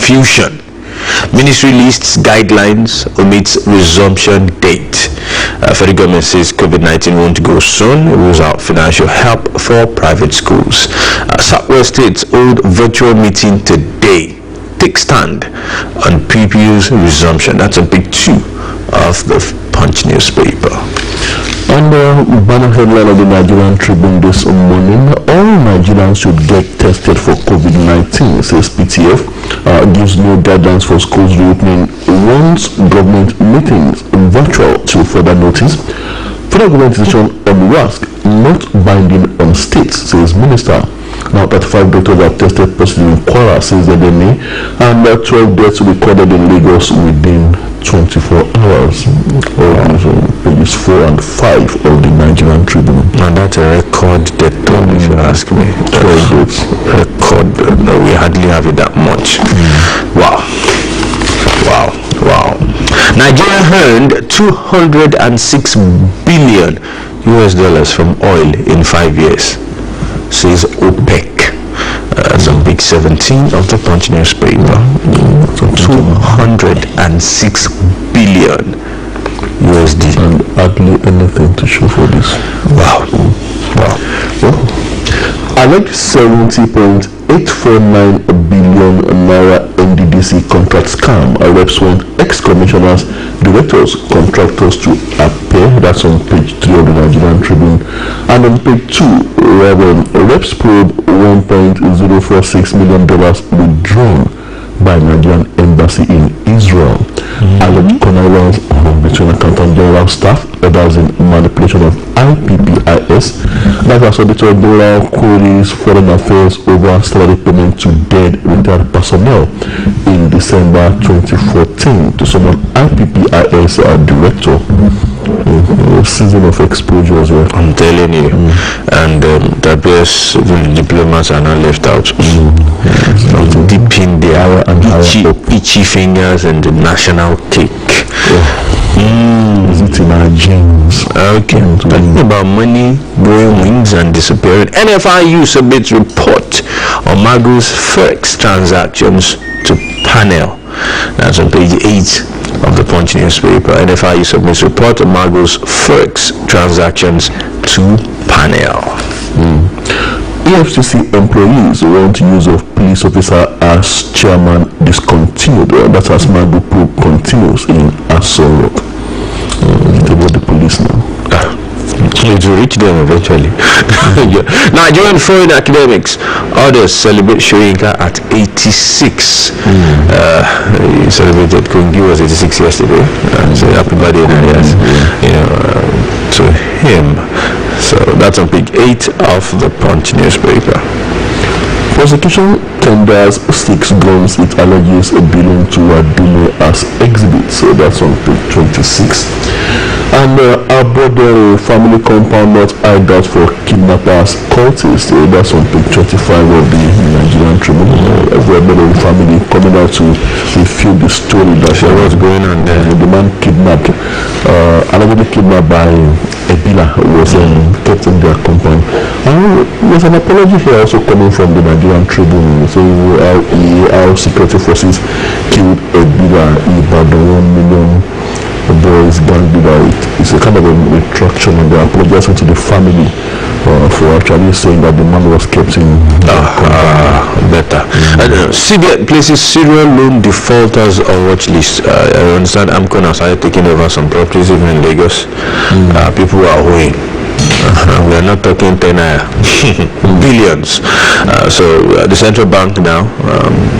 confusion. Ministry lists guidelines, omits resumption date. Federal government says COVID-19 won't go soon. It rules out financial help for private schools. Southwest States hold virtual meeting today. Take stand on PPU's resumption. That's on page 2 of the Punch newspaper. On the banner headline of the Nigerian Tribune this morning, all Nigerians should get tested for COVID-19, says PTF. Gives new guidelines for schools reopening once government meetings virtual till further notice. Federal government decision on WASC not binding on states, says Minister. Now 35 doctors have tested positive in Kwara, says the DNA, and 12 deaths recorded in Lagos within 24 hours. Pages 4 and 5 of the Nigerian Tribune. And that's a record death toll, if you ask me. 12 deaths. Record. No, we hardly have it that much. Wow. Nigeria earned $206 billion US from oil in 5 years, says OPEC. That's on page 17 of the Punch newspaper. 206 billion USD. And hardly anything to show for this. Wow. Alleged 70.849 billion naira NDDC contract scam. Reps want ex-commissioners, directors, contractors to appear. That's on page 3 of the Nigerian Tribune. And on page 2, reps probe $1.046 million withdrawn by Nigerian embassy in Israel. Alleged connivance between accountant general staff, others in manipulation of IPPIS. That was Auditor General queries foreign affairs over salary payment to dead retired personnel in December 2014 to someone IPPIS director. Season of exposures here. I'm telling you. And the best diplomats are not left out. Deep in their itchy fingers and the national cake. Is it in our genes? Okay. Talking about money, growing wings and disappearing. NFIU submits report on Mago's Forex transactions to panel. That's on page 8 of the Punch newspaper. NFIU submits report on Mago's Forex transactions to panel. EFCC employees want use of police officer as chairman discontinued. That's as Mago probe continues in Aso Rock. About the police now. It will reach them eventually. Nigerian foreign academics, others celebrate Shoyinka at 86. He celebrated Kungi was 86 yesterday. So happy birthday, yes. To him. So that's on page 8 of the Punch newspaper. Prosecution tenders 6 guns with alleges belong to Adile as exhibits. So that's on page 26. And Abode family compound not eyed out for kidnappers cultists. That's on page 25 of the Nigerian Tribune. Every family coming out to refute the story that what's going on there. The man kidnapped, allegedly kidnapped by Ebila, was kept in their compound. And there's an apology here also coming from the Nigerian Tribune, saying how security forces killed Ebila about 1 million boys gang leader. It's a kind of a retraction, and they're apologizing to the family for actually saying that the man was kept in better. CBN places serial loan defaulters on watch list. I understand AMCON has started taking over some properties even in Lagos. People are owing. We are not talking 10 billions. So the central bank now,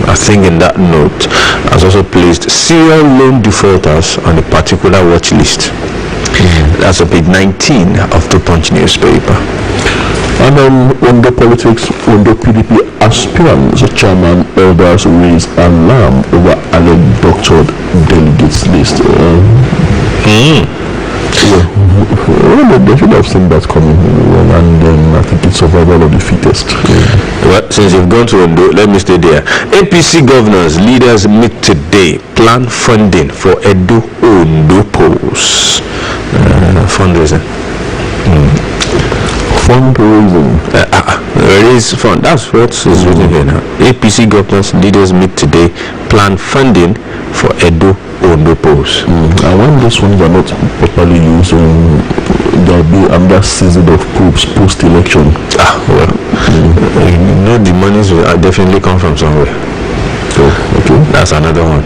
I think in that note, has also placed serial loan defaulters on a particular watch list. That's on page 19 of the Punch newspaper. And on the politics, on the PDP aspirants, chairman elders raise alarm over alleged doctored delegates list. They should have seen that coming, and then I think it's survival of the fittest. Well, since you've gone to Ondo, let me stay there. APC governors, leaders meet today, plan funding for Edo Ondo polls. Fundraising. fundraising. Raise fund. That's what is written here now. APC government leaders meet today, plan funding for Edo Ondo polls. And when those funds are not properly used, there'll be another season of coups post-election. You know the monies will definitely come from somewhere. So, okay. That's another one.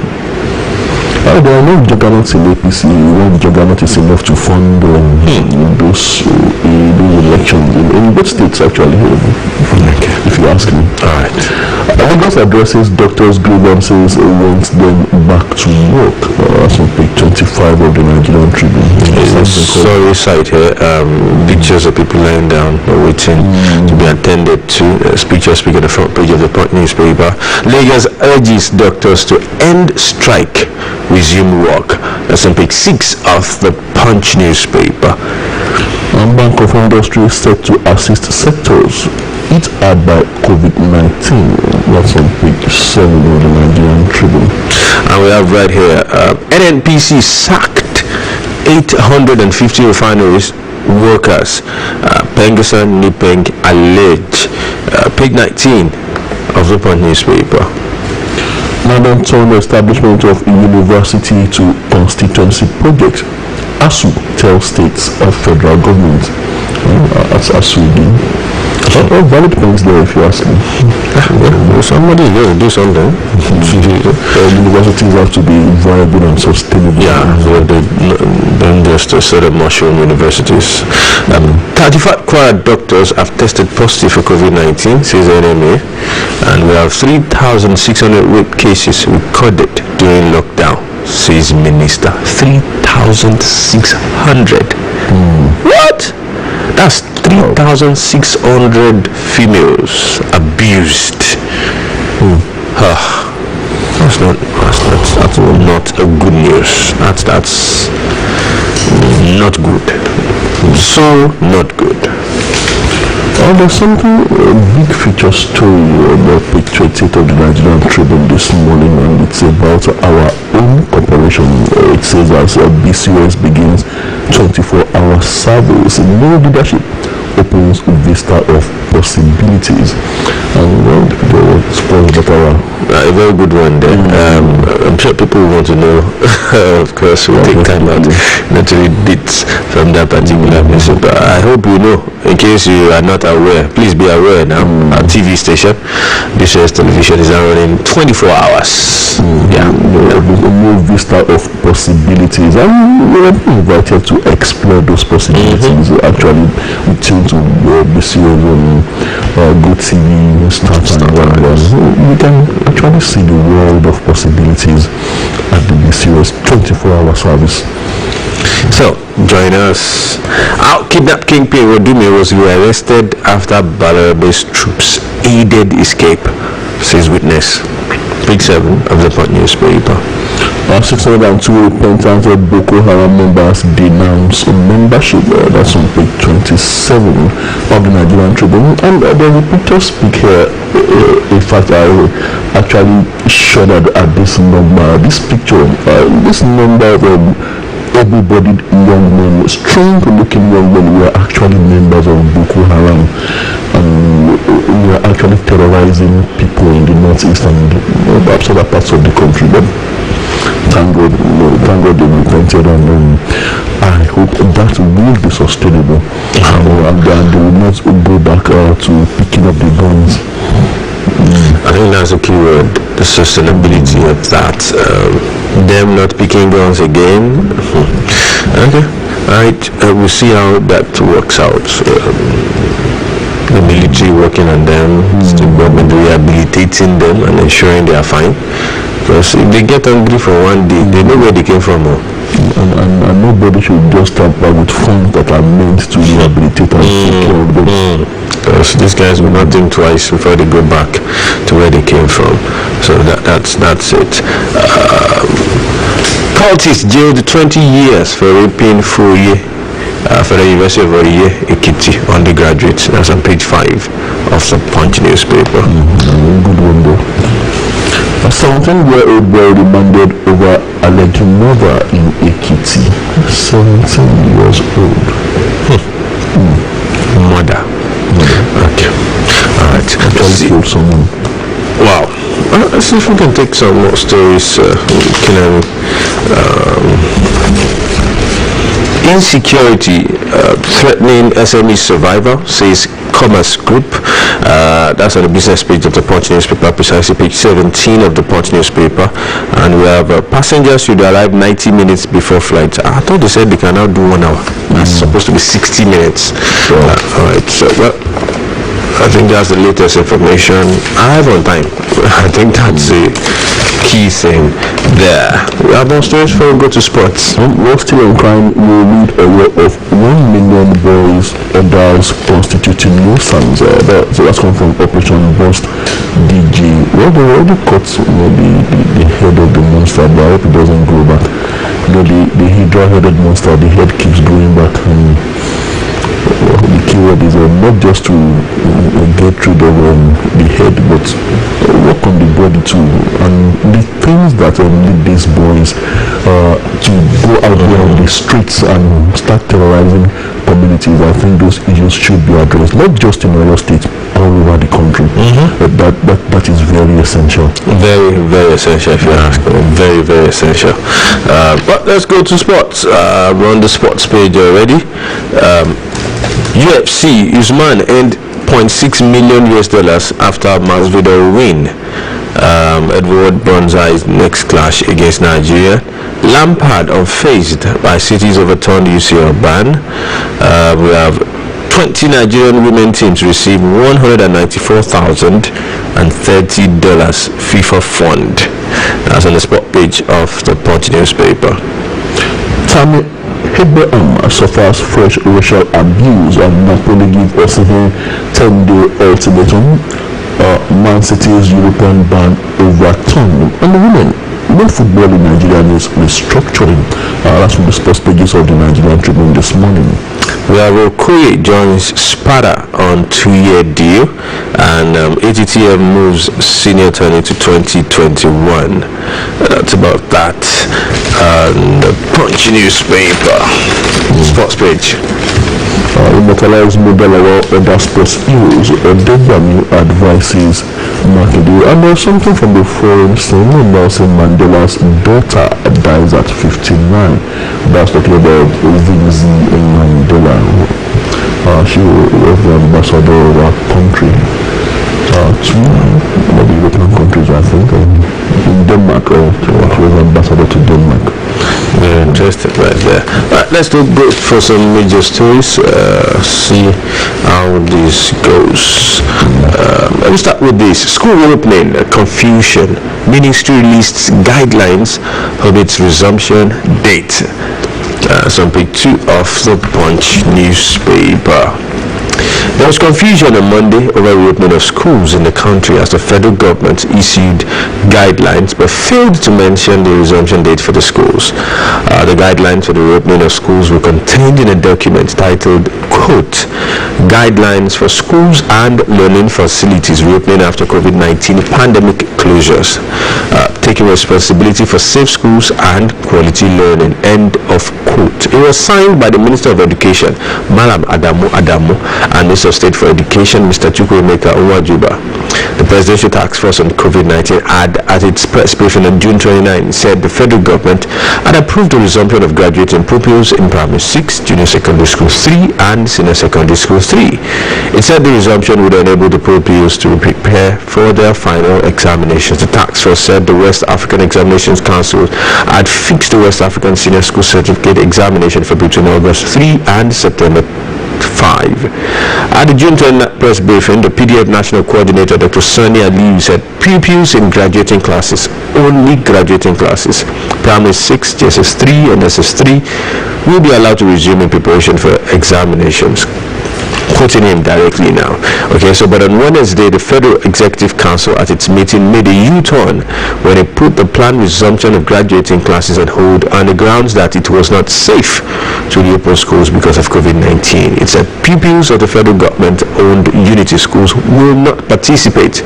There are no juggernauts in APC. One juggernaut is enough to fund those elections in both states, actually. If you ask me. All right. Lagos addresses doctors' grievances, wants them back to work. That's on page 25 of the Nigerian Tribune. Sorry site here. Pictures of people lying down waiting to be attended to. Pictures speak on the front page of the Punch newspaper. Lagos urges doctors to end strike, resume work. That's on page 6 of the Punch newspaper. Bank of Industry is set to assist sectors hit hard by COVID-19. That's on page 7 of the Nigerian Tribune. And we have right here, NNPC sacked 850 refineries workers. Pengasan Nipeng allege. Page 19 of the Punch newspaper. Madam Tola establishment of university to constituency project. ASU tells states of federal government. That's ASU again. All valid points there, if you ask me. Somebody is going to do something. Universities have to be viable and sustainable. Yeah, so they don't just sort of mushroom universities. 35 choir doctors have tested positive for COVID-19, says NMA, and we have 3,600 rape cases recorded during lockdown, says Minister. 3,600. What? That's 3,600 females abused. That's not a good news. That's not good. So not good. There's something, a big feature story about page 28 of the Nigerian Tribune this morning, and it's about our own corporation. It says as BCOS begins 24-hour service, new leadership opens vista of possibilities. And well, a very good one there. I'm sure people want to know. Of course, we'll take time out not to read bits from that particular message. But I hope you know, in case you are not aware, please be aware now. Our TV station, BCS Television, is now running 24 hours. A new vista of possibilities, and we're invited to explore those possibilities. Actually, we tune to BCS on Good TV, Start, you can actually see the world of possibilities at the BCS 24-hour service. So, join us. Our kidnapped kingpin Rodume was arrested after Balabe's troops aided escape, says witness. Page 7 of the Punch newspaper. 602 repentant Boko Haram members denounce membership. That's on page 27 of the Nigerian Tribune. And there's a picture speak here. In fact, I actually shuddered at this number. This picture, this number of able-bodied young men, strong-looking young men, were actually members of Boko Haram, and we are actually terrorizing people in the northeast and perhaps other parts of the country. But thank God they repented, and I hope that will be sustainable, and they will not go back to picking up the guns. I think that's a key word, the sustainability of that. Them not picking guns again. Okay, alright, we'll see how that works out. The military working on them, the government rehabilitating them and ensuring they are fine. Because if they get angry for one day, they know where they came from. And nobody should just tamper with funds that are meant to rehabilitate and take care of them. Because these guys will not think twice before they go back to where they came from. So that's it. Cultists jailed 20 years for raping Foye for the University of Oluyole, Ekiti undergraduate. That's on page 5 of the Punch newspaper. Good one though. A 17-year-old boy remanded over alleged murder in Ekiti. 17 years old. Murder. right. Actually killed someone. Wow. Let's see if we can take some more stories. Insecurity threatening SME survival, says Commerce Group. That's on the business page of the Punch newspaper, precisely page 17 of the Punch newspaper. And we have passengers should arrive 90 minutes before flight. I thought they said they can now do 1 hour. That's supposed to be 60 minutes. All right. So, well, I think that's the latest information. Arrive on time. I think that's a key thing there. We have more stories before we go to sports. While still on crime, we read a lot of 1 million boys or girls constituting nuisance. So that's come from Operation Burst DG. Well, they already caught the head of the monster, but I hope it doesn't grow back. The hydra-headed monster, the head keeps growing back. The keyword is not just to get rid of the head, but work on the body too. And the things that lead these boys to go out there on the streets and start terrorizing communities, I think those issues should be addressed, not just in Oyo State, all over the country. That is very essential. Very, very essential, if you ask me. Very, very essential. But let's go to sports. We're on the sports page already. UFC, Usman earned $0.6 million after Masvidal win. Edward Bonzai's next clash against Nigeria. Lampard unfazed by City's overturned UCL ban. We have 20 Nigerian women teams receive $194,030 FIFA fund. That's on the sport page of the Punch newspaper. Tammy Abraham suffers fresh racial abuse and Napoli give us a 10-day ultimatum. Man City's European ban overturned. And the women, no football in Nigeria needs restructuring. That's from the sports pages of the Nigerian Tribune this morning. We have Okoye joins Spada on 2-year deal, and ATTF moves senior attorney to 2021. That's about that. And the Punch newspaper, sports page. Immortalized Model other sports heroes. Odebami advises Makinde. And there's something from the forum saying Nelson Mandela's daughter dies at 59. That's talking about Vinzi Mandela. She was the ambassador of our country to one of the European countries, I think, in Denmark, or she was ambassador to Denmark. Very interesting right there. Right, let's go for some major stories, see how this goes. Let me start with this. School reopening, confusion. Ministry lists guidelines of its resumption date. On page 2 of the Punch newspaper. There was confusion on Monday over reopening of schools in the country as the federal government issued guidelines but failed to mention the resumption date for the schools. The guidelines for the reopening of schools were contained in a document titled, quote, Guidelines for Schools and Learning Facilities Reopening After COVID-19 Pandemic Closures, taking responsibility for safe schools and quality learning, end of quote. It was signed by the Minister of Education, Malam Adamu, and Minister of State for Education, Mr. Chukwuemeka Nwajuba. The Presidential Task Force on COVID-19 had, at its press briefing on June 29, said the federal government had approved the resumption of graduating pupils in Primary 6, Junior Secondary School 3, and Senior Secondary School 3. It said the resumption would enable the pupils to prepare for their final examinations. The task force said the West African Examinations Council had fixed the West African Senior School Certificate examination for between August 3 and September 5. At the June 10 press briefing, the PDF National Coordinator, Dr. Sani Aliyu, said pupils in graduating classes, only graduating classes, Primary 6, JSS 3 and SS 3, will be allowed to resume in preparation for examinations. Quoting him directly now. Okay, so but on Wednesday, the Federal Executive Council at its meeting made a U-turn when it put the planned resumption of graduating classes on hold on the grounds that it was not safe to reopen schools because of COVID-19. It said pupils of the federal government-owned Unity schools will not participate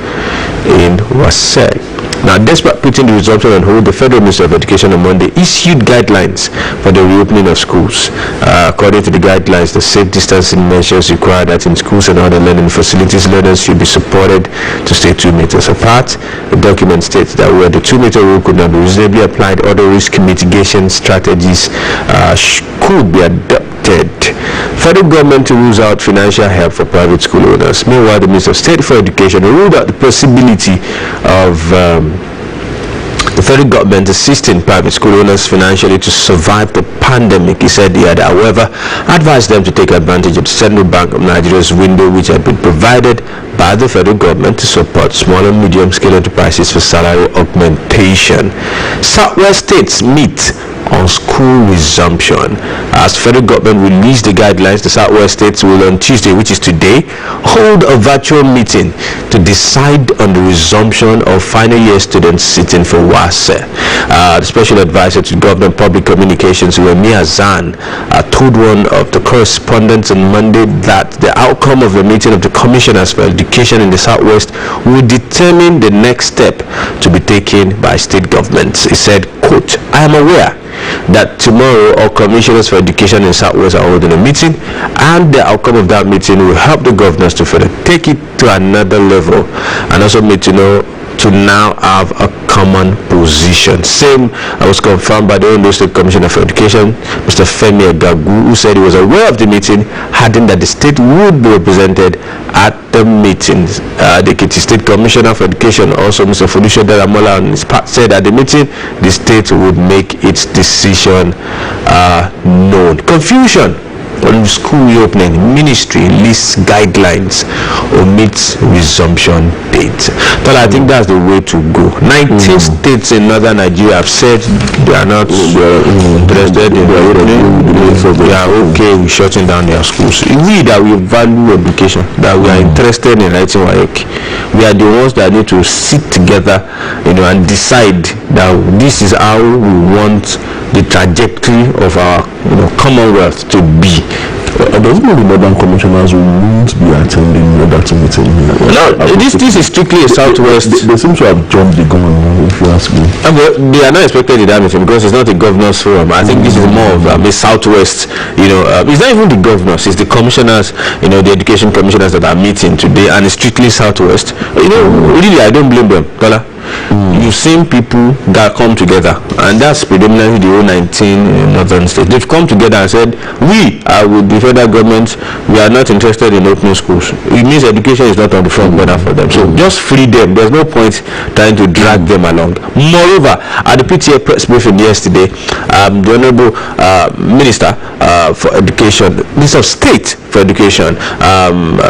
in WASEC. Now, despite putting the resumption on hold, the Federal Ministry of Education on Monday issued guidelines for the reopening of schools. According to the guidelines, the safe distancing measures require that in schools and other learning facilities, learners should be supported to stay 2 meters apart. The document states that where the 2 meter rule could not be reasonably applied, other risk mitigation strategies could be adopted. Federal government rules out financial help for private school owners. Meanwhile, the Minister of State for Education ruled out the possibility of the federal government assisting private school owners financially to survive the pandemic. He said he had, however, advised them to take advantage of the Central Bank of Nigeria's window, which had been provided by the federal government to support small and medium-scale enterprises for salary augmentation. Southwest states meet on school resumption. As federal government released the guidelines, the Southwest states will on Tuesday, which is today, hold a virtual meeting to decide on the resumption of final year students sitting for WASE. The special advisor to government public communications, Remi Azan, told one of the correspondents on Monday that the outcome of the meeting of the commissioners for education in the Southwest will determine the next step to be taken by state governments. He said, quote, "I am aware that tomorrow all commissioners for education in Southwest are holding a meeting, and the outcome of that meeting will help the governors to further take it to another level and also need to know to now have a common position." Same was confirmed by the Ondo State Commissioner for Education, Mr. Femi Agagu, who said he was aware of the meeting, adding that the state would be represented at the meetings. The Ekiti State Commissioner for Education, also Mr. Folusho Daramola, on his part said at the meeting the state would make its decision known. Confusion on school reopening. Ministry lists guidelines, omits resumption date. Tola, I think that's the way to go. 19 states in northern Nigeria have said they are not interested in reopening. They are okay with shutting down their schools. We that we value education, that we are interested in writing WAEC, we are the ones that need to sit together, and decide that this is how we want the trajectory of our Commonwealth to be. Doesn't mean the northern commissioners won't be attending that meeting. No, this is strictly a Southwest. They seem to have jumped the gun, if you ask me. They are not expected in that meeting because it's not a governor's forum. I think this is more of a Southwest. It's not even the governors; it's the commissioners. The education commissioners that are meeting today, and it's strictly Southwest. Really, I don't blame them, Tola. You've seen people that come together, and that's predominantly the whole 19 northern states. They've come together and said, we are with the federal government, we are not interested in opening schools. It means education is not on the front burner for them. So just free them. There's no point trying to drag them along. Moreover, at the PTA press briefing yesterday, the Honorable Minister for Education, Minister of State for Education,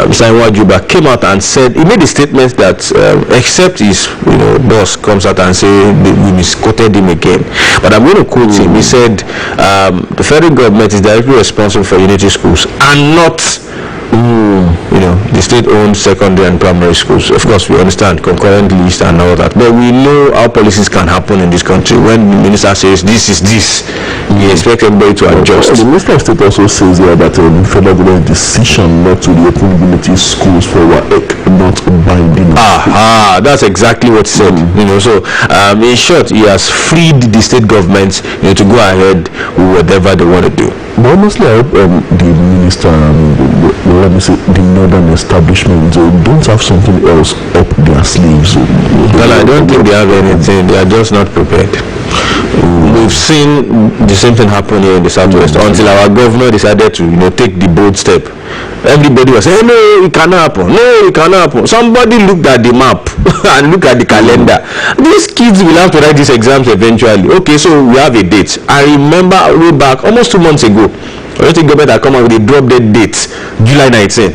Mr. Iwajuba, came out and said, he made a statement that except his boss comes out and say we misquoted him again, but I'm going to quote him. He said the federal government is directly responsible for unity schools and not the state-owned secondary and primary schools. Of course, we understand concurrent list and all that, but we know how policies can happen in this country. When the minister says this is this, we expect everybody to adjust. The Minister of State also says here that federal government decision not to reopen unity schools for WAEC not binding. That's exactly what he said. So in short, he has freed the state government to go ahead with whatever they want to do. But honestly, I hope the minister, let me say, the northern establishment don't have something else up their sleeves. Well, I don't think they have anything. They are just not prepared. We've seen the same thing happen here in the Southwest until our governor decided to take the bold step. Everybody was saying, no, it cannot happen. No, it cannot happen. Somebody looked at the map and looked at the calendar. These kids will have to write these exams eventually. Okay, so we have a date. I remember way back almost 2 months ago, the government had come out with a drop dead date, July 19.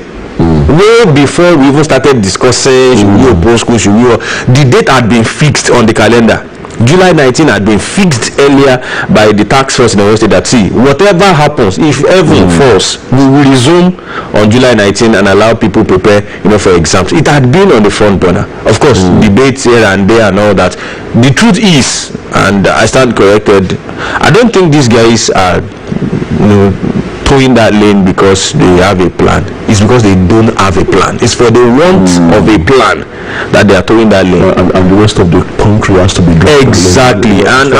Way before we even started discussing should we open school, the date had been fixed on the calendar. July 19 had been fixed earlier by the task force in the state that whatever happens, if heaven falls, we will resume on July 19 and allow people prepare for exams. It had been on the front burner. Of course, debates here and there and all that. The truth is, and I stand corrected, I don't think these guys are towing that lane because they have a plan. It's because they don't have a plan. It's for the want of a plan that they are towing that lane. And the rest of the country has to be exactly. And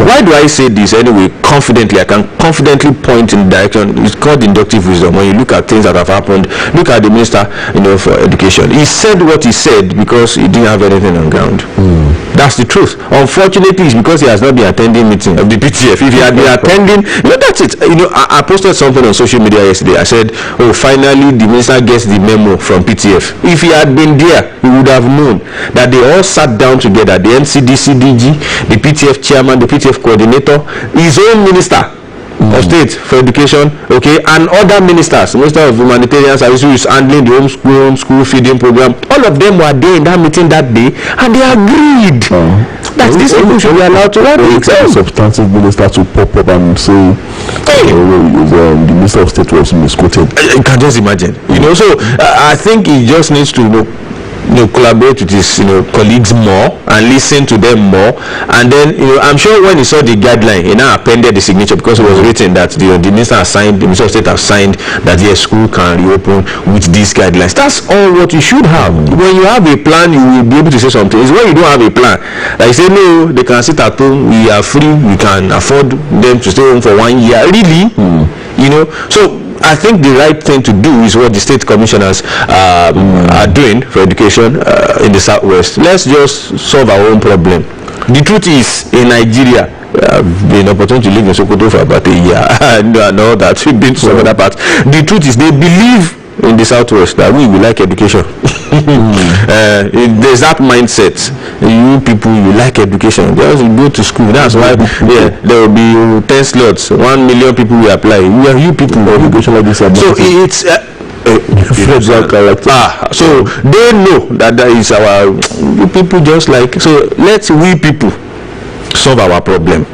why do I say this anyway? Confidently, I can confidently point in the direction. It's called inductive wisdom. When you look at things that have happened, look at the minister, for education. He said what he said because he didn't have anything on ground. That's the truth. Unfortunately, it's because he has not been attending meeting of the PTF. If he had been attending, that's it. I posted something on social media yesterday. I said, oh, finally the minister gets the memo from PTF. If he had been there, he would have known that they all sat down together, the NCDCDG, the PTF chairman, the PTF coordinator, his own minister of state for education, okay, and other ministers, minister of humanitarian services, who is handling the home school feeding program. All of them were there in that meeting that day, and they agreed that these people should be allowed to run the exam. Substantive minister to pop up and say, the minister of state was misquoted. You can just imagine, So I think he just needs to collaborate with his colleagues more and listen to them more, and then I'm sure when he saw the guideline, he now appended the signature, because it was written that the minister has signed, the minister of state has signed that yes, school can reopen with these guidelines. That's all what you should have. When you have a plan, you will be able to say something. It's when you don't have a plan, like you say, no, they can sit at home, we are free, we can afford them to stay home for 1 year, really. So I think the right thing to do is what the state commissioners are doing for education in the southwest. Let's just solve our own problem. The truth is, in Nigeria, I've been opportunity to live in Sokoto for about a year, and I know that we've been to some other parts. The truth is, they believe in the southwest that we like education. There's that mindset. You people, you like education, just go to school. That's why there will be 10 slots, 1 million people will apply. You people, education like this. So it's so they know that is our people, just like, so let's we people solve our problem.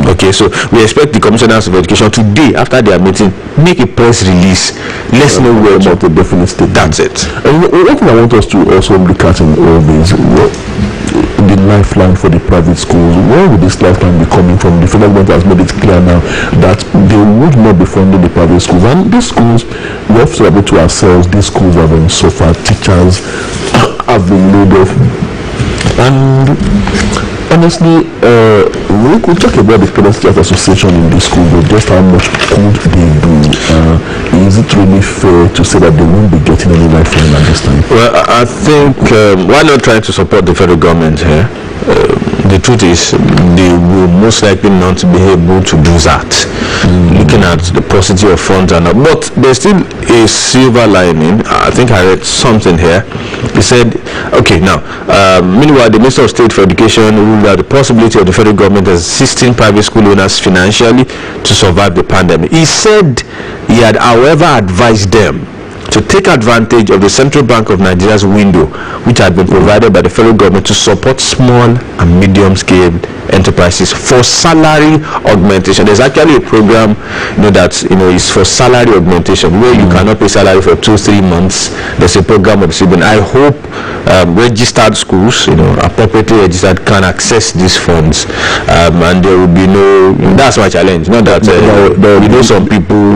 Okay, so we expect the commissioners of education today, after their meeting, make a press release. Let's know where about the definite state. That's it. And one thing I want us to also look at in all this, the lifeline for the private schools. Where would this lifeline be coming from? The federal government has made it clear now that they would not be funding the private schools, and these schools, we have to admit to ourselves, these schools have been suffered. Teachers have been laid off, and honestly, we could talk about the Parents Teachers Association in the school, but just how much could they do? Is it really fair to say that they won't be getting any lifeline at this time? Well, I think why not try to support the federal government here? The truth is, they will most likely not be able to do that. Looking at the paucity of funds and all, but there's still a silver lining. I think I read something here. He said, okay, now, meanwhile, the Minister of State for Education ruled out the possibility of the federal government assisting private school owners financially to survive the pandemic. He said he had, however, advised them to take advantage of the Central Bank of Nigeria's window, which had been provided by the federal government to support small and medium-scale enterprises for salary augmentation. There's actually a program that is for salary augmentation, where you cannot pay salary for 2-3 months. There's a program of the CBN. I hope registered schools, appropriately registered, can access these funds, and there will be no, that's my challenge. Not that some people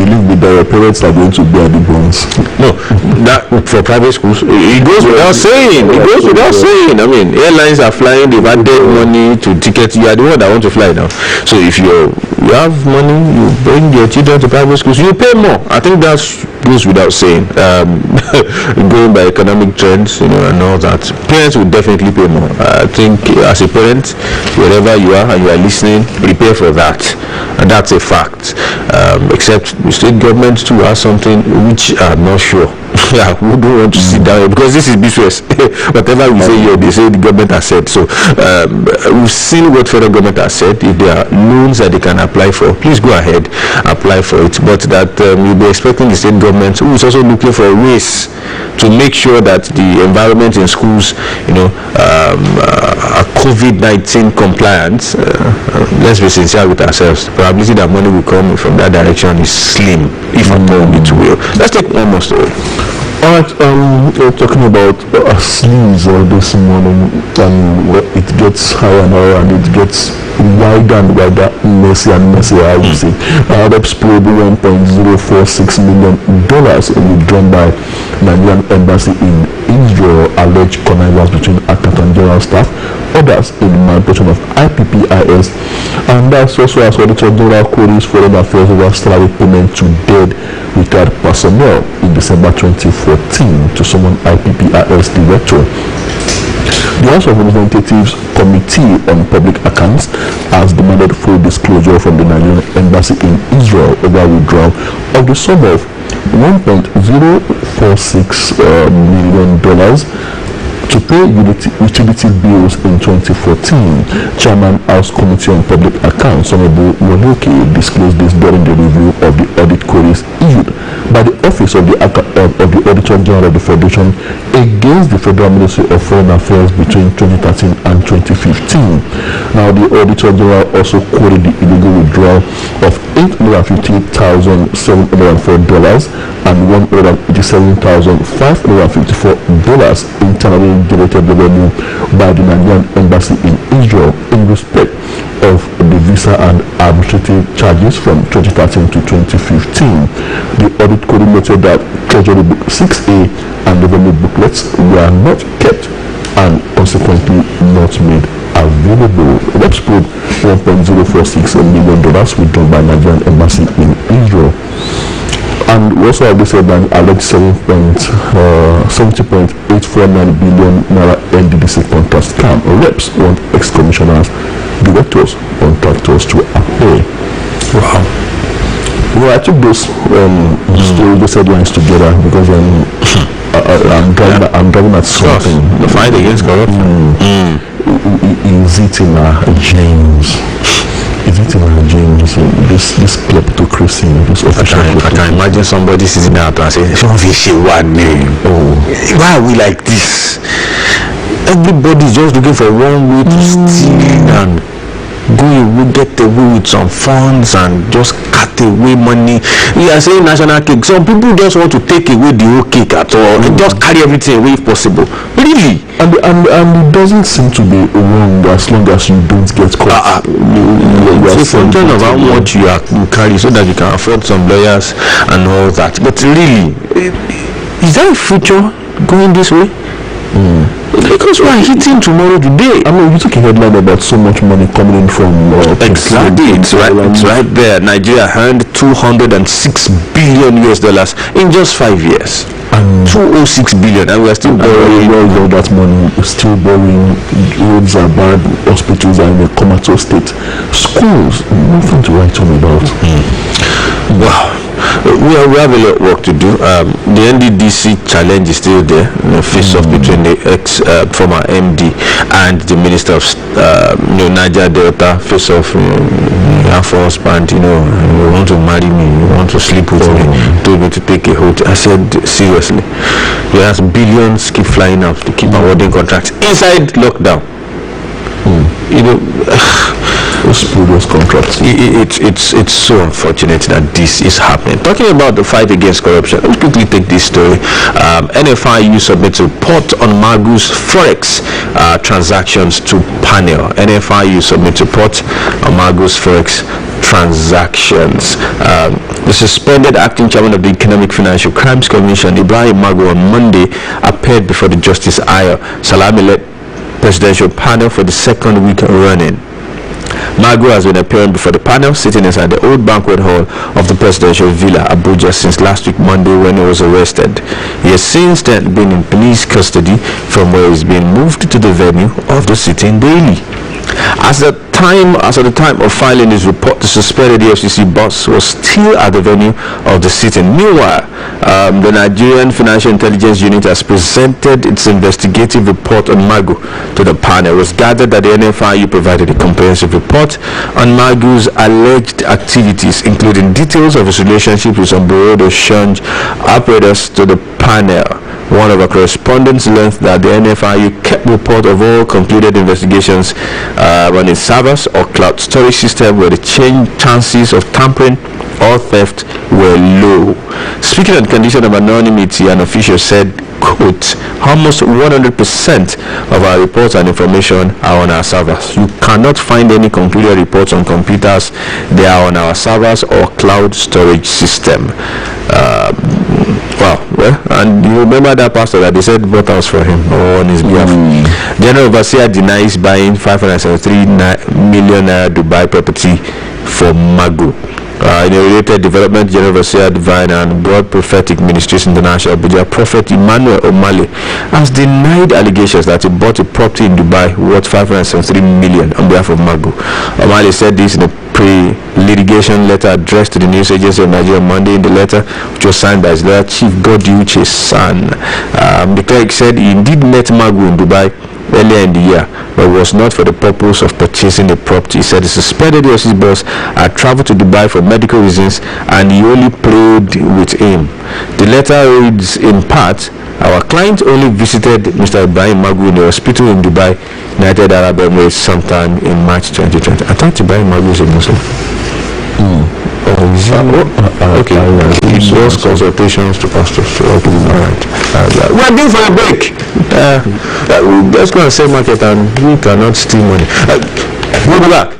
believe me, their parents are going to bear the bonds. No, that for private schools, it goes without saying. I mean, airlines are flying, they've added money to tickets. You are the one that want to fly now. So if you have money, you bring your children to private schools, you pay more. I think that goes without saying. Going by economic trends, and all that, parents will definitely pay more. I think as a parent, wherever you are and you are listening, prepare for that, and that's a fact. Except the state government too has something which I'm not sure. We don't want to sit down because this is business. Whatever we say here, they say the government has said. So we've seen what federal government has said. If there are loans that they can apply for, please go ahead, apply for it. But that you'll be expecting the state government, who is also looking for ways to make sure that the environment in schools, are COVID-19 compliant. Let's be sincere with ourselves. The probability that money will come from that direction is slim, if at all it will. Let's take one more story. Alright, we're talking about sleeves this morning, and it gets higher and higher, and it gets wider and wider, messy and messy, I would say. Reps probe $1.046 million withdrawn by Nigerian embassy in Israel, alleged connivance between Accountant General staff, others in manipulation of IPPIS, and that's also as Auditor General queries foreign affairs over salary payment to dead retired personnel in December 2014 to summon IPPIS director. The House of Representatives Committee on Public Accounts has demanded full disclosure from the Nigerian embassy in Israel over withdrawal of the sum of $1.046 million to pay utility bills in 2014. Chairman House Committee on Public Accounts, Honorable Oluyole, disclosed this during the review of the audit queries issued by the Office of the Auditor General of the Federation against the Federal Ministry of Foreign Affairs between 2013 and 2015. Now, the Auditor General also queried the illegal withdrawal of $858,704 and $187,554 internally generated revenue by the Nigerian embassy in Israel in respect of the visa and administrative charges from 2013 to 2015. The audit coordinated that Treasury Book 6A and revenue booklets were not kept and consequently not made available. Reps probe $1.046 million withdrawn by Nigerian embassy in Israel. And we also have this an alleged 70.849 billion naira NDDC contract scam. Reps want ex-commissioners, directors, contractors to appear. Wow. Well, I took those those headlines together because I'm driving at something. The fight against corruption. Is it in our genes? Is it in our genes? This kleptocracy, this official I can imagine somebody sitting there and saying, why are we like this? Everybody's just looking for one way to steal and go away, get away with some funds and just cut away money. We are saying national cake. Some people just want to take away the whole cake at all and just carry everything away if possible. Really? And it doesn't seem to be wrong as long as you don't get caught. It's a function of how much you carry so that you can afford some lawyers and all that. But really, is there a future going this way? Because we are hitting tomorrow today. I mean, you took a headline about so much money coming in from exactly. It's right there. Nigeria earned $206 billion in just 5 years. And 206 billion, and we are still borrowing. Where is all that money? We're still borrowing. Roads are bad, hospitals are in a comatose state, schools, nothing to write home about. Wow. We have a lot of work to do. The NDDC challenge is still there, the face-off between the former MD and the Minister of Niger Delta, face-off, Air Force Band, you want to marry me, you want to sleep with me, told me to take a hotel. I said, seriously, there's billions keep flying out to keep awarding contracts inside lockdown. Those previous contracts. It's so unfortunate that this is happening. Talking about the fight against corruption, let's quickly take this story. NFIU submits a report on Magu's Forex transactions to panel. NFIU submits a report on Magu's Forex transactions. The suspended acting chairman of the Economic Financial Crimes Commission, Ibrahim Magu, on Monday appeared before the Justice Ayo Salami-led presidential panel for the second week running. Magu has been appearing before the panel, sitting inside the old banquet hall of the presidential villa, Abuja, since last week Monday when he was arrested. He has since then been in police custody, from where he's been moved to the venue of the sitting daily. As at the time of filing his report, the suspended EFCC boss was still at the venue of the sitting. Meanwhile, the Nigerian Financial Intelligence Unit has presented its investigative report on Magu to the panel. It was gathered that the NFIU provided a comprehensive report on Magu's alleged activities, including details of his relationship with some bureau de change operators, to the panel. One of our correspondents learned that the NFIU kept report of all concluded investigations on its servers or cloud storage system, where the chances of tampering or theft were low. Speaking on condition of anonymity, an official said quote, almost 100% of our reports and information are on our servers. You cannot find any concluded reports on computers. They are on our servers or cloud storage system. And you remember that pastor that they said bought house for him or on his behalf. General Overseer denies buying 573 million Dubai property for Mago. In a related development, General Overseer Divine and Broad Prophetic Ministries International Abuja Prophet Emmanuel Omale has denied allegations that he bought a property in Dubai worth 573 million on behalf of Mago. Omale said this in a pre-litigation letter addressed to the news agency of Nigeria Monday. In the letter, which was signed by his lawyer, Chief Godiuche's son, the clerk said he indeed met Mago in Dubai earlier in the year, but was not for the purpose of purchasing the property. He said the suspended EFCC boss had traveled to Dubai for medical reasons and he only played with him. The letter reads in part, our client only visited Mr. Ibrahim Magu in the hospital in Dubai, United Arab Emirates, sometime in March 2020. I thought Ibrahim Magu is a Muslim. Okay, he does consultations to pastors. Okay, all right. We're due for a break. Let's go and sell market and we cannot steal money. We'll be back.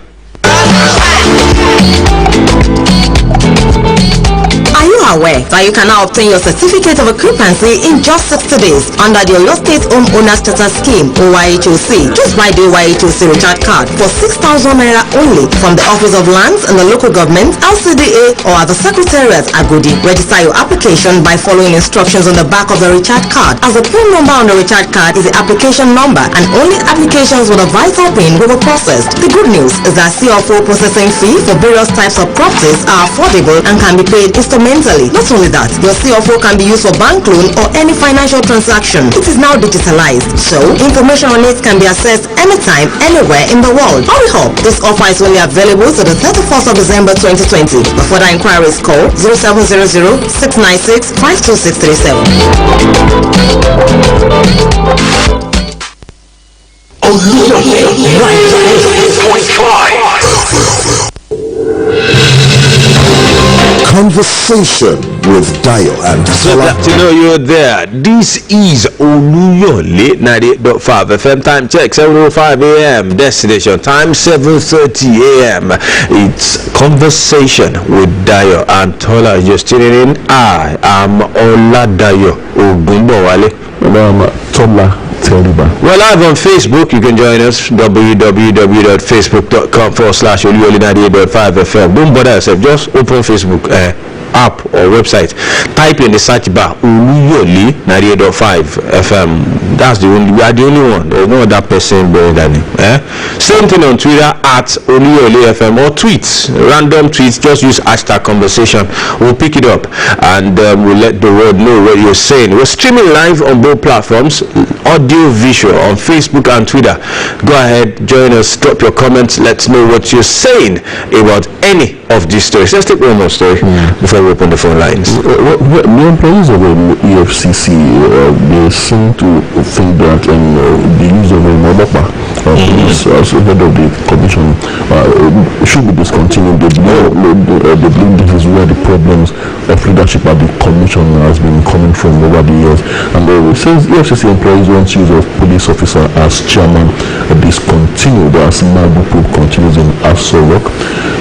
Are you aware that you can now obtain your certificate of occupancy in just 60 days under the Oluyole State Homeowner Status Scheme (OYHOC)? Just buy the OYHOC recharge card for 6,000 naira only from the Office of Lands in the local government, LCDA, or at the Secretariat Agodi. Register your application by following instructions on the back of the recharge card, as the PIN number on the recharge card is the application number and only applications with a vital PIN will be processed. The good news is that CFO processing fee for various types of properties are affordable and can be paid instrumentally. Not only that, your CFO can be used for bank loan or any financial transaction. It is now digitalized, so information on it can be accessed anytime, anywhere in the world. Hurry up! This offer is only available to the 31st of December 2020. For further inquiries, call 0700 696 52637. Oluyole 98.5. Conversation with Dayo and Tola. To know you're there. This is Oluyole 98.5 FM. Time check 7:05 a.m. Destination time 7:30 a.m. It's Conversation with Dayo and Tola. Just tuning in. I am Oladayo Ogunbowale. Tola. Well, live on Facebook, you can join us www.facebook.com/Oluyole 98.5 FM. Don't bother yourself, just open Facebook app or website, type in the search bar Oluyole 98.5 FM. That's the only, we are the only one. There's no other person better than him. Same thing on Twitter at Oluyole FM, or tweets, random tweets, just use hashtag conversation. We'll pick it up and we'll let the world know what you're saying. We're streaming live on both platforms, audio, visual, on Facebook and Twitter. Go ahead, join us, drop your comments, let's know what you're saying about any of these stories. Let's take one more story before we open the phone lines. The employees of EFCC, they seem to think that the use of a Mobapa as head of the commission should be discontinued. They believe this is where the problems of leadership at the commission has been coming from over the years. And it says EFCC employees want use of police officer as chairman discontinued as Mabupu continues in Aso Rock.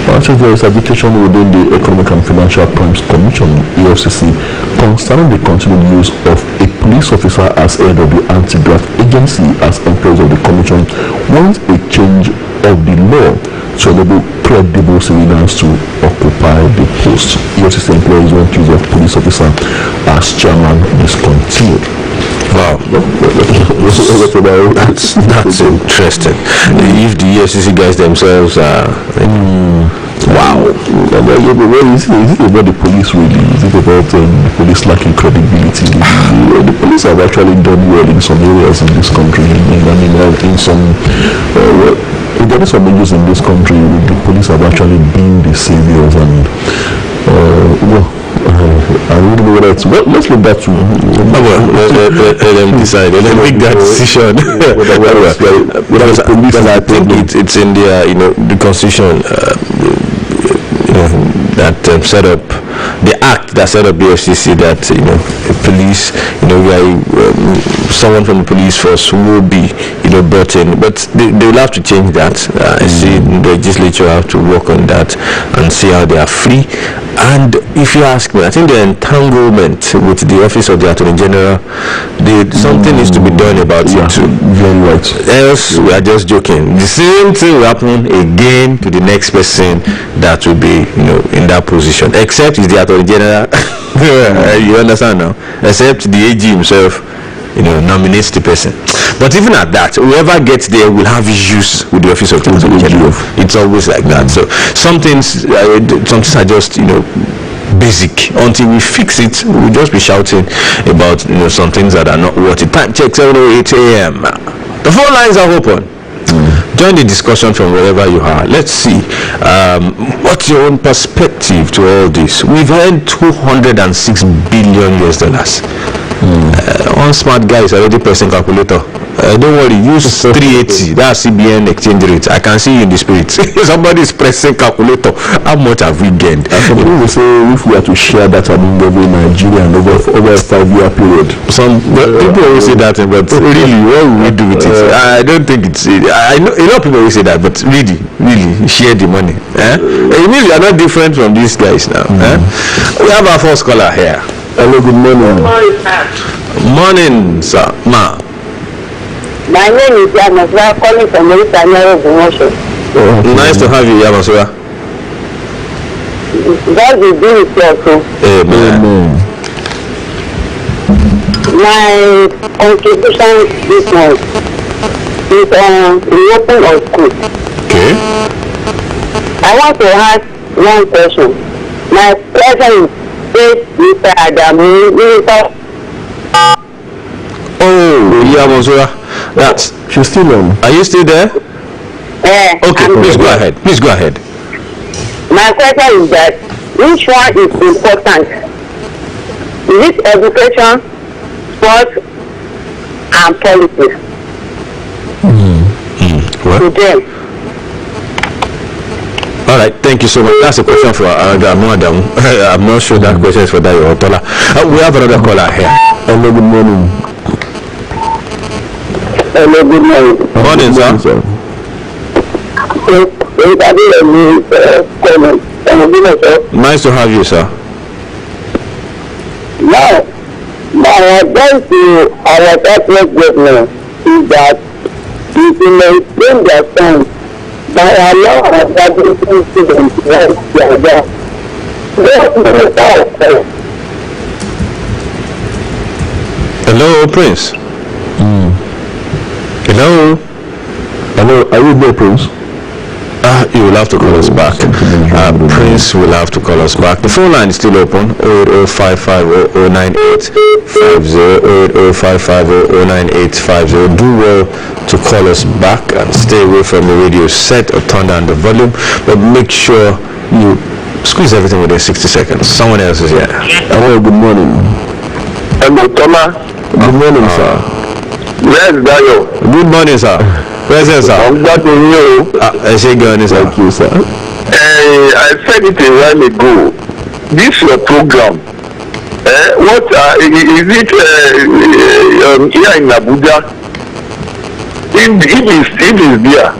Actually, there is agitation within the Economic and Financial Crimes Commission, EFCC, concerning the continued use of a police officer as head of the anti-graft agency as employees of the commission wants a change of the law to enable credible civilians to occupy the post. EFCC employees want use of police officer as chairman discontinued. Wow, that's interesting. If the EFCC guys themselves are wow. Is it about the police really? Is it about the police lacking credibility? The police have actually done well in some areas in this country. In some there are some areas in this country the police have actually been the saviors and I don't know whether it's well. Let's leave that to let them decide. Let them make that decision. Because I think it's in their, the constitution that set up the act that set up the FCC that a police, someone from the police force will be brought in, but they will have to change that. I see the legislature have to work on that and see how they are free. And if you ask me, I think the entanglement with the office of the Attorney General, something needs to be done about it too. Very right. Else we are just joking. The same thing will happen again to the next person that will be in that position, except it's the Attorney General. You understand now? Except the AG himself nominates the person. But even at that, whoever gets there will have issues with the office of the Attorney General. It's always like that. So some things are just basic. Until we fix it, we'll just be shouting about some things that are not worth it. Time check 7:08 a.m. The phone lines are open. Join the discussion from wherever you are. Let's see, what's your own perspective to all this? We've earned $206 billion. One smart guy is already pressing calculator. Don't worry, use 380. That's CBN exchange rate. I can see you in the spirit. Somebody is pressing calculator. How much have we gained? Some people will say if we are to share that among every Nigerian over a 5-year period. Some people always say that, but really, what will we do with it? I don't think it's. I know a lot of people will say that, but really, share the money. It means we are not different from these guys now. We have our first caller here. Hello, good morning. Morning, sir. Ma. My name is Yamasura, calling from Oluyole, Oluyole. Nice to have you, Yamasura. God will be with you also. Amen. My contribution this month is on the open of school. Okay. I want to ask one question. My question is Mr. Adamu, Minister. Oh, Yamasura. That's She's still on. Are you still there? Okay, please go ahead. Please go ahead. My question is that which one is important? Is it education, sports, and politics? Well, To them. all right, thank you so much. That's a question for Adam. I'm not sure that question is for Dayo or Tola. We have another caller here. Hello, good morning. Hello, good morning. Morning, sir. Nice to have you, sir. Now, my advice to our Catholic government is that we should maintain their stand by allowing our Catholic students to write their job. Hello, Prince. Hello. Hello, are you there, Prince? You will have to call us back. Prince will have to call us back. The phone line is still open. 08055009850. Do well to call us back and stay away from the radio set or turn down the volume, but make sure you squeeze everything within 60 seconds. Someone else is here. Hello, good morning. Hello, Tola. Good morning, sir. Where is Dayo? Good morning, sir. Present, sir. I'm glad to hear you. I say go on, sir. Thank you, sir. I said it a while ago. This your program. What is it here in Abuja? If it is there,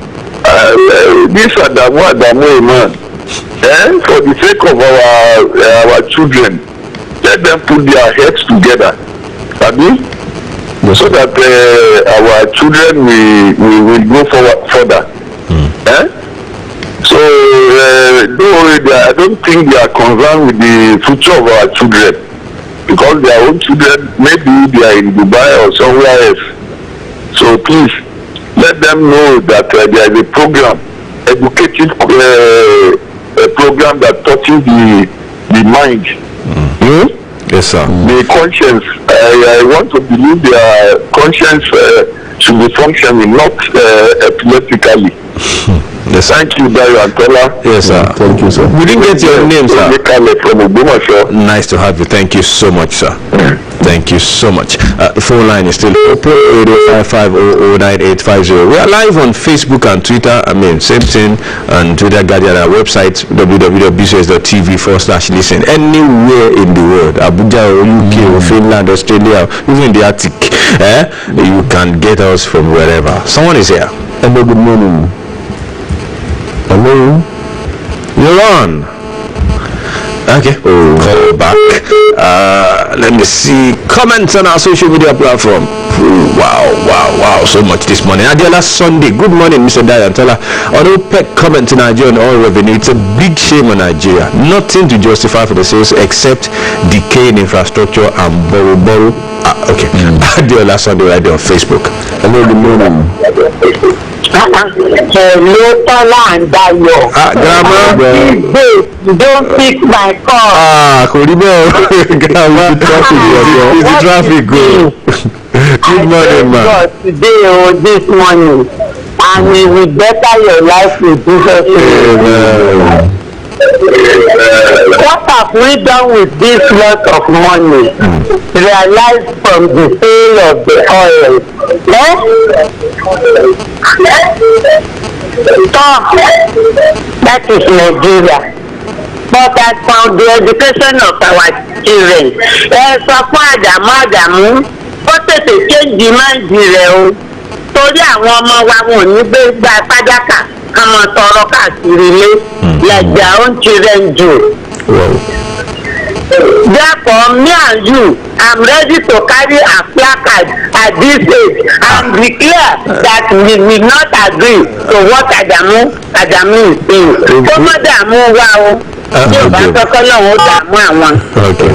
this Adamu man, for the sake of our children, let them put their heads together. Abi? Yes, so that our children will go forward further. So I don't think they are concerned with the future of our children, because their own children, maybe they are in Dubai or somewhere else. So please let them know that there is a program, educative program that touches the mind. Yes, sir. The conscience, I want to believe their conscience should be functioning, not epileptically. Yes, thank you, Dayo and Tola. Yes, sir. Thank you, sir. We didn't get your name, sir. From Nice to have you. Thank you so much, sir. Thank you so much. The phone line is still open, 8055009850. We are live on Facebook and Twitter. I mean, same thing on Twitter, Guardian, our website, www.bcs.tv/listen. Anywhere in the world, Abuja, or UK, or Finland, Australia, even the Arctic, you can get us from wherever. Someone is here. Hello, good morning. Hello? You're on. Okay. Call back. Let me see. Comments on our social media platform. Wow. So much this morning. Adiola Sunday. Good morning, Mr. Dayo and Tola. On OPEC comment in Nigeria on oil revenue, it's a big shame on Nigeria. Nothing to justify for the sales except decaying infrastructure and borrow. Okay. Adiola Sunday right there on Facebook. Hello, good morning. Hello, Tola and Dayo. Grandma. You don't pick my call. Koribo. Grandma. It's the traffic go. Good morning, ma. Today or this morning, and we will better your life with Jesus. What have we done with this lot of money? Realized from the sale of the oil. That is Nigeria. But as for the education of our children, sọ fún Àdàmú ó tètè change mind rẹ̀ o, torí àwọn ọmọ wa wọn ò ní gbé gba fádákà kan mọ tọrọ káàkiri ilé like their own children do. Therefore, me and you, I'm ready to carry a placard at this age and declare that we will not agree to what Adamu is saying. Kó mọ́ dààmú wa o, yóò bá kọ́kọ́ lọ́wọ́ ó dààmú àwọn. Okay.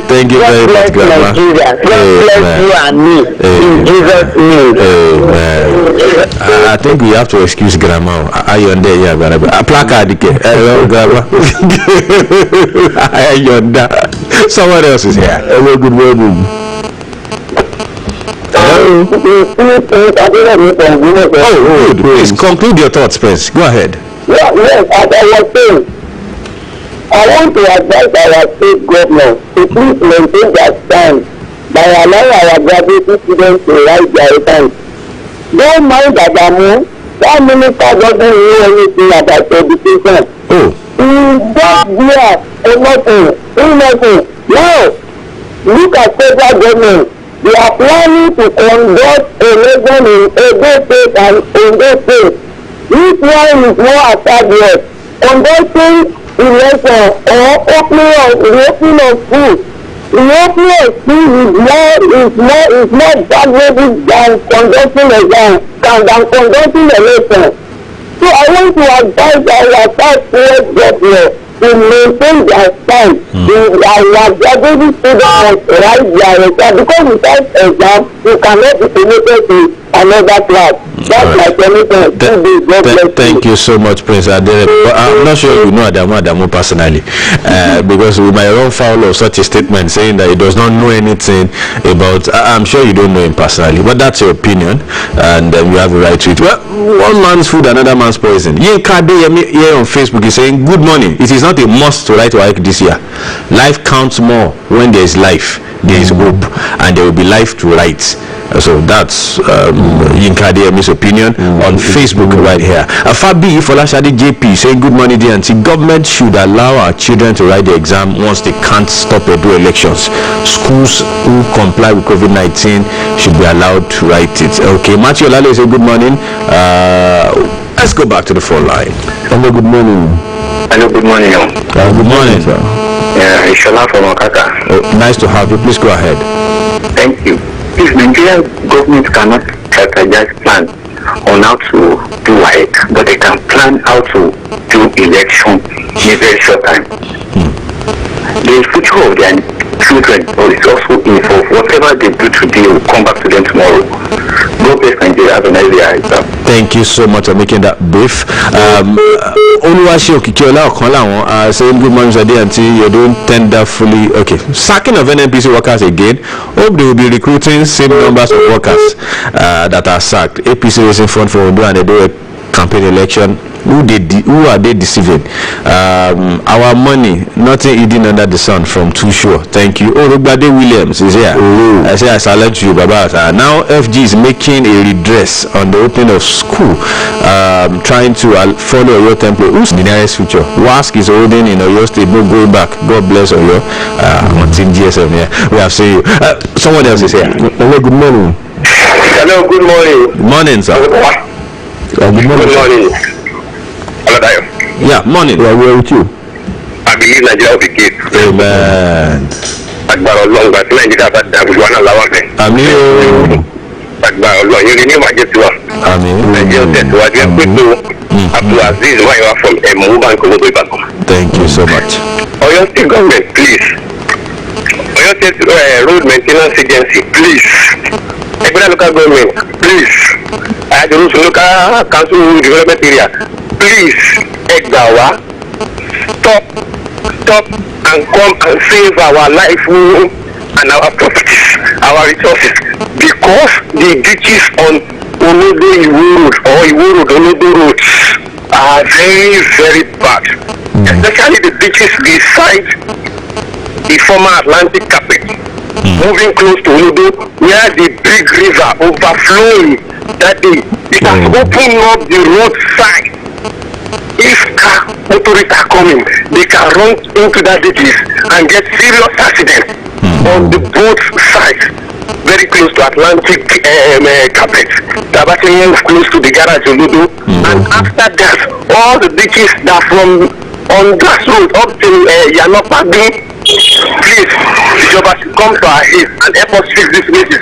Thank you very much, Grandma. God bless you and me. In Jesus' name. I think we have to excuse Grandma. Are you on there? Yeah, Grandma. Placard. Hello, Grandma. Someone else is here. Hello, good morning. Hello. Oh, good. Please conclude your thoughts, Prince. Go ahead. Yes, as I was saying, I want to advise our state government to please maintain their stand by allowing our graduate students to write their exams. Don't mind Adamu, that minister doesn't know anything about education. He's just there for nothing. Now, look at federal government. They are planning to conduct election in Edo State and Ondo State. This one is more attractive. Conducting election or opening of school. The opening of school is more valuable than conducting exam than conducting election. So I want to advise our Southwest government to maintain their stand. Our graduate students write their exam because without exam you cannot be promoted to another class. That's my permission. Thank you so much, Prince Adele. But I'm not sure you know Adamu personally, because we might run foul of such a statement saying that he does not know anything about. I'm sure you don't know him personally, but that's your opinion, and you have a right to it. Well, one man's food, another man's poison. Yinka here on Facebook is saying, "Good morning. It is not a must to write WAEC this year. Life counts more when there is life. There is hope, and there will be life to write." So that's Yinka DM's opinion on Facebook right here. Fabi Folashadi JP saying, "Good morning, DNT. Government should allow our children to write the exam once they can't stop Edo elections. Schools who comply with COVID-19 should be allowed to write it." Okay, Matthew Lale say, "Good morning." Let's go back to the phone line. Hello, good morning. Hello, good morning. Good morning, sir. Yeah, it's Shola from Okaka. Nice to have you. Please go ahead. Thank you. This Nigerian government cannot strategize plan on how to do WAEC, but they can plan how to do election in a very short time. The future of their children is also involved. Whatever they do today will come back to them tomorrow. God bless Nigeria. Have a nice day. Thank you so much for making that brief. Oluyole Okikiola Okanlawon saying, "Good morning, Sadi, until you don't tender fully." Okay, sacking of NNPC workers again. Hope they will be recruiting same numbers of workers that are sacked. APC raising fund for Ondo and Edo campaign election. who are they deceiving? Our money, nothing hidden under the sun from Too Sure. Thank you. Orugbade Williams is here. I say I salute you, Baba. Now FG is making a redress on the opening of school, trying to follow your template. Who's the nearest future? WASC is holding in Oyo State, but go back. God bless Oyo. On Team GSM here. We have seen you. Someone else is here. Hello, good morning. Hello, good morning. Morning, sir. Good morning. Good morning. Hello, Dayo. Yeah, morning. Yeah, we are with you. I believe Nigeria will be good. Amen. Agbára Ọlọ́run gba tí Nàìjíríà bá dá gbogbo àná láwọn fẹ́. Àmín. Agbára Ọlọ́run yóò ní ìwà jẹ́ tiwa. Àmín. Nàìjíríà tẹ̀síwájú ẹ̀ pé tó Abdulaziz Mayowa from Emu Bank Owódo Ìbàdàn. Thank you so much. Oyo State government, please. Oyo State Road Maintenance Agency, please. Ẹgbẹ́dá local government, please. Ayajorusu local council development area, please. Ẹgbà wá. Stop and come and save our life and our properties, our resources, because the ditches on Olodo Iwo Road or Iwo Road Olodo Roads are very, very bad. Especially the ditches beside the former Atlantic carpet, moving close to Olodo, where the big river overflowing that day. It has opened up the roadside. If car motorists are coming, they can run into that ditches and get serious accidents on the both sides, very close to Atlantic carpet. Tabati moves close to the garage Olodo, and after that, all the ditches that from on that road up to Yanopagbe, please, Ijoba should come to our aid and help us fix these places.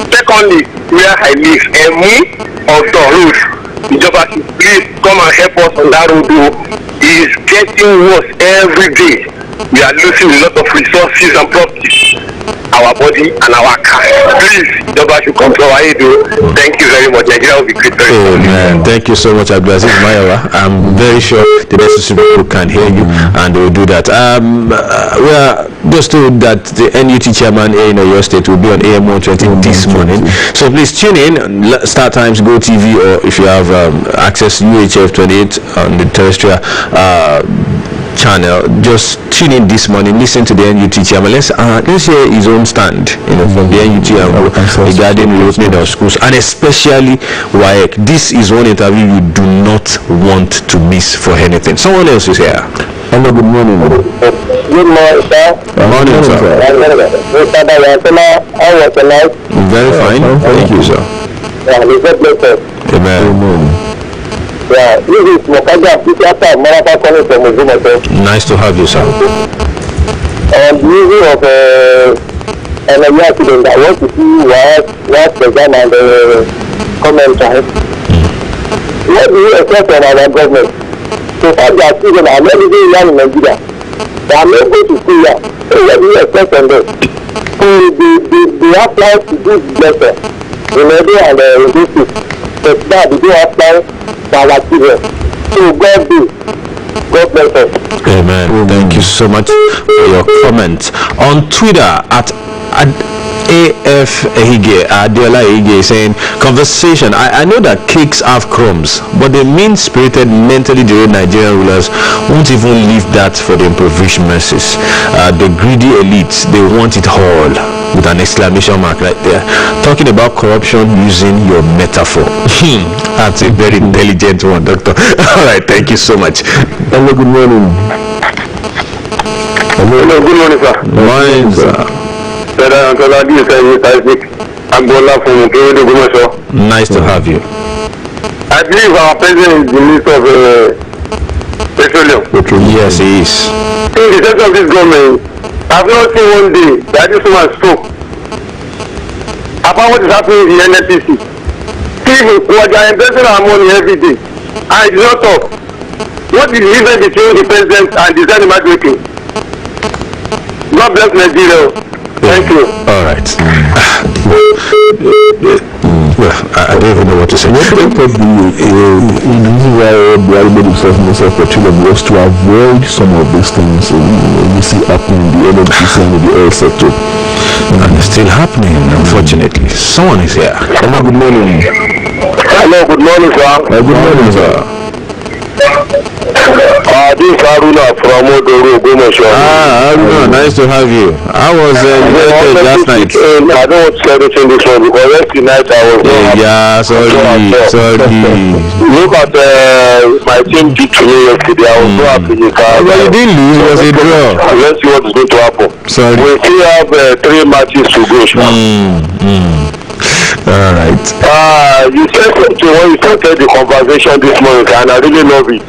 Secondly, where I live, Emu of the road. Ijoba should please come and help us on that road. It is getting worse every day. We are losing a lot of resources and properties, our body and our car. Please, Ijoba should come to our aid. Thank you very much. Nigeria will be great. Amen. Thank you so much, Abdulaziz Mayowa. I'm very sure the necessary people can hear you and they will do that. We are just told that the NUT chairman in Oyo State will be on AM 120 this morning. So please tune in, Star Times, Go TV, or if you have access UHF 28 on the terrestrial channel, just tune in this morning, listen to the NUT chairman. Let's hear his own stand, from the NUT regarding reopening of schools, and especially WAEC. This is one interview you do not want to miss for anything. Someone else is here. Hello, good morning. Good morning, sir. Good morning, sir. Mr. Bayatona, how was the night? Very fine. Thank you, sir. Yeah, we got better. Amen. Yeah, this is Mokaja Pitiata Marapa calling from Ozumoto. Nice to have you, sir. And the issue of an accident, I want to see what the gun and the comment time. What do you expect from our government? So far, they are children are not even young in Nigeria. They are not going to school yet. So what do you expect from them? So they have plans to do better in Edo and in this case. But now they don't have plans for our children. So God do. God bless us. Amen. Thank you so much for your comment. On Twitter at AF Ehige, Adela Ehige, saying, conversation, I know that cakes have crumbs, but the mean-spirited, mentally deranged Nigerian rulers won't even leave that for the impoverished masses. The greedy elites, they want it all, with an exclamation mark right there. Talking about corruption using your metaphor. That's a very intelligent one, Doctor. All right, thank you so much. Hello, good morning. Hello, good morning, sir. Morning, sir. Nice to have you. I believe our president is the minister of petroleum. Yes, he is. In the center of this government, I have not seen one day that this woman spoke about what is happening in the NNPC. People who are investing our money every day, I did not talk. What is the difference between the president and the Zen Madueke? God bless Nigeria. Thank you. All right. Well, I don't even know what to say. What I thought the reason why everybody himself petroleum was to avoid some of these things we see happening in the LNPC and in the oil sector. And it's still happening, unfortunately. Someone is here. Hello, good morning. Hello, good morning, sir. Good morning, sir. This Haruna from Odoro Ogumosho. Haruna, nice to have you. I was United last night. I don't want to say anything this one because last night I was sorry. Look at my team beat me yesterday. I was so happy. But you didn't lose, it was a draw. Let's see what is going to happen. Sorry. We still have 3 matches to go. All right. You said something when you started the conversation this morning, and I really love it.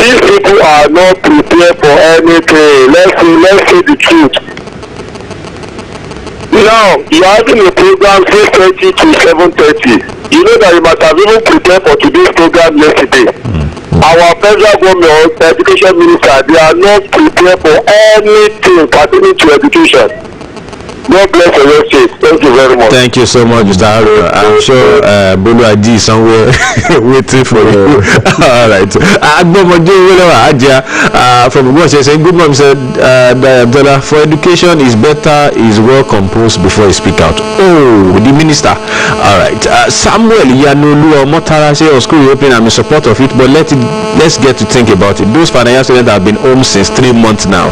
These people are not prepared for anything. Let's say the truth. Now, you are having a program 6:30 to 7:30. You know that you must have even prepared for today's program yesterday. Our federal government, education minister, they are not prepared for anything pertaining to education. God bless your state. Thank you very much. Thank you so much, Mr. Haruna. I'm sure Bolu Adi is somewhere waiting for you. All right. From what she said, good morning, said Tola, for education is better is well composed before you speak out. Oh, the minister. All right. Samuel Yanolu Motara say school reopening, I'm in support of it, but let's get to think about it. Those financial students have been home since 3 months now.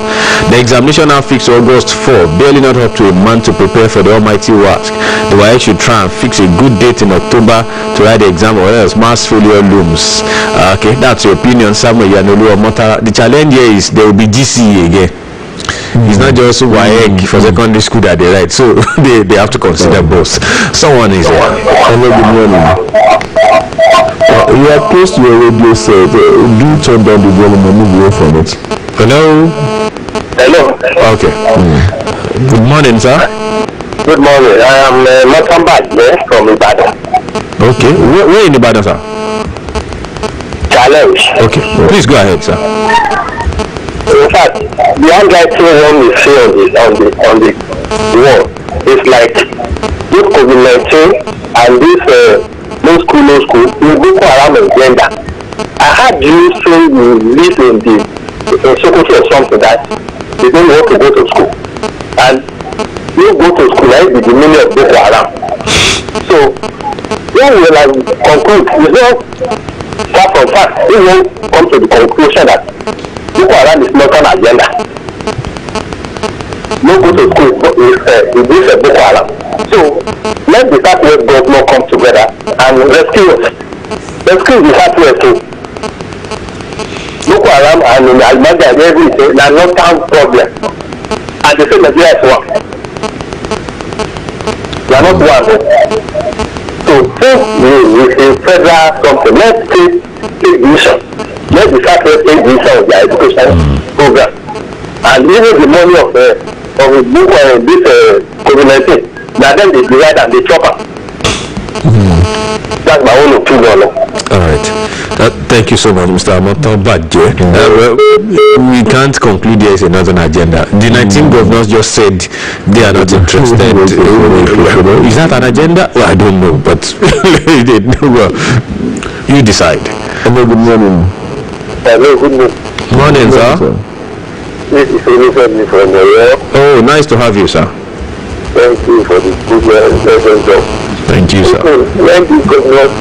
The examination now fixed August 4, barely not up to a month to prepare for the almighty task. The WAEC should try and fix a good date in October to write the exam, or else mass failure looms. Okay, that's your opinion, Samuel Yanolu Motara. The challenge here is there will be GCE again. It's not just WAEC for secondary school that they write, so they have to consider both. Someone is here. Hello, good morning. You are close to your radio set. Do turn down the volume and move away from it. Hello. Okay. Good morning, sir. Good morning. I am Matambad from Ibadan. Okay. Where in Ibadan, sir? Challenge. Okay. Please go ahead, sir. In fact, the handwriting one we see on the wall is like this COVID-19 and this no school, you go around agenda. I had you say you live in Sokoto or something that you don't want to go to school. And you go to school, right, with the meaning of Boko Haram. So, when we will conclude, it's not far from fact, we will come to the conclusion that Boko Haram is not an agenda. No go to school is Boko Haram. So, let the Southwest government come together and rescue us. Rescue the Southwest too. Boko Haram and Al-Qaeda and everything, they are not town problem. And the same Nigeria is one. They are not one. So since we in federal something, let's take vision. Let the Southwest take vision of their education program. And even the money of this COVID-19, now then they divide and they chop up. That's my own opinion. All right. Thank you so much, Mr. Amotobaje. We can't conclude there is another agenda. The 19 governors just said they are not interested. Is that an agenda? Well, I don't know, but well, you decide. Hello, good morning. Hello, good morning. Morning, sir. This is Oluyole from Oluyole. Oh, nice to have you, sir. Thank you for the good job. Thank you, sir. When the governors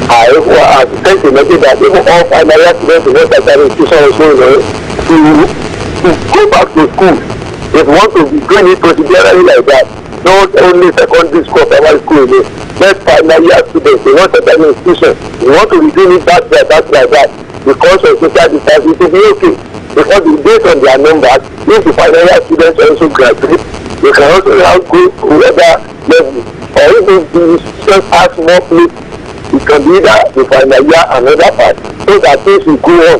I tend to notice that even all final students in what that institution is going to go back to school. If you want to be doing it procedurally like that, not only secondary school, primary school, let final year students in one certain institution, you want to be doing it that like that, because of social distancing, it will be okay. Because based on their numbers, if the final year students also graduate, they can also now go to other levels. Or if the institution has more place, it can be either the final year and another part, so that things will go on.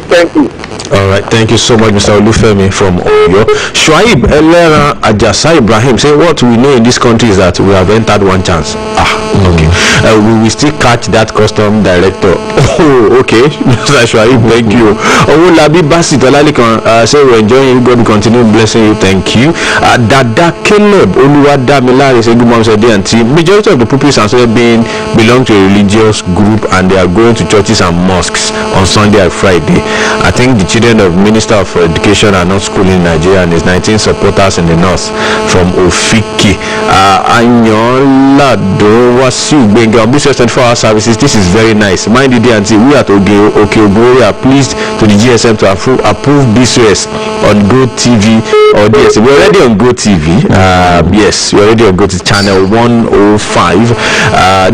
Thank you. All right, thank you so much, Mr. Olufemi from Oyo. Shuaib Elera Ajasa Ibrahim say what we know in this country is that we have entered one chance. Okay. We will still catch that custom director. Oh, okay. Mr. Shuaib, thank you. Labi Basit Olalikan say we're enjoying you. God will continue blessing you. Thank you. Dada Caleb Oluwadamilare say good morning, sir. Majority of the pupils are belong to a religious group and they are going to churches and mosques on Sunday and Friday. I think the children of Minister of Education are not schooling in Nigeria and his 19 supporters in the north from Ofiki. Anyolado Wasiu think on this 24-hour services, this is very nice. Mind you, dear auntie, we at Okeogori are pleased to the GSM to approve BCS on Go TV or DSTV. We're already on Go TV. Yes, we're already on Go TV channel 105.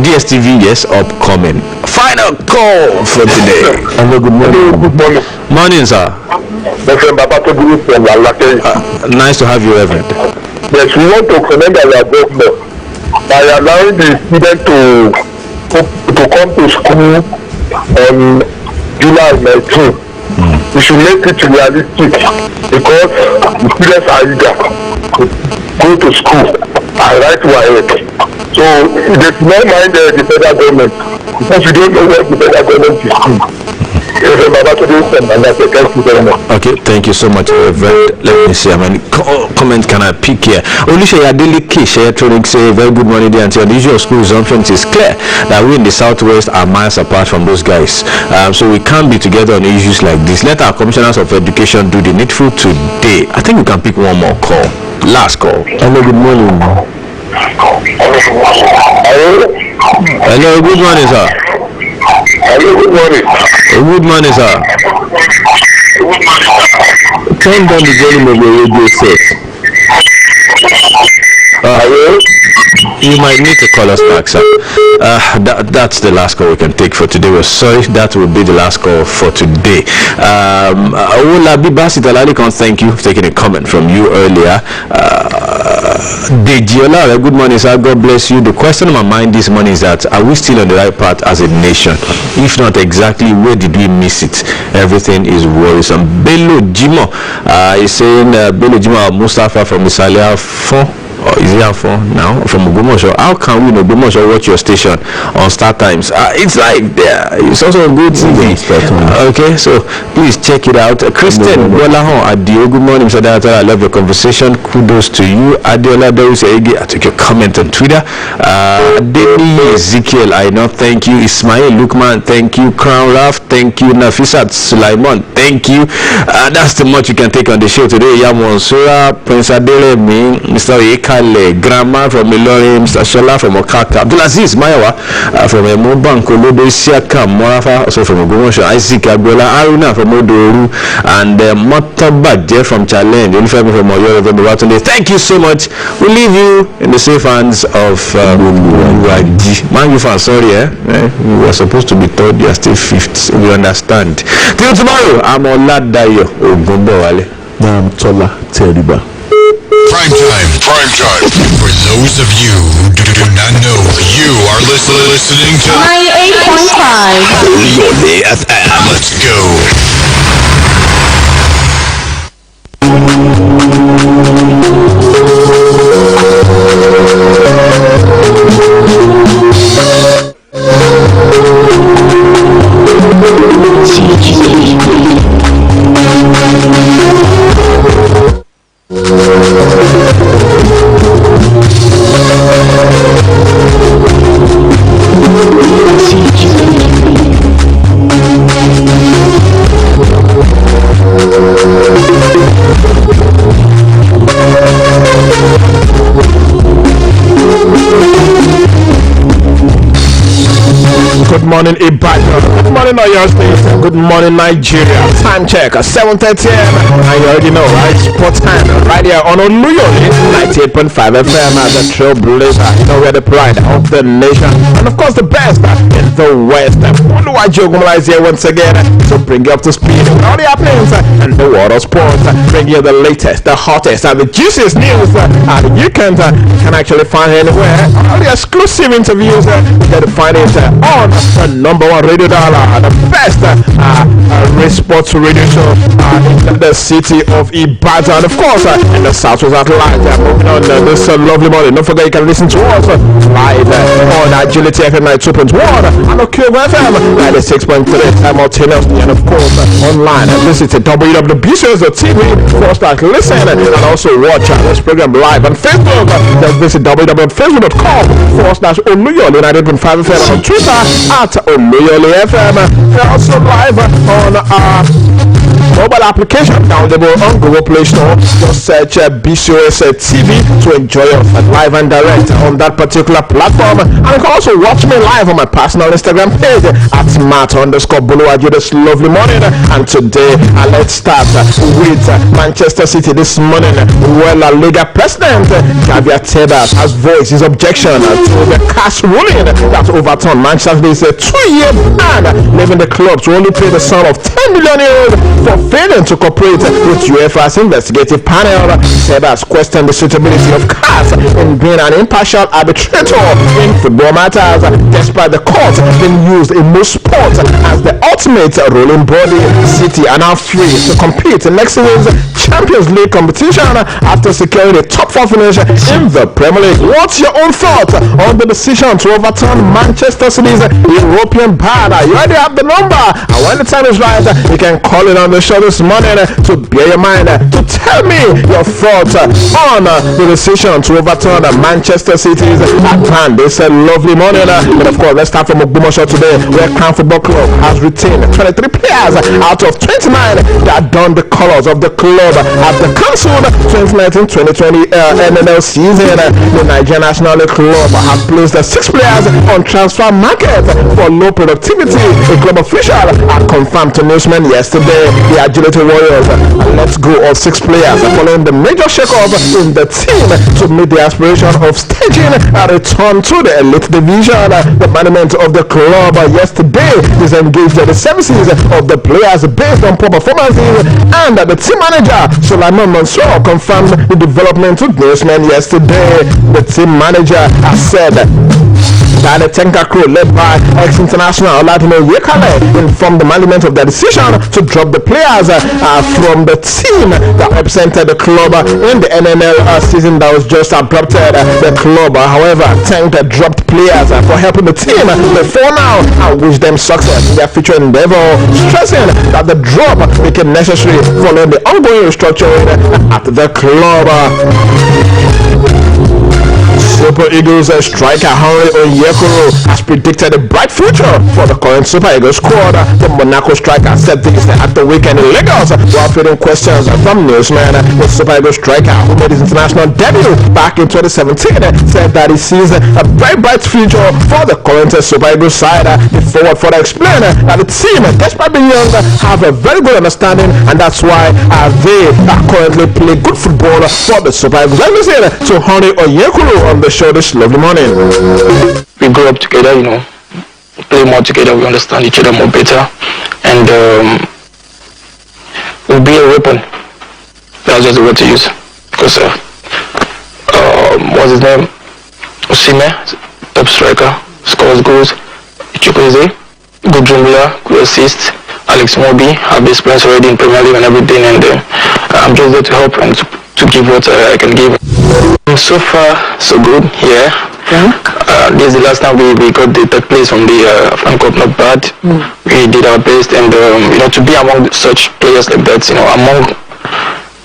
DSTV, yes, upcoming. Final call for today. Hello, good morning. Good morning. Morning, sir. Nice to have you, Reverend. Yes, we want to commend our government by allowing the students to come to school on July 19th. We should make it realistic because the students are eager to go to school and write to ahead. So they should not mind the federal government because we don't know what the federal government is doing. Okay, thank you so much, Reverend. Let me see how many comments can I pick here. Oluyole Adeleke Electronics say, very good morning there, until the issue of school resumption is clear that we in the southwest are miles apart from those guys. So we can't be together on issues like this. Let our commissioners of education do the needful today. I think we can pick one more call. Last call. Hello, good morning. Hello, good morning, sir. Hello, good morning. Good morning, sir. Turn down the volume of your radio set. You might need to call us back, sir. That's the last call we can take for today. We're sorry, that will be the last call for today. Olabi Basitaladikon, thank you for taking a comment from you earlier. Dejiola, good morning, sir. God bless you. The question on my mind this morning is that are we still on the right path as a nation? If not, exactly where did we miss it? Everything is worrisome. Bello Jimo is saying, Bello Jimo Mustafa from Isalia 4. Or is it for now from Ogumosho? How can we in Ogumosho watch your station on Start Times? It's like there. It's also a good TV. Okay, so please check it out. Christian Bolahon Adio, good morning, Mr. Director. I love your conversation. Kudos to you. Adiola Doris Ege, I took your comment on Twitter. Deni Ezekiel, I know, thank you. Ismail Lukman, thank you. Crown Raf, thank you. Nafisat Sulaiman, thank you. That's the much you can take on the show today. Yamon Sura, Prince Adele, me, Mr. Eka, Grandma from Ilorin, Mr. Shola from Okaka, Abdulaziz Mayawa from Mobanko, Lodo Siaka, Morafa, also from Ogumosho, Isaac Agbela, Aruna from Odoru, and Motobaje from Challenge, Unifemi from Oluyole. Thank you so much. We leave you in the safe hands of Man, you fans, sorry, we were supposed to be third, you are still fifth. We understand. Till tomorrow, I'm Oladayo Ogunbowale. I'm Tola Teriba. Prime time for those of you who do not know. You are listening to 98.5 Oluyole FM. Let's go. Good morning, Ibadan. Good morning, Oyo State. Good morning, Nigeria. Time check, 7:30 a.m. And you already know, right? Sport time, right here on Oluyole 98.5 FM as a trailblazer. You know, we're the pride of the nation. And of course, the best in the West. Oluyole is here once again to bring you up to speed with all the happenings and the world of sports. Bring you the latest, the hottest, and the juiciest news. And you can actually find anywhere. All the exclusive interviews, you can find it on the number one radio dialer, the best race sports radio show in the city of Ibadan, of course, in the Southwest Atlanta. Moving on this lovely morning, don't forget you can listen to us live on Agility FM 92.1 and Okeogori FM 96.3 simultaneously, and of course online. Visit www.bcos.tv/listen and also watch this program live on Facebook. Visit www.facebook.com/Oluyole 98.5 FM on Twitter at Oluyole FM. We're also live on mobile application downloadable on Google Play Store. Just search BCOS TV to enjoy us live and direct on that particular platform. And you can also watch me live on my personal Instagram page at Matt_Buluwaji this lovely morning. And today, let's start with Manchester City this morning. Well, La Liga president Javier Tebas has voiced his objection to the cash ruling that overturned Manchester City's 2-year ban, leaving the club to only pay the sum of 10 million euros for failing to cooperate with UEFA's investigative panel. Tebas questioned the suitability of CAS in being an impartial arbitrator in football matters, despite the court being used in most sports as the ultimate ruling body. City are now free to compete in next season's Champions League competition after securing a top 4 finish in the Premier League. What's your own thought on the decision to overturn Manchester City's European ban? You already have the number, and when the time is right, you can call it on the show this morning to bear your mind, to tell me your thoughts on the decision to overturn Manchester City's ban. They said lovely morning, but of course, let's start from Ogbomoso today, where Crown Football Club has retained 23 players out of 29 that donned the colors of the club at the cancelled 2019-2020 NNL season. The Nigerian National League club have placed 6 players on transfer market for low productivity. A club official confirmed to newsmen yesterday. The Agility Warriors let go of 6 players following the major shake-off in the team to meet the aspiration of staging a return to the elite division. The management of the club yesterday disengaged the services of the players based on poor performances, and the team manager Sulaiman Mansour confirmed the development to newsmen yesterday. The team manager has said that the Tenka crew led by ex-international Oladino Yekale informed the management of their decision to drop the players from the team that represented the club in the NNL season that was just abrupted. The club, however, thanked the dropped players for helping the team before now and wish them success in their future endeavor, stressing that the drop became necessary following the ongoing restructuring at the club. Super Eagles striker Henry Onyekuru has predicted a bright future for the current Super Eagles squad. The Monaco striker said this at the weekend in Lagos while fielding questions from newsmen. The Super Eagles striker, who made his international debut back in 2017, said that he sees a very bright future for the current Super Eagles side. The forward further explained that the team, despite being young, have a very good understanding, and that's why they currently play good football for the Super Eagles. Let me say to Henry Onyekuru on the show this lovely morning. We grow up together, play more together, we understand each other more better, and we'll be a weapon. That's just the word to use. Because what's his name? Osime, top striker, scores goals. Chukwueze, good dribbler, good assist. Alex Moby, have experience already in Premier League and everything, and I'm just there to help and to give what I can give. So far, so good. Yeah. This is the last time we got the third place from the Fan Cup. Not bad. We did our best, and to be among such players like that, among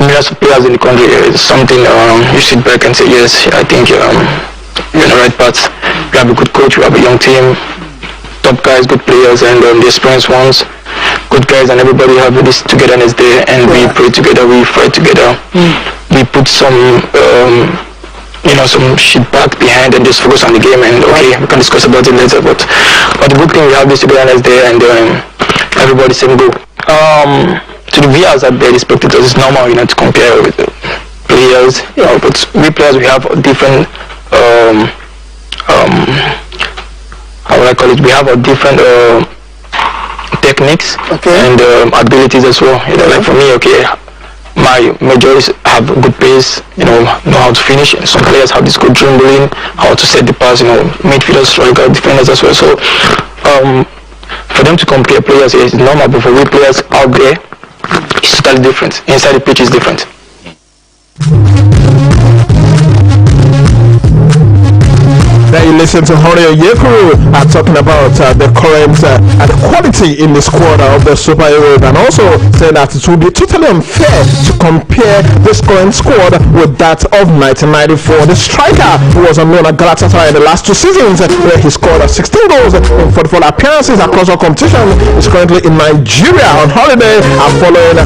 millions of players in the country, is something you sit back and say, yes, I think you're in the right path. We have a good coach. We have a young team, top guys, good players, and the experienced ones, good guys, and everybody have this togetherness there, and we pray together, we fight together. We put some some shit back behind and just focus on the game, and okay, we can discuss about it later, but the good thing, we have this togetherness there, and everybody same goal. To the viewers out there, the spectators, it's normal, to compare with players, but we players, we have different how would I call it, we have a different techniques and abilities as well. Like for me, my majors have good pace, know how to finish, and some players have this good dribbling, how to set the pass, midfielders, striker, defenders as well. So for them to compare players is normal, but for we players out there, it's totally different. Inside the pitch is different. Then you listen to Oluyole talking about the current quality in the squad of the Super Eagles, and also saying that it would be totally unfair to compare this current squad with that of 1994. The striker who was unknown at Galatasaray in the last 2 seasons, where he scored 16 goals in 44 appearances across all competition, is currently in Nigeria on holiday following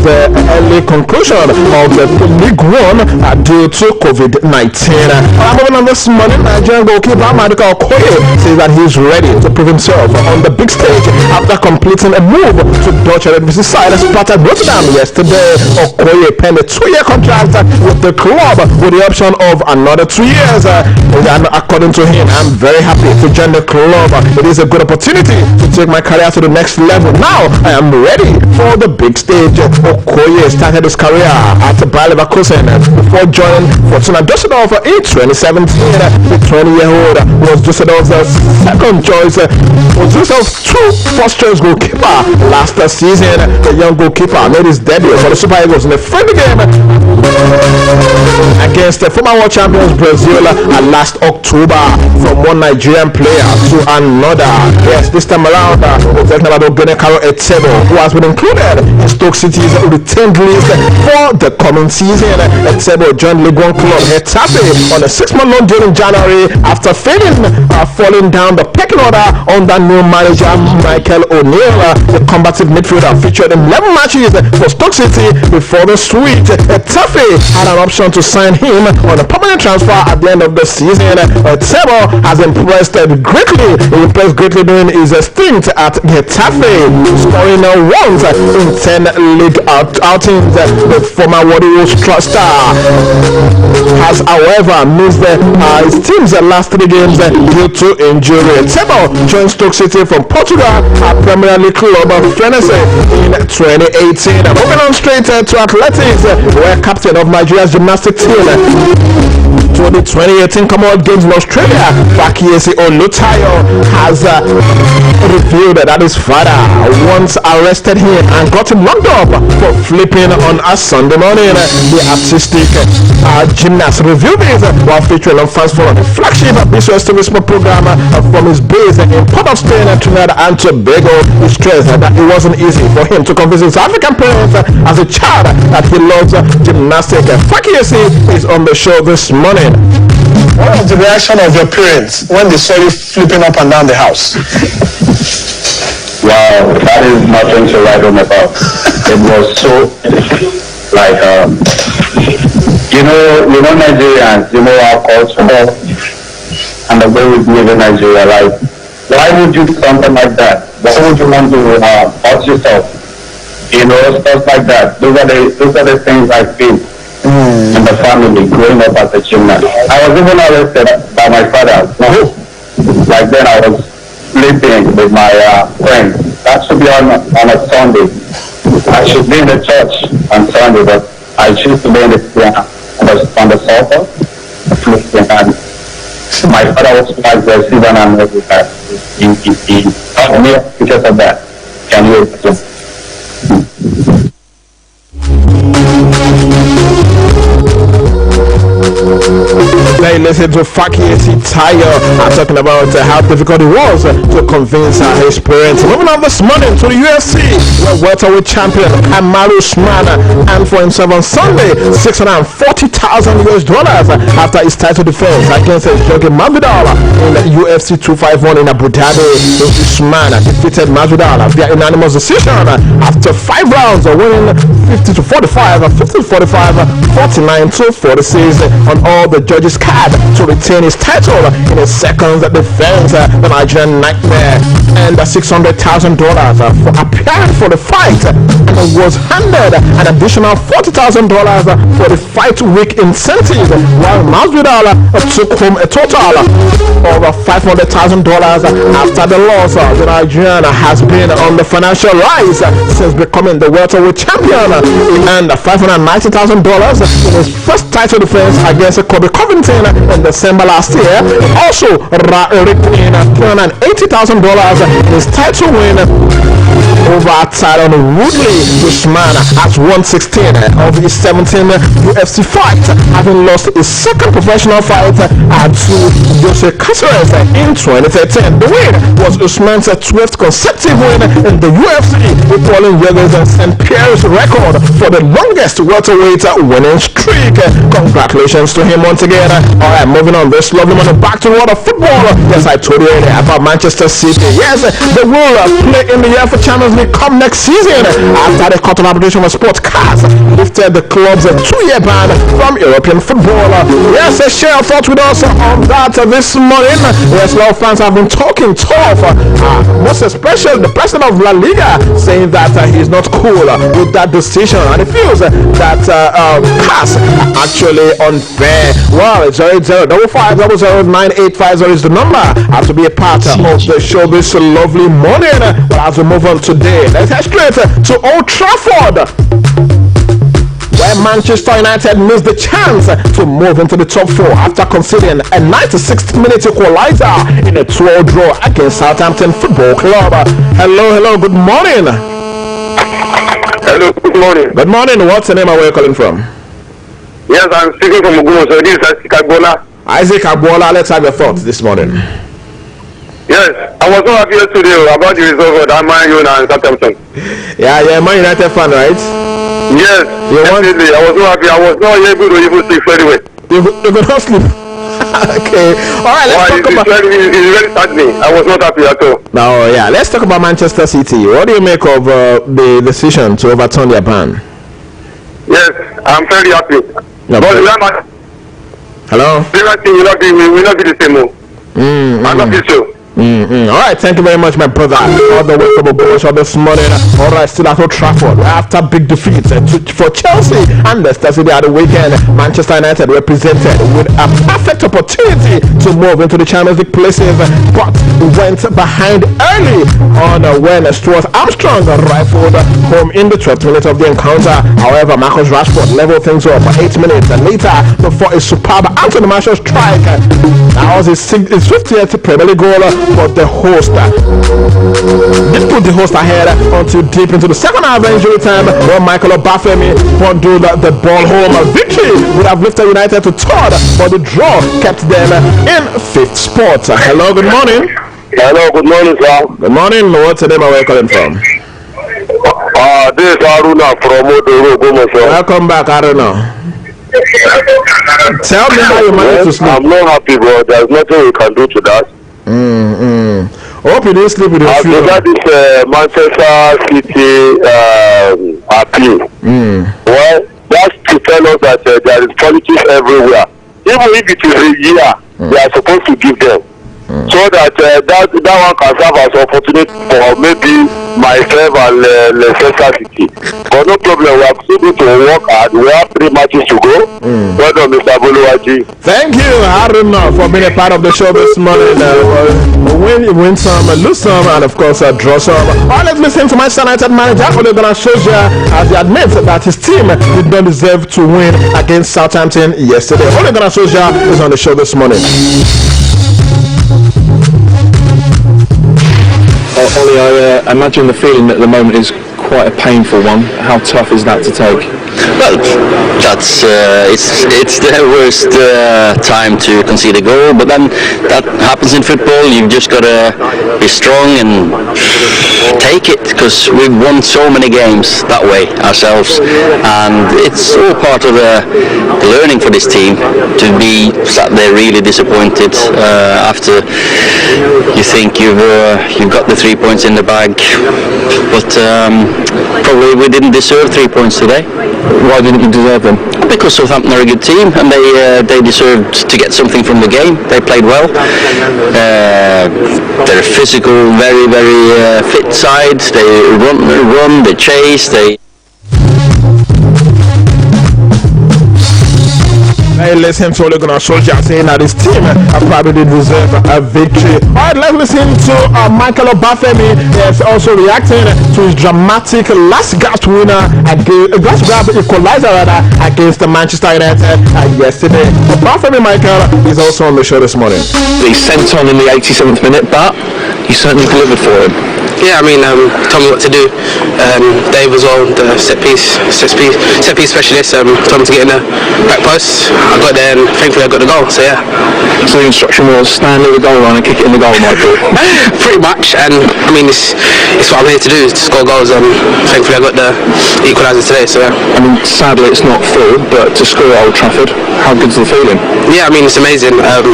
the early conclusion of the League One due to COVID-19. Moving on this morning, Nigerian goalkeeper Maduka Okoye says that he's ready to prove himself on the big stage after completing a move to Dutch Eredivisie side Sparta Rotterdam yesterday. Okoye penned a 2-year contract with the club with the option of another 2 years. And according to him, I'm very happy to join the club. It is a good opportunity to take my career to the next level. Now I am ready for the big stage. Okoye started his career at Bayer Leverkusen before joining Fortuna Düsseldorf in 2017. The 20-year-old was Düsseldorf's second choice. Was Düsseldorf's first-choice goalkeeper last season. The young goalkeeper made his debut for the Super Eagles in a friendly game against the former world champions Brazil last October. From one Nigerian player to another. Yes, this time around we're talking about Ogenekaro Etebo, who has been included in Stoke City's retained list for the coming season. Etebo joined League One club Getafe on a 6-month loan deal in January after falling down the pecking order under new manager Michael O'Neill. The combative midfielder featured in 11 matches for Stoke City before the switch. Getafe had an option to sign him on a permanent transfer at the end of the season. Etebo has impressed greatly during his stint at Getafe, scoring once in 10 league outings. The former Warriors star has, however, missed his team's last 3 games due to injury. Etebo joined Stoke City from Portugal, a Premier League club of Frenzy in 2018. Moving on straight to athletics, where captain of Nigeria's gymnastics team to the 2018 Commonwealth Games in Australia, Fakiyesi Olutayo, has revealed that his father once arrested him and got him locked up for flipping on a Sunday morning. The artistic gymnast revealed this while featuring on Fans Forum, the flagship business tourism program from his base in Port of Spain and Trinidad and Tobago. He stressed that it wasn't easy for him to convince his African parents as a child that he loves gymnastics. Fakiyesi is on the show this morning. What was the reaction of your parents when they saw you flipping up and down the house? Wow, that is nothing to write home about. It was so like you know Nigerians, you know our culture and the way we live in Nigeria. Like, why would you do something like that? Why would you want to hurt yourself? You know, stuff like that. Those are the things I feel in the family growing up as a gymnast. I was even arrested by my father. Like then I was sleeping with my friends. That should be on a Sunday. I should be in the church on Sunday, but I choose to be in on the sofa, and my father was quite aggressive, and I'm not with that. He taught me because of that. Can you imagine? They listen to Fakiyesi Tayo talking about how difficult it was to convince his parents. Moving on this morning to the UFC, where welterweight champion Kamaru Usman and for himself on Sunday $640,000 after his title defense against Jorge Masvidal in the UFC 251 in Abu Dhabi. Usman defeated Masvidal via unanimous decision after 5 rounds, winning 50-45, 50-45, 49-46 on all the judges' card to retain his title in his second defense. The Nigerian Nightmare and $600,000 for appearing for the fight, and was handed an additional $40,000 for the fight week incentive, while Masvidal took home a total of $500,000 after the loss. The Nigerian has been on the financial rise since becoming the welterweight champion. He earned $590,000 in his first title defense against Kobe Covington in December last year. Also raked in $380,000 in his title win over outside on Woodley. Usman has won 16 of his 17 UFC fights, having lost his second professional fight to Jose Caceres in 2013. The win was Usman's 12th consecutive win in the UFC, equaling Yeager's and St. Pierre's record for the longest welterweight winning streak. Congratulations to him once again. Alright, moving on this lovely morning, back to the world of football. Yes, I told you earlier about Manchester City. Yes, they will play in the UEFA Champions League come next season after the Court of Arbitration for Sports CAS lifted the club's 2-year ban from European football. Yes, share your thoughts with us on that this morning. Yes, a lot of fans have been talking tough, most especially the president of La Liga, saying that he's not cool with that decision and he feels that CAS actually unfair. Well, it's 08055009850 is the number. Have to be a part of the show this lovely morning. But as we move on today, let's head straight to Old Trafford, where Manchester United missed the chance to move into the top 4 after conceding a 96th minute equalizer in a 2-0 draw against Southampton Football Club. Hello, good morning. Hello, good morning. Good morning. What's the name and where you calling from? Yes, I'm speaking from Ogun, so this is Isaac Agbola. Isaac Agbola, let's have your thoughts this morning. Yes, I was not happy yesterday about the result of that Man U and Southampton. Yeah, you're a Man United fan, right? Yes, definitely. I was not happy. I was not able to even sleep very well. You could not sleep. Okay. Alright, let's talk about... It's very saddening. I was not happy at all. No, yeah. Let's talk about Manchester City. What do you make of the decision to overturn their ban? Yes, I'm very happy. No, but hello? The thing will not be the same. I'm not sure. Alright, thank you very much, my brother. All the way from Ogbosho this morning. Alright, still at Old Trafford after big defeats for Chelsea and Leicester City at the weekend. Manchester United represented with a perfect opportunity to move into the Champions League places, but went behind early on when Stuart Armstrong rifled home in the 12th minute of the encounter. However, Marcus Rashford leveled things up 8 minutes later before a superb Anthony Martial strike. That was his 50th Premier League goal. But the host did put the host ahead until deep into the second half injury time when Michael Obafemi bundled the ball home. A victory would have lifted United to 3rd, but the draw kept them in 5th spot. Hello, good morning. Hello, good morning, sir. Good morning. What's the name and where you calling from? This is Aruna from Odoro, Gomoso. Welcome back, Aruna. Tell me how you managed to sleep. I'm not happy, but there's nothing we can do to that. Hope you didn't sleep with your fuel. That is Manchester City appeal. Well, that's to tell us that there is politics everywhere. Even if it is a year, they are supposed to give them. So that that one can serve as opportunity for maybe myself and Leicester City. But no problem, we have still to work hard. We have 3 matches to go. Well done, Mr. Boluwaji. Thank you, Haruna, for being a part of the show this morning. Win some, lose some, and of course draw some. Alright, let's listen to Manchester United manager Oluyole as he admits that his team did not deserve to win against Southampton yesterday. Oluyole is on the show this morning. Ollie, I imagine the feeling at the moment is quite a painful one. How tough is that to take? Well, that's it's the worst time to concede a goal, but then that happens in football. You've just got to be strong and take it, because we've won so many games that way ourselves, and it's all part of the learning for this team to be sat there really disappointed after you think you've got the 3 points in the bag, but probably we didn't deserve 3 points today. Why didn't you deserve them? Because Southampton are a good team and they deserved to get something from the game. They played well. They're a physical, very, very fit side. They run, they chase, they... Hey, listen to Ole Gunnar Solskjaer saying that his team probably did deserve a victory. Alright, let's listen to Michael Obafemi. He's also reacting to his dramatic last gasp equalizer against the Manchester United yesterday. Obafemi Michael is also on the show this morning. He's sent on in the 87th minute, but he certainly delivered for him. Yeah, I mean, told me what to do. Dave as well, the set piece specialist, told me to get in the back post. I got there and thankfully I got the goal, so yeah. So the instruction was stand near the goal line and kick it in the goal, Michael? Pretty much, and I mean, it's what I'm here to do, to score goals, and thankfully I got the equaliser today, so yeah. I mean, sadly it's not full, but to score at Old Trafford, how good's the feeling? Yeah, I mean, it's amazing. I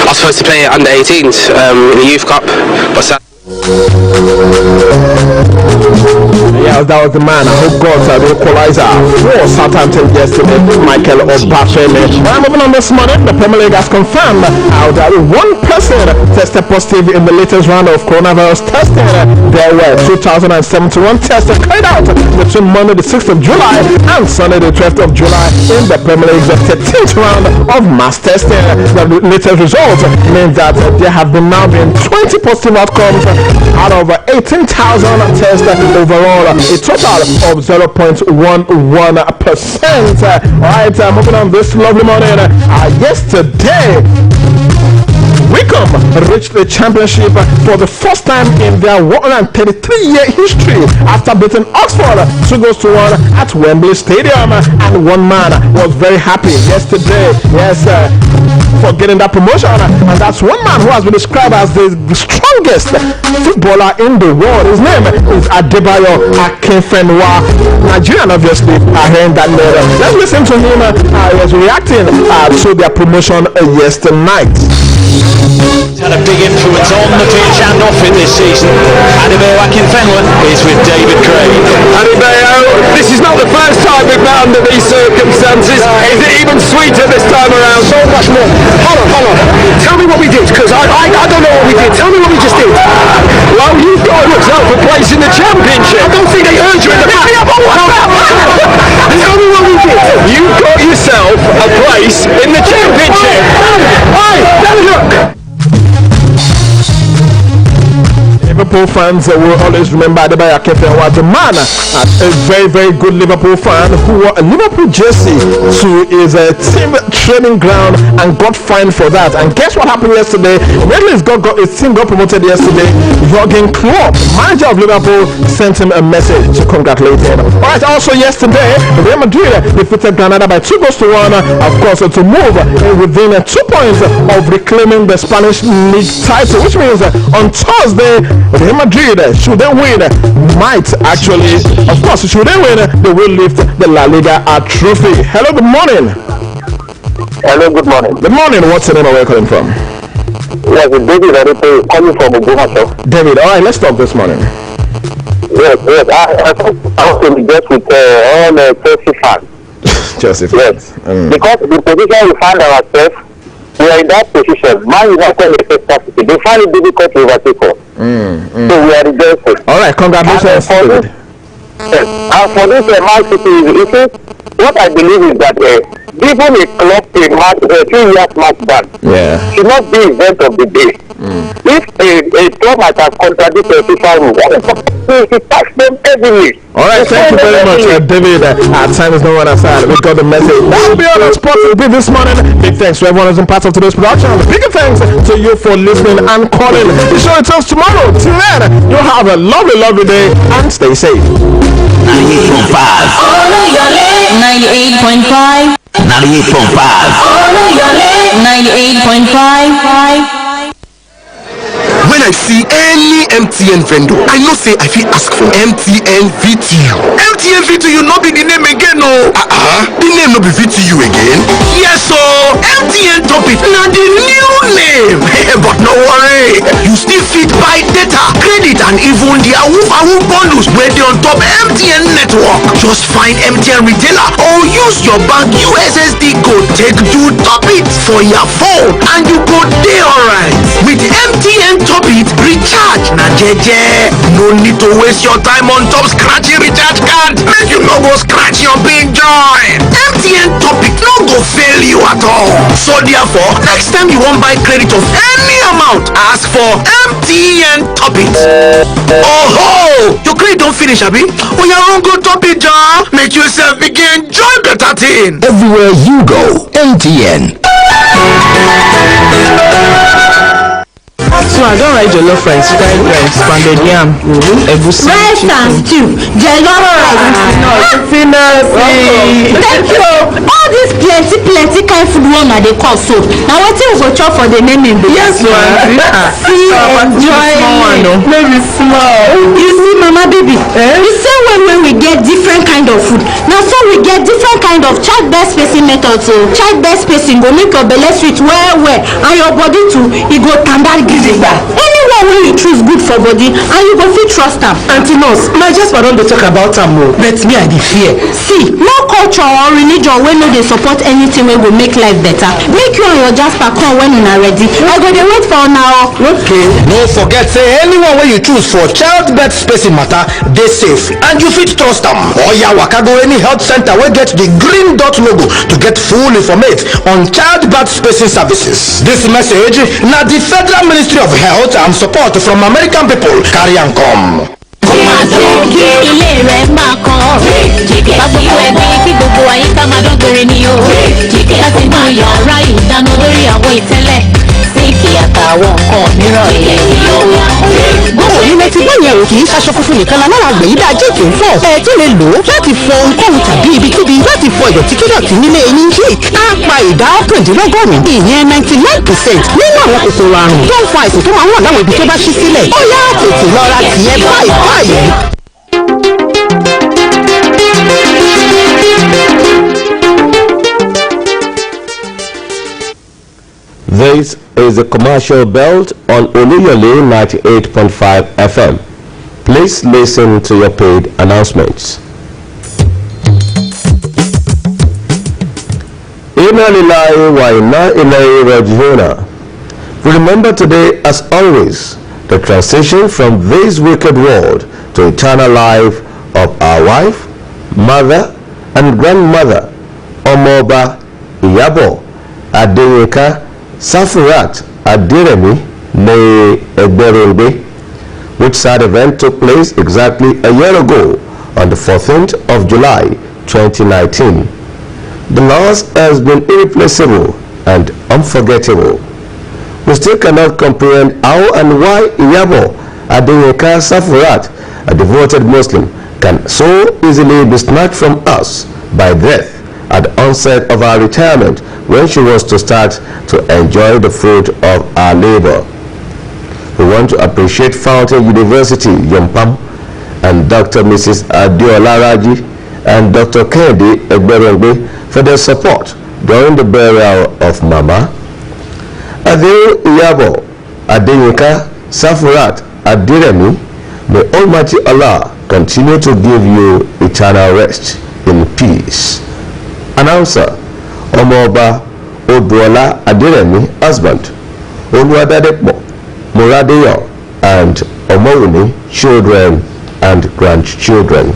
was supposed to play under 18s in the Youth Cup, but yeah, that was the man who got the equalizer for Southampton yesterday, Michael Obafemi. I'm moving on this morning. The Premier League has confirmed that one person tested positive in the latest round of coronavirus testing. There were 2,071 tests carried out between Monday the 6th of July and Sunday the 12th of July in the Premier League's 13th round of mass testing. The latest results mean that there have now been 20 positive outcomes out of 18,000 tests overall, a total of 0.11%. Alright, moving on this lovely morning. Yesterday, Wickham reached the championship for the first time in their 133-year history after beating Oxford 2-1 at Wembley Stadium, and one man was very happy yesterday, for getting that promotion, and that's one man who has been described as the strongest footballer in the world. His name is Adebayo Akinfenwa. Nigerian, obviously, are hearing that name. Let's listen to him. He was reacting to their promotion yesterday night. Had a big influence on the pitch and off it this season. Adebayo Akinfenwa is with David Craig. Adebayo, this is not the first time we've met under these circumstances. Is it even sweeter this time around? So much more. Hold on. Tell me what we did, because I don't know what we did. Tell me what we just did. Well, you've got yourself a place in the championship. I don't think they heard you in the back. Tell me what we did. You got yourself a place in the championship. Hey, look. Liverpool fans will always remember Adebayo Akinfenwa was a man, a very, very good Liverpool fan who wore a Liverpool jersey to his team training ground and got fined for that. And guess what happened yesterday? Immediately his team got promoted yesterday. Jurgen Klopp, manager of Liverpool, sent him a message to congratulate him. Alright, also yesterday, Real Madrid defeated Granada by 2-1, of course, to move within 2 points of reclaiming the Spanish league title, which means on Thursday, Real Madrid, should they win, might actually, of course, should they win, they will lift the La Liga trophy. Hello, good morning. Hello, good morning. Good morning. What's the name and where you're calling from? Yes, David, calling from Obumasho. David, all right, let's talk this morning. Yes. I want to be just with all the Chelsea fans. Chelsea fans. Yes. Because the position we find ourselves, we are in that position. Man United is capacity. They find it difficult to overtake us. So we are rejoicing. All right, congratulations, David. And for this Man City, what I believe is that even a club a 3 years match ban should not be event of the day. If a club might have contradicted FIFA rules, he tax them heavily. All right, thank you very much, David. Time is no one aside. We got the message. That will be all on Sports Beat this morning. Big thanks to everyone who's been part of today's production. Big thanks to you for listening and calling. The show returns tomorrow. Till then, you have a lovely, lovely day and stay safe. 98.5. Oluyole. 98.5. 98.5. Oluyole. 98.5. When I see any MTN vendor, I know say I fit ask for MTN VTU. MTN VTU no be the name again, no. The name no be VTU again. Yes, so MTN Top It na the new name. But no worry, you still fit buy data, credit, and even the awoof bundles where they on top MTN network. Just find MTN retailer or use your bank USSD code take do Top It for your phone, and you go dey alright. With MTN Top It, recharge na jeje. No need to waste your time on top scratchy recharge card. Make you no go scratch your big joy. MTN Top It no go fail you at all. So therefore, next time you wan buy credit of any amount, ask for MTN Top It. Oh, your credit don finish, abi? Oya run go Top It, ja. Make yourself begin enjoy better thing. Everywhere you go, MTN. So I don't like jollof rice, fried rice, pounded yam, egusi, Rice and stew, jollof rice. Thank you. All this plenty kind food one they call so. Now what you go chop for the naming? Yes, ma'am. See, enjoy it. Maybe small. You see, Mama baby, the same way when we get different kind of food. Now so we get different kind of child-based spacing methods. So child-based spacing go make your belly sweet well, and your body too, it go tandar gidigba. Anyone wey you choose good for body, and you go fit trust am. Auntie Nurse, my just don't dey talk about am o, but me I dey fear. See, no culture or religion wey no dey support anything wey go make life better. Make you and your Jasper come when una ready. I go dey wait for una o. Okay. No forget say anyone wey you choose for childbirth spacing matter dey safe and you fit trust am. Oya waka go any health center wey get the green dot logo to get full informate on childbirth spacing services. This message na the Federal Ministry of Health and Support from American people carry am come. Ilé rẹ̀ máa kàn bá gbogbo ẹbí kí gbogbo àyíká máa dọ́gbére ni o láti mú yàrá ìdáná lórí àwọn ìtẹ́lẹ̀ síkì àtàwọn nǹkan mìíràn ilẹ̀ yóò wá. Bọ́sọ̀ yìí lẹ́tí gbọ́ yẹn o kì í ṣaṣọ funfun nìkan lára àgbẹ̀ yìí dáa jíìkì ń fọ̀. Ẹ tún lè lò ó láti fọ ohunkóhun tàbí ibikíbi láti fọ ìdọ̀tí kídọ̀tí nílé yín. Jíìkì á pa ìdá 99% ìyẹn 99% nínú àwọn kòkòrò àrùn tó ń fa àìsàn tó máa ń wà láwọn ibi tó bá ṣí sílẹ̀. Ó yá tètè lọ ra tìyẹn báyìí. This is the commercial belt on Oluyole 98.5 FM. Please listen to your paid announcements. Inna lillahi wa inna ilayhi raji'un. Remember today, as always, the transition from this wicked world to eternal life of our wife, mother, and grandmother, Omoba Iyabo Adeyeka Safurat Adiremi Ne Egberogbe, which sad event took place exactly a year ago on the 14th of July 2019. The loss has been irreplaceable and unforgettable. We still cannot comprehend how and why Iyabo Adeyeka Safurat, a devoted Muslim, can so easily be snatched from us by death at the onset of our retirement when she was to start to enjoy the fruit of our labor. We want to appreciate Fountain University, Yompam, and Dr. Mrs. Adiola Raji and Dr. Kennedy Egberongbe for their support during the burial of Mama. Adeo Iyabo Adeyeka Safurat Adiremi, may Almighty Allah continue to give you eternal rest in peace. Announcer Omoba Oduola Adiremi, husband, Oluwadadepo Muradeyo, and Omowuni, children and grandchildren.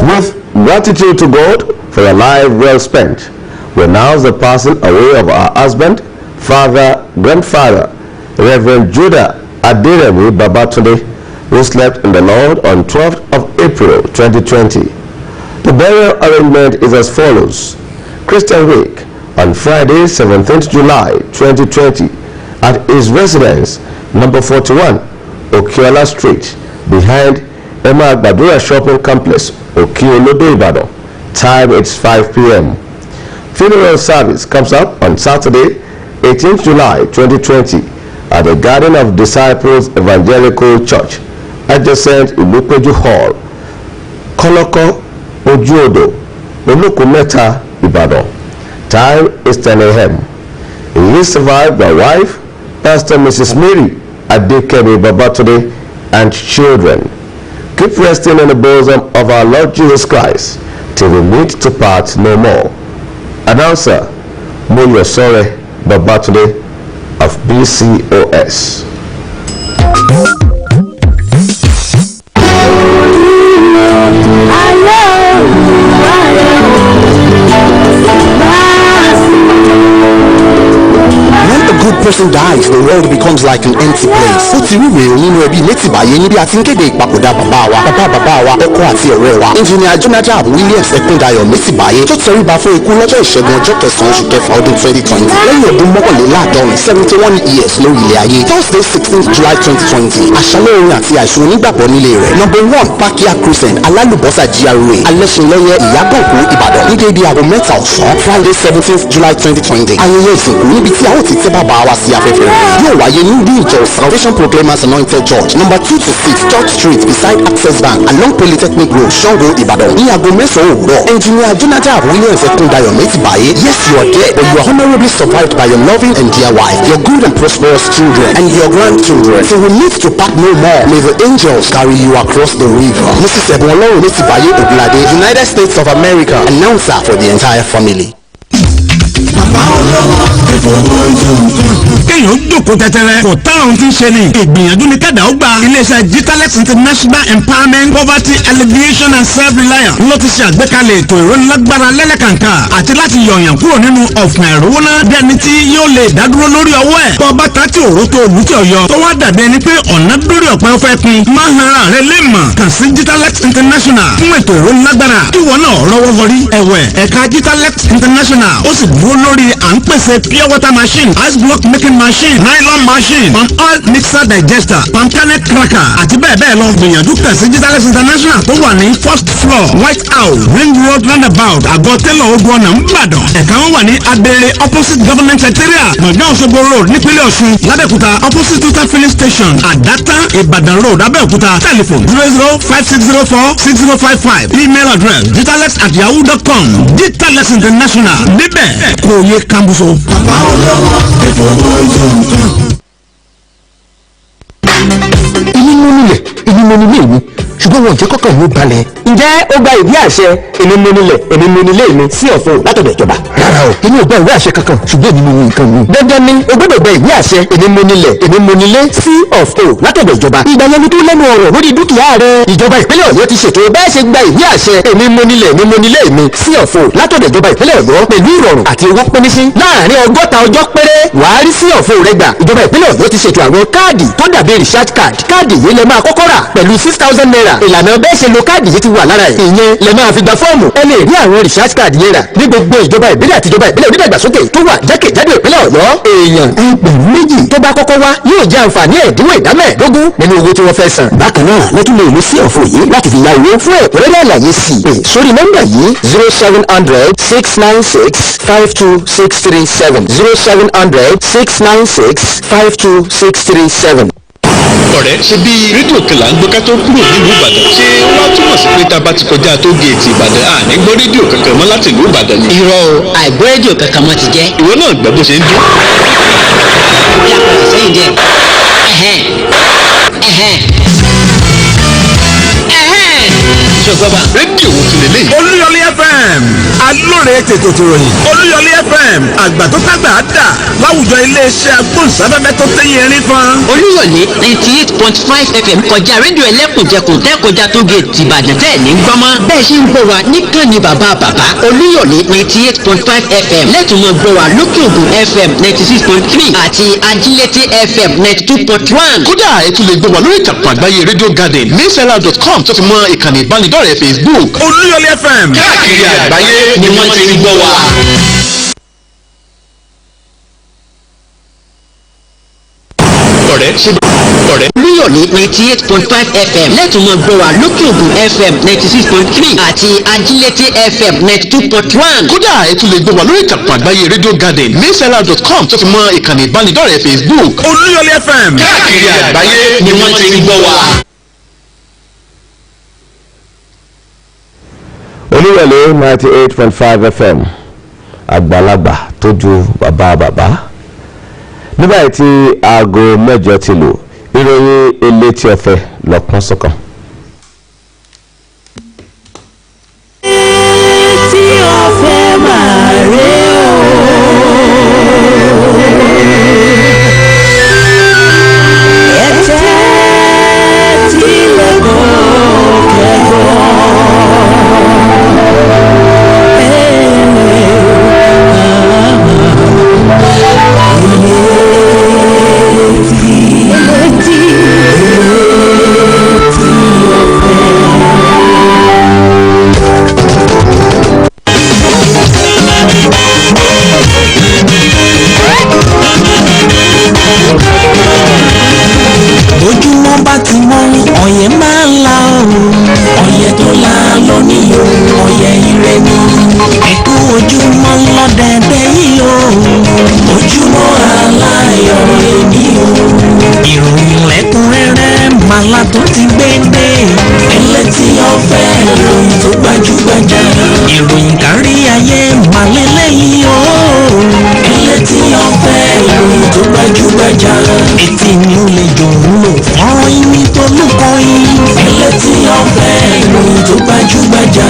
With gratitude to God for a life well spent, we announce the passing away of our husband, father, grandfather, Reverend Judah Adiremi Babatunde, who slept in the Lord on 12th of April 2020. The burial arrangement is as follows. Christian Wake on Friday 17th July 2020 at his residence number 41 Okiola Street behind Emma Badura Shopping Complex, Okiolodo Ibadan. Time it's 5 p.m. Funeral service comes up on Saturday 18th July 2020 at the Garden of Disciples Evangelical Church, adjacent Ilupeju Hall, Koloko, Ojuodo, Olukumeta, Ibadan. Time is 10 a.m. He is survived by wife, Pastor Mrs. Mary Adekemi Babatunde, and children. Keep resting in the bosom of our Lord Jesus Christ till we meet to part no more. Announcer Moyosore Babatunde of BCOS. person dies, the world becomes like an empty place. Ó ti ríwèé nínú ẹbí Létìbáyé níbi àti ń kéde ìpapòdà bàbá wa, ọkọ àti ọ̀rẹ́ wa. Engineer Jonathan Williams Ẹ̀kúndayọ̀ Létìbáyé tó tẹríba fún ikú lọ́jọ́ ìṣẹ́gun ọjọ́ kẹsàn-án oṣù kẹfà ọdún 2020. Lẹ́yìn ọdún mọ́kànléláàádọ́rin 71 years lórí ilẹ̀ ayé. Thursday 16th July 2020. Àṣálẹ́ orin àti àìsùn onígbàgbọ́ nílé rẹ̀. Number 1 Pakia Crescent Alálùbọ́sà GRA Alẹ́sìnlẹ́yẹ Ìyágànkù Ìbàdàn ní déédéé aago mẹ́ta ọ̀sán. Friday 17th July 2020. Ayẹyẹ ìsìnkú níbi tí a ó ti tẹ́ bàbá wa sí afẹ́fẹ́ rẹ̀ yóò wáyé ní ìlú ìjọ Salvation Proclaimers Anointed Church number 2 to 6 Church Street beside Access Bank along Polytechnic Road Sango Ìbàdàn ní aago mẹ́sàn-án òwúrọ̀. Engineer Jonathan Williams Ẹ̀kúndayọ̀ Létìbáyé. Yes, you are dead, but you are honorably survived by your loving and dear wife, your good and prosperous children, and your grandchildren. So we need to pack no more. May the angels carry you across the river. Mrs. Ẹ̀bùnọlọ́run Létìbáyé Ògúnládé, United States of America, announcer for the entire family. kéèyàn jókòó tẹ́tẹ́rẹ́ kò táwọn tí ń ṣe ni ìgbìyànjú ni kẹ́dà ó gba iléeṣẹ́ Jitalex International Empowerment Poverty Alleviation and Self-Reliance ló ti ṣe àgbékalẹ̀ ètò ìrónilágbára lẹ́lẹ́kàǹkà àti láti yọ̀yàn kúrò nínú ọ̀fìn àìrówóná bí ẹni tí yóò lè dádúró lórí ọwọ́ ẹ̀ tó bá ta tí òró tó olú tí ọ̀yọ́ tó wá dàbí ẹni pé ọ̀nà dórí ọ̀pẹ ọ̀fẹ́ pin máa ń hara rẹ lé mọ̀ kàn sí Jitalex International fún ètò ìrónilágbára ìwọ náà rọwọ́ wọrí ẹ̀wẹ̀ ẹ̀ka Jitalex International ó sì dúró lórí à ń pèsè pure water machine ice block making machine nylon machine palm oil mixer digester palm kernel cracker àti bẹ́ẹ̀ bẹ́ẹ̀ lọ gbìyànjú kàn sí Jitalex International tó wà ní first floor White House Ring Road roundabout àgọ́ tẹ́lọ̀ ogun ọ̀nà ńbàdàn ẹ̀ka wọn wà ní Adere opposite government secretariat gbọ̀ngàn Òṣogbo road nípínlẹ̀ Ọ̀ṣun lábẹ́òkúta opposite total filling station àdáta Ìbàdàn road abẹ́òkúta telephone 08056046055 email address jitalex@yahoo.com Jitalex International níbẹ̀ kò yẹ kambuso. Èmi mú nílẹ̀ èmi mú nílé mi ṣùgbọ́n wọn ò jẹ́ kọ́kàn ló balẹ̀. Ǹjẹ́ ó gba ìwé àṣẹ èmi mo nílẹ̀ èmi mo nílé mi sí ọ̀fun látọ̀dọ̀ ìjọba? Rárá o, èmi ò gba ìwé àṣẹ kankan ṣùgbọ́n èmi mo ní nǹkan mi. Dandan ni o gbọ́dọ̀ gba ìwé àṣẹ èmi mo nílẹ̀ èmi mo nílé sí ọ̀fun látọ̀dọ̀ ìjọba. Ìgbà yẹn ni tó lẹ́nu ọ̀rọ̀ lórí dúkìá rẹ. Ìjọba ìpínlẹ̀ Ọ̀yọ́ ti ṣètò bẹ́ẹ̀ ṣe gba ìwé àṣẹ èmi mo nílẹ̀ èmi mo nílé mi sí ọ̀fun látọ̀dọ̀ ìjọba ìpínlẹ̀ Ọ̀yọ́ pẹ̀lú ìrọ̀rùn àti owó pínísí. Láàárín 60 ọjọ́ péré wàá rí sí ọ̀fun rẹ gbà. Ìjọba ìpínlẹ̀ Ọ̀yọ́ ti ṣètò àwọn káàdì tó dàbí recharge card. Káàdì yìí lẹ máa kọ́kọ́ rà pẹ̀lú 6,000 naira. Ìlànà bẹ́ẹ̀ ṣe lo káàdì yìí ti wà lára ẹ̀. Ìyẹn lẹ máa fi gba fọ́ọ̀mù. Ẹ lè rí àwọn recharge card yẹn rà ní gbogbo ìjọba ìbílẹ̀ àti ìjọba ìbílẹ̀ onídàgbàsókè tó wà jákèjádò ìpínlẹ̀ Ọ̀yọ́. Èèyàn ẹgbẹ̀rún méjì tó bá kọ́kọ́ wá yóò jẹ àǹfààní ẹ̀dínwó ìdá mẹ́ẹ̀ẹ́dógún nínú owó tí wọ́n fẹ́ san. Bákan náà lẹ́tún lè lo sí ọ̀fọ̀ yìí láti fi ya owó fún ẹ̀kúnrẹ́rẹ́ àlàyé sí i. Pè sórí nọ́mbà yìí 07006965267 07006965267. ọ̀rẹ́ ṣe bí rédíò kan là ń gbọ́ ká tó kúrò nílùú Ìbàdàn ṣé wọ́n túmọ̀ sí pé tá a bá ti kọjá tó géètì Ìbàdàn à ní gbọ́ rédíò kankan mọ́ láti ìlú Ìbàdàn ni. irọ́ o àìgbọ́ rédíò kankan mọ́ ti jẹ́. ìwọ náà gbọ́ bó ṣe ń dún. yàtọ̀ sẹ́yìn díẹ̀ ṣùgbọ́n rédíò wo tún lélẹ̀. Oluyole FM alóore tètò tìròyìn Oluyole FM àgbà tó kágbà dà láwùjọ iléeṣẹ́ agbóhùnsáfẹ́fẹ́ tó tẹ́yìn erin fan. Oluyole 98.5 FM kọjá rédíò ẹlẹ́kùnjẹkùn tẹ́kọjá tó gé tìbàdàn tẹ́ ní gbọ́mọ́. Bẹ́ẹ̀ ṣe ń gbọ́ wa níkànnì bàbá Oluyole 98.5 FM lẹ́tùmọ̀ gbọ́ wa lókè ògùn FM 96.3 àti ajílété FM 92.1. kódà ẹ tún lè gbọ́ wa lórí ìtàkùn àgbáyé Radio Garden mixlr.com tó fi mọ́ ìkànnì ìbánidọ́rẹ̀ẹ́ Facebook. Oluyole FM káàkiri àgbáyé ni wọ́n ti ń gbọ́ wa. ọ̀rẹ́ ṣe ọ̀rẹ́. Oluyole 98.5 FM lẹ́tùmọ̀ gbọ́ wa lókè ògùn FM 96.3 àti ajílété FM 92.1. kódà ẹ tún lè gbọ́ wa lórí ìtàkùn àgbáyé Radio Garden mixlr.com tó fi mọ́ ìkànnì ìbánidọ́rẹ̀ẹ́ Facebook. Oluyole FM káàkiri àgbáyé ni wọ́n ti ń gbọ́ wa. Oluyole 98.5 FM àgbàlagbà tó ju bàbá nígbà tí aago 8 ti lù ìròyìn elétí ọ̀fẹ́ lọ́pọ́n sọ́kàn. Elétí ọ̀fẹ́ máa rè o. Ẹ̀tẹ́ tí lẹ́kọ̀ọ́ kẹ́kọ̀ọ́. Yeah. àlá tó ti gbé dé. Ẹlẹ́tì ọ̀fẹ́ ìròyìn tó gbajúgbajà. Ìròyìn kárí ayé màlélẹ́yìn o. Ẹlẹ́tì ọ̀fẹ́ ìròyìn tó gbajúgbajà. Etí ni ó lè dùn ún lò fọ́nrán ìní tó lùkọ́ yìí. Ẹlẹ́tì ọ̀fẹ́ ìròyìn tó gbajúgbajà.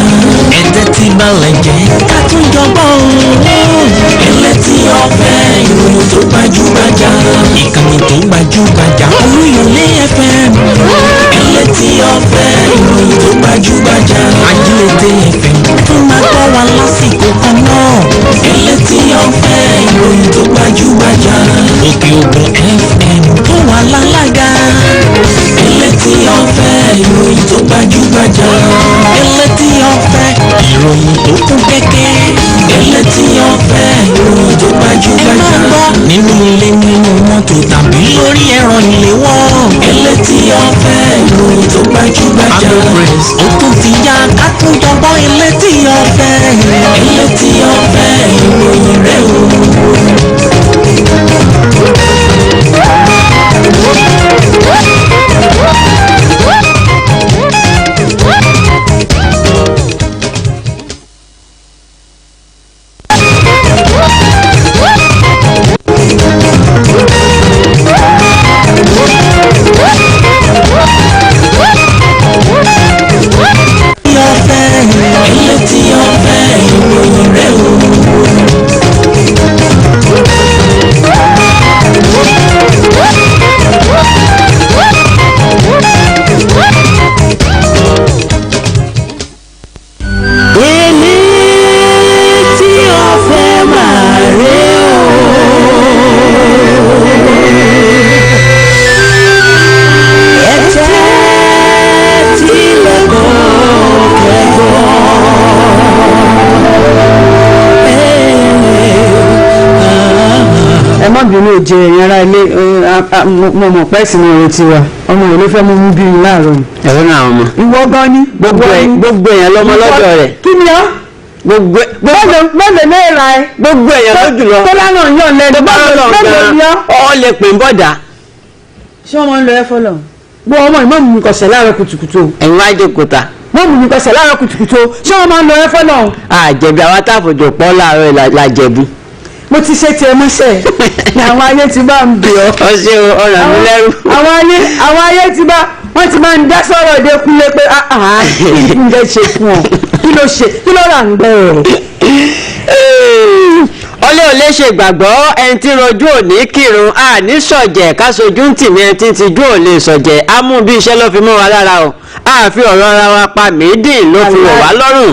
Ẹ̀tẹ́ ti balẹ̀ jẹ́ ká tún jọgbọ́ o. Ẹlẹ́tì ọ̀fẹ́ ìròyìn tó gbajúgbajà. Ìkànnì tó gbajúgbajà Olúyọ̀lé FM. Ẹlẹ́tì ọ̀fẹ́ ìròyìn tó gbajúgbajà. Ajílété FM tó máa gbọ́ wa lásìkò kan náà. Ẹlẹ́tì ọ̀fẹ́ ìròyìn tó gbajúgbajà. Òkè Ògùn FM tó wà lálága. Ẹlẹ́tì ọ̀fẹ́ ìròyìn tó gbajúgbajà. Ẹlẹ́tì ọ̀fẹ́ ìròyìn tó kún kẹ́kẹ́. Ẹlẹ́tì ọ̀fẹ́ ìròyìn tó gbajúgbajà. Ẹ máa gbọ́ nínú ilé nínú mọ́tò tàbí lórí ẹ̀rọ ìléwọ́. Ẹlẹ́tì ọ̀fẹ́ ìròyìn tó gbajúgbajà. Agbófres ó tún ti yá ká tún jọgbọ́ ẹlẹ́tì ọ̀fẹ́. Ẹlẹ́tì ọ̀fẹ́ ìròyìn rẹ̀ o. bínú òjè ẹ̀yìn ara ilé mo mọ̀ pẹ́ sí ọ̀rọ̀ tiwa ọmọ rẹ̀ ló fẹ́ mú bí mi láàárọ̀ yìí. ẹ̀rọ náà ọmọ. ìwọ gan ni. gbogbo èèyàn lọmọ lọ́dọ̀ rẹ̀. kí ni ọ́. mẹ́lẹ̀ náírà ẹ. gbogbo èèyàn ló jùlọ. tọ́lá náà yàn lẹ́nu mẹ́lẹ̀ ni ọ́. ọ lè pè ń bọ̀dà. ṣé ọmọ ń lọ ẹ fọlọ. gbọ́ ọmọ ìmọ̀ mi kọ̀sẹ̀ láàárọ̀ kùtùkùtù. ẹ̀yin wá jókòó ta. mọ́mù mi kọ̀sẹ̀ láàárọ̀ kùtùkùtù ṣé wọ́n máa ń lọ ẹ fọlọ. àjẹbí àwọn táàfòjò pọ̀ láàárọ̀ làjẹbí. mo ti ṣe tiẹ̀ mọ́ṣẹ́ ni àwọn ayé ti bá ń bì ọ́. ọṣẹ ọ̀ràn mi lẹ́rù. àwọn ayé ti bá wọ́n ti máa ń dá sọ̀rọ̀ de kúnlé pé kí n fẹ́ ṣe fún ọ kí ló rà ń bẹ̀rẹ̀. ọlẹ́ ò lè ṣe ìgbàgbọ́ ẹni tí rojú òní kírun àní sọ̀jẹ̀ kásojú ń tì mí ẹni tí ti jú ò lè sọ̀jẹ̀ á mú bí iṣẹ́ ló fi mọ́ wa lára o àfi ọ̀rọ̀ ara wa pa mídìn ló fi wọ̀ wá lọ́rùn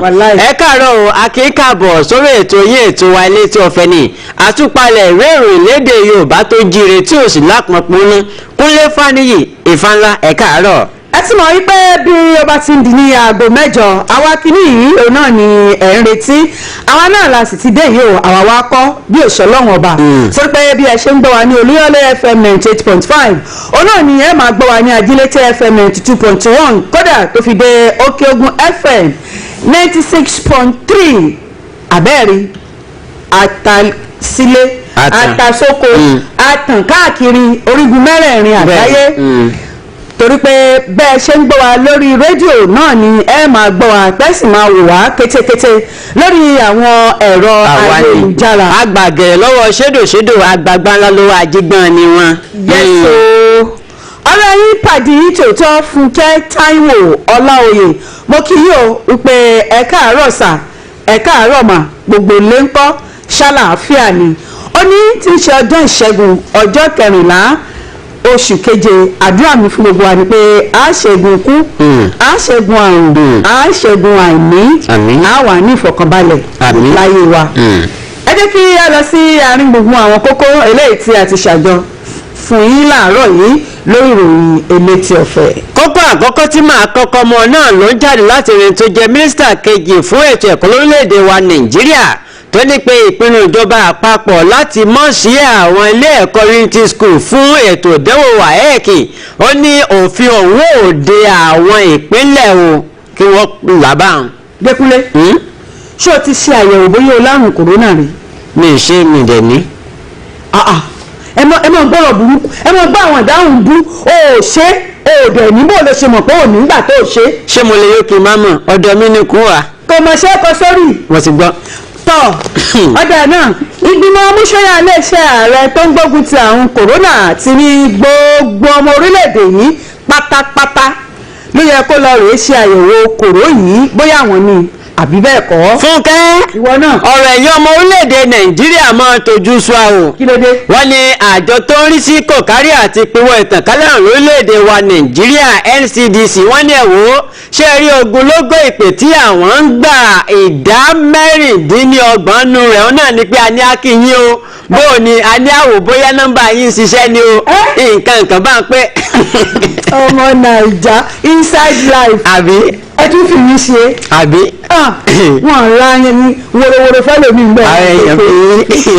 ẹ káàárọ̀ o akíkàbọ̀ sórí ètò yín ètò wa ilé tí ọ̀fẹ́ ni àtúpalẹ̀ ìwé ìròyìn lédè Yorùbá tó jíire tí ò sì lápọnpọnú Kúnlé Fáníyì ìfanlá ẹ káàárọ̀. ẹ ti mọ̀ wípé bí ọba ti ń di ní aago mẹ́jọ àwa kìíní yìí òun náà ni ẹ̀ ń retí àwa náà la sì ti dé yìí o àwa wa kọ́ bí òṣèlọ́wọ̀n ọba sórí pé bí ẹ ṣe ń gbọ́ wa ní Olúyọ̀lé FM 98.5 òun náà ni ẹ máa gbọ́ wa ní Ajílété FM 92.1 kódà tó fi dé Òkè Ògùn FM 96.3 abẹ́ẹ̀rí àtàsílé àtàsókò àtàn káàkiri orígun mẹ́rẹ̀ẹ̀rin àgbáyé torí pé bẹ́ẹ̀ ṣe ń gbọ́ wa lórí rédíò náà ni ẹ máa gbọ́ wa pẹ́ sì máa wò wá kétékété lórí àwọn ẹ̀rọ ayélujára. àgbàgẹ̀ lọ́wọ́ ṣédòṣédò àgbàgbà ńlá lọ́wọ́ ajígbọ́n ni wọ́n. yẹ́sọ ọ̀rẹ́ yín pàdé tòótọ́ Fúnkẹ́ Táíwò Ọláoyè mo kí yín o wípé ẹ káàárọ̀ sà ẹ káàárọ̀ mà gbogbo lè ń kọ́ ṣàlàáfíà ni ó ní tí ń ṣe ọjọ́ ìṣẹ́gun ọjọ́ 14 oṣù keje àdúrà mi fún gbogbo wa ni pé a ṣẹ́gun ikú a ṣẹ́gun àrùn a ṣẹ́gun àìní a wà ní ìfọ̀kànbalẹ̀ láyé wa. ẹ jẹ́ kí a lọ sí àárín gbogbo àwọn kókó eléyìí tí a ti ṣàjọ fún yín láàárọ̀ yìí lórí ìròyìn elétí ọ̀fẹ́. kókó àkọ́kọ́ tí màá kọ́kọ́ mọ náà ló ń jáde láti rìn tó jẹ́ mínísítà kejì fún ètò ẹ̀kọ́ lórílẹ̀‐èdè wa Nàìjíríà tó ní pé ìpinnu ìjọba àpapọ̀ láti mọ̀ sí àwọn ilé ẹ̀kọ́ unity school fún ètò ìdánwò WAEC ó ní òfin òun ò de àwọn ìpínlẹ̀ o kí wọ́n làbá. Dékúnlé ṣé o ti ṣe àyẹ̀wò bóyá o lárùn kòrónà rí. mi ṣe mi dẹ̀ ní. ẹ mọ gbọ́rọ̀ burúkú ẹ mọ gbọ́ àwọn ìdáhùn bú o ò ṣe òòdẹ̀ níbo ló ṣe mọ̀ pé ò nígbà tó ṣe. ṣé mo lè yóò kí n má mọ̀ ọ̀dọ̀ mi ni kú wa. kò mọ̀ ṣe é kọ sórí. mo ti gbọ́. tọ́ ọ̀dà náà ìgbìmọ̀ amúṣẹ́yà iléeṣẹ́ ààrẹ tó ń gbógun ti àrùn kòrónà ti ní gbogbo ọmọ orílẹ̀-èdè yìí pátápátá ló yẹ kó lọ rèé ṣe àyẹ̀wò kòró yìí bóyá àwọn ni àbí bẹ́ẹ̀ kọ́. Fúnkẹ́ ìwọ náà ọ̀rọ̀ ẹ̀yìn ọmọ orílẹ̀-èdè Nàìjíríà máa tójú sọ o. kí ló dé. wọ́n ní àjọ tó ń rí sí kòkárí àti ìpínwọ́ ìtànkálẹ̀ àrùn lórílẹ̀-èdè wa Nàìjíríà NCDC wọ́n ní ẹ̀wò ṣé rí ogunlógó ìpè tí àwọn ń gbà ìdá mẹ́rìndínlọ́gbọ̀n nù rẹ̀ wọn náà ni pé a ní akínyìn o bó o ní a ní àwò bóyá nọ́mbà yín ń ṣiṣẹ́ ni o nǹkan bá ń pẹ́. ọmọ Naija inside life. àbí ẹ tún fi mí ṣe. àbí. wọn ra yẹn wòrowòro fẹlẹ mi gbẹ.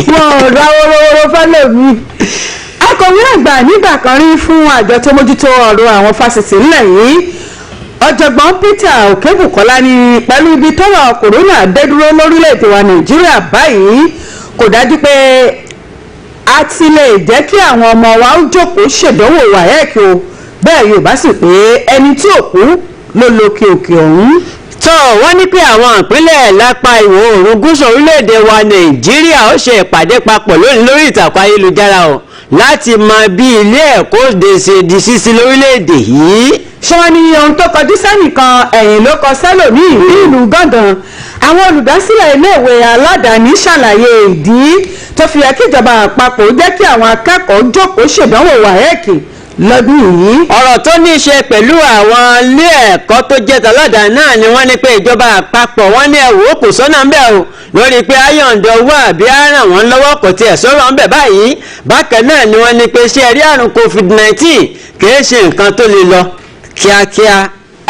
wọn ra wòrowòro fẹlẹ mi. akọ̀wé àgbà nígbà kan rí fún àjọ tó mójútó ọ̀rọ̀ àwọn fásitì ńlẹ̀ yìí ọ̀jọ̀gbọ́n Peter Òkèbùkọ́lá ní pẹ̀lú ibi tọ́rọ̀ kòrónà dé dúró lórílẹ̀‐èdè wa Nàìjíríà báyìí kò dájú pé a ti lè jẹ́ kí àwọn ọmọ wa ó jókòó ṣèdánwò WAEC o bẹ́ẹ̀ yóò bá sì pé ẹni tí ò kú ló lókè òkè ọ̀hún. tó wọ́n ní pé àwọn ìpínlẹ̀ lápá ìwọ̀ oòrùn gúúsù orílẹ̀-èdè wa Nàìjíríà ó ṣe ìpàdé papọ̀ lónìí lórí ìtàkùn ayélujára o láti mọ bí ilé ẹ̀kọ́ ṣe di ṣíṣí lórílẹ̀-èdè yìí. ṣé wọ́n ní ohun tó kọjú sẹ́nìkan ẹ̀yìn ló kọ sẹ́lòmíì ní ìlú Gàngán àwọn olùdásílẹ̀ iléèwé aládàáni ṣàlàyé ìdí tó fi yẹ kí ìjọba àpapọ̀ jẹ́ kí àwọn akẹ́kọ̀ọ́ jókòó ṣèdánwò WAEC lọ́dún yìí. ọ̀rọ̀ tó ní í ṣe pẹ̀lú àwọn ilé ẹ̀kọ́ tó jẹ́ tàládàá náà ni wọ́n ní pé ìjọba àpapọ̀ wọ́n ní ẹ̀wò kò sọ́nà ńbẹ̀ o lórí pé ayọ̀ǹdọ̀ owó àbí ràn wọ́n lọ́wọ́ kò tiẹ̀ sọ̀rọ̀ ńbẹ̀ báyìí bákan náà ni wọ́n ní pé ṣé ẹ̀rí àrùn COVID-19 kìí ṣe nǹkan tó lè lọ kíákíá.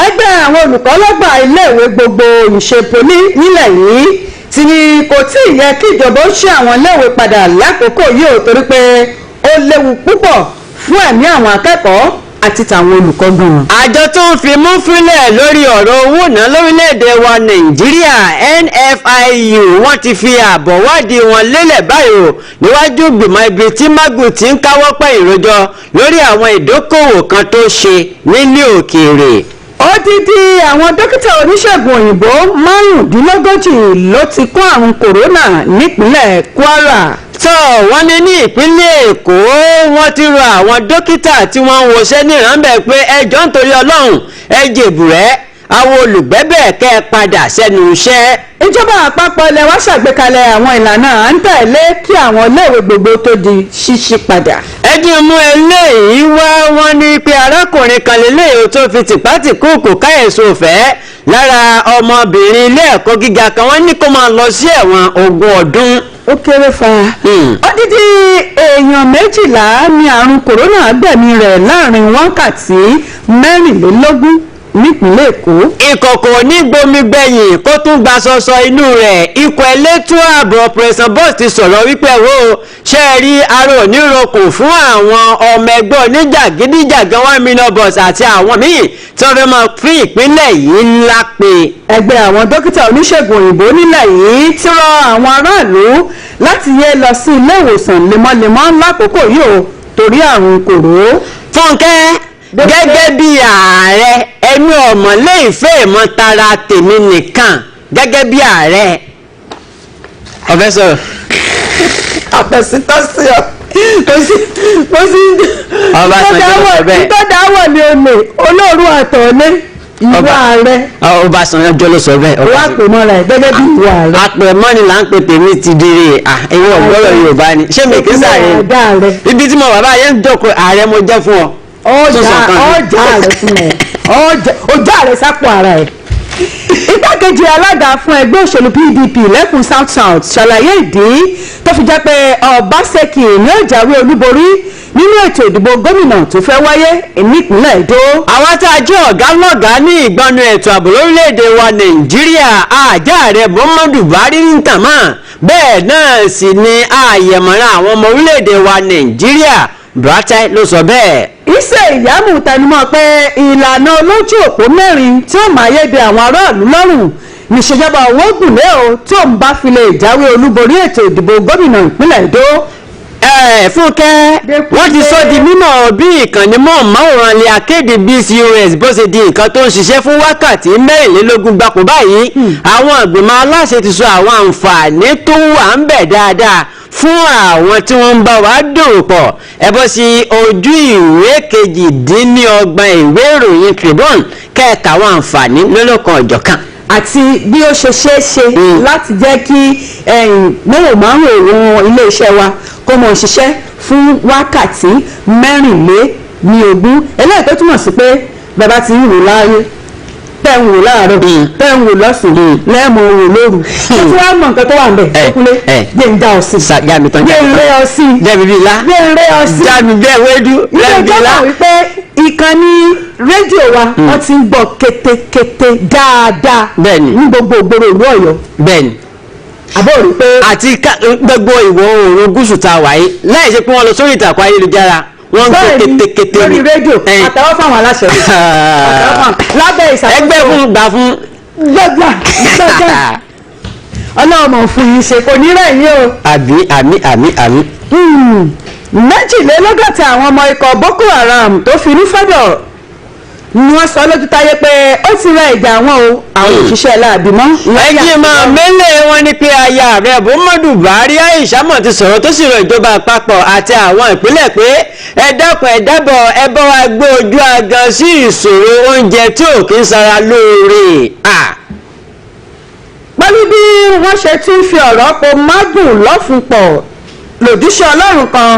ẹgbẹ́ àwọn olùkọ́ lọ́gbà iléèwé gbogbo ìṣèpolí nílẹ̀ yìí ti ní kò tí ì yẹ kí ìjọba ó ṣe àwọn iléèwé padà lákòókò yìí ò torí pé ó léwu púpọ̀ fún ẹ̀mí àwọn akẹ́kọ̀ọ́ àti tàwọn olùkọ́ gan. àjọ tó ń fi mú fílẹ̀ lórí ọ̀rọ̀ owó náà lórílẹ̀‐èdè wa Nàìjíríà NFIU wọ́n ti fi àbọ̀ wádìí wọn lélẹ̀ báyìí o níwájú gbìmọ̀ ibi tí magu ti ń káwọ́ pẹ̀ ìròjọ lórí àwọn ìdókòwò kan tó ṣe nílé òkèèrè. odidi àwọn dókítà oníṣègùn òyìnbó márùndínlógójì ló ti kó àrùn kòrónà nípínlẹ̀ Kwara. tó wọ́n ní ní ìpínlẹ̀ Èkó wọ́n ti rọ àwọn dókítà tí wọ́n ń wọṣẹ́ ní ìrànbẹ̀ pé ẹjọ́ nítorí Ọlọ́run ẹ jèbùrẹ́ àwọn olùgbẹ́bẹ̀ kẹ́ ẹ padà sẹ́nu iṣẹ́. ìjọba àpapọ̀ ilẹ̀ wa ṣàgbékalẹ̀ àwọn ìlànà à ń tẹ̀lé kí àwọn iléèwé gbogbo tó di ṣíṣí padà. ẹ dín mú eléyìí wá wọ́n ní pé arákùnrin kan lélẹ́yìí tó fi tìpátìkúùkù káyèsó fẹ́ lára ọmọbìnrin ilé ẹ̀kọ́ gíga kan wọ́n ní kó máa lọ sí ẹ̀wọ̀n 20 ọdún. ó kéré fa. odidi èèyàn 12 ní àrùn kòrónà gbẹ̀mí rẹ̀ láàrin wákàtí 24 nípínlẹ̀ Èkó. ìkọ̀kọ̀ ní gbomi gbẹ̀yìn kó tún gba sọsọ inú rẹ̀ ikọ̀ elétò ààbò operation boss ti sọ̀rọ̀ wípé wo ṣe é rí aró onírokò fún àwọn ọmọ ẹgbẹ́ oníjàgídíjàgan 1 million boss àti àwọn míì tí wọ́n fẹ́ máa fún ìpínlẹ̀ yìí ńlá pé. ẹgbẹ́ àwọn dókítà oníṣègùn òyìnbó nílẹ̀ yìí ti rọ àwọn aráàlú láti yé lọ sí ilé ìwòsàn lemọ́lemọ́ lákòókò yìí o torí àrùn kòró. Fúnkẹ́ gẹ́gẹ́ bí ààrẹ ẹ̀mí ọ̀mọ̀lé ìfẹ́ ìmọ̀tara tèmi nìkan gẹ́gẹ́ bí ààrẹ. ọ̀fẹ́ sọ̀rọ̀. àpẹ̀sítọ́sí ọ kò sí ọba sanjọ́ sọ bẹ́ẹ̀. ìtọ́dáwọ̀ ni olè olóòrù àtọ̀ọ́lé ìwà ààrẹ. Ọbásanjọ́ ló sọ bẹ́ẹ̀. wọ́n á pè mọ́ra ẹ̀ gẹ́gẹ́ bí ìwà ààrẹ. àpèmọ́ ni là ń pè tèmi ti dire ìwọ ọ̀gbọ́rọ̀ Yorùbá ni ṣé mi kì í sáré ibi tí mo bàbá yẹn ń jókòó ààrẹ mo jẹ́ fún ọ. ọjà rẹ fún ẹ ọjà rẹ sápò ara ẹ. igbákejì alága fún ẹgbẹ́ òṣèlú PDP lẹ́kùn South South ṣàlàyé ìdí tó fi jẹ́ pé Ọbaṣẹ́kì ní ó jáwé olúborí nínú ètò ìdìbò gómìnà tó fẹ́ wáyé nípínlẹ̀ Èdó. àwọn tá a jẹ́ ọ̀gá lọ́gàá ní ìgbọ́nu ètò ààbò lórílẹ̀‐èdè wa Nàìjíríà àjàre Muhammadu Buhari ń tàn mọ́ bẹ́ẹ̀ náà sì ni àyẹ̀mọ̀ràn àwọn ọmọ orílẹ̀‐èdè wa Nàìjíríà Buratai ló sọ bẹ́ẹ̀. Iṣẹ́ ìyàmù tẹnumọ́ pé ìlànà olójú òpó mẹ́rin tí ó máa yéde àwọn aráàlú lọ́rùn níṣèjọba owó gùnlé o tó ń bá fi lè jáwé olúborí ètò ìdìbò gómìnà ìpínlẹ̀ Èdó. Fúnkẹ́ wọ́n ti sọ di mímọ̀ bí ìkànnì mọ́ọ̀máwòrán lè akéde BCOS bó ṣe di nǹkan tó ń ṣiṣẹ́ fún wákàtí mẹ́rìnlélógún gbapò báyìí àwọn ìgbìmọ̀ aláṣẹ ti sọ àwọn àǹfààní tó wà ń bẹ̀ dáadáa fún àwọn tí wọ́n ń bá wa dòwò pọ̀ ẹ bọ́ sí ojú ìwé kejìdínlọ́gbọ̀n ìwé ìròyìn Tribune kẹ́ẹ̀ka àwọn àǹfààní lọ́lọ́kan ọ̀jọ̀kan àti bí ó ṣe ṣeé ṣe láti jẹ́ kí mọ́wòmáwòrán iléeṣẹ́ wa kó mọ̀ ṣiṣẹ́ fún wákàtí mẹ́rìnlélógún eléyìí tó túmọ̀ sí pé bàbá ti ń wò láàyè tẹ́ ń wò láàárọ̀ tẹ́ ń wò lọ́sùn lẹ́ẹ̀mọ̀ wò lóru tó tí wàá mọ̀ nǹkan tó wà ń bẹ̀ tókúnlé gbé ń dá ọ sí gbé ń rẹ́ ọ sí gbé ń rẹ́ ọ sí jáde bẹ́ẹ̀ wédú ìjọba wípé ìkànnì rédíò wa wọ́n ti ń gbọ́ kétékété dáadáa ní gbogbo ògbóró ìlú Ọ̀yọ́ bẹ́ẹ̀ni àbọ̀ rí pé àti gbogbo ìwọ̀ oòrùn gúúsù ta wáyé láì ṣe pé wọ́n lọ sórí ìtàkùn ayélujára wọ́n ń gbọ́ kétékété lórí rédíò àtàwọn fáwọn aláṣẹ lábẹ́ ìṣàkóso ẹgbẹ́ fún gbà fún gbẹ́gbà ọlọ́mọ fún yín ṣe kò ní rẹ̀ yín o. àmì. Méjìlélọ́gọ́ta àwọn ọmọ ikọ̀ Boko Haram tó fi ní fẹ́dọ̀ ni wọ́n sọ lójú táyé pé ó ti rẹ ìjà àwọn òṣìṣẹ́ láàbì mọ́. ẹjí máa mẹ́lẹ̀ wọn ni pé aya rẹ̀ Muhammadu Buhari Aisha mọ̀ ti sọ̀rọ̀ tó sì rọ ìjọba àpapọ̀ àti àwọn ìpínlẹ̀ pé ẹ dákun ẹ dábọ̀ ẹ bá wa gbé ojú agan sí ìṣòro oúnjẹ tí ò kí ń sara lóore. pẹ̀lú bí wọ́n ṣe tún fi ọ̀rọ̀ po mágùn lọ́fun pọ̀ lòdìṣẹ́ Ọlọ́run kan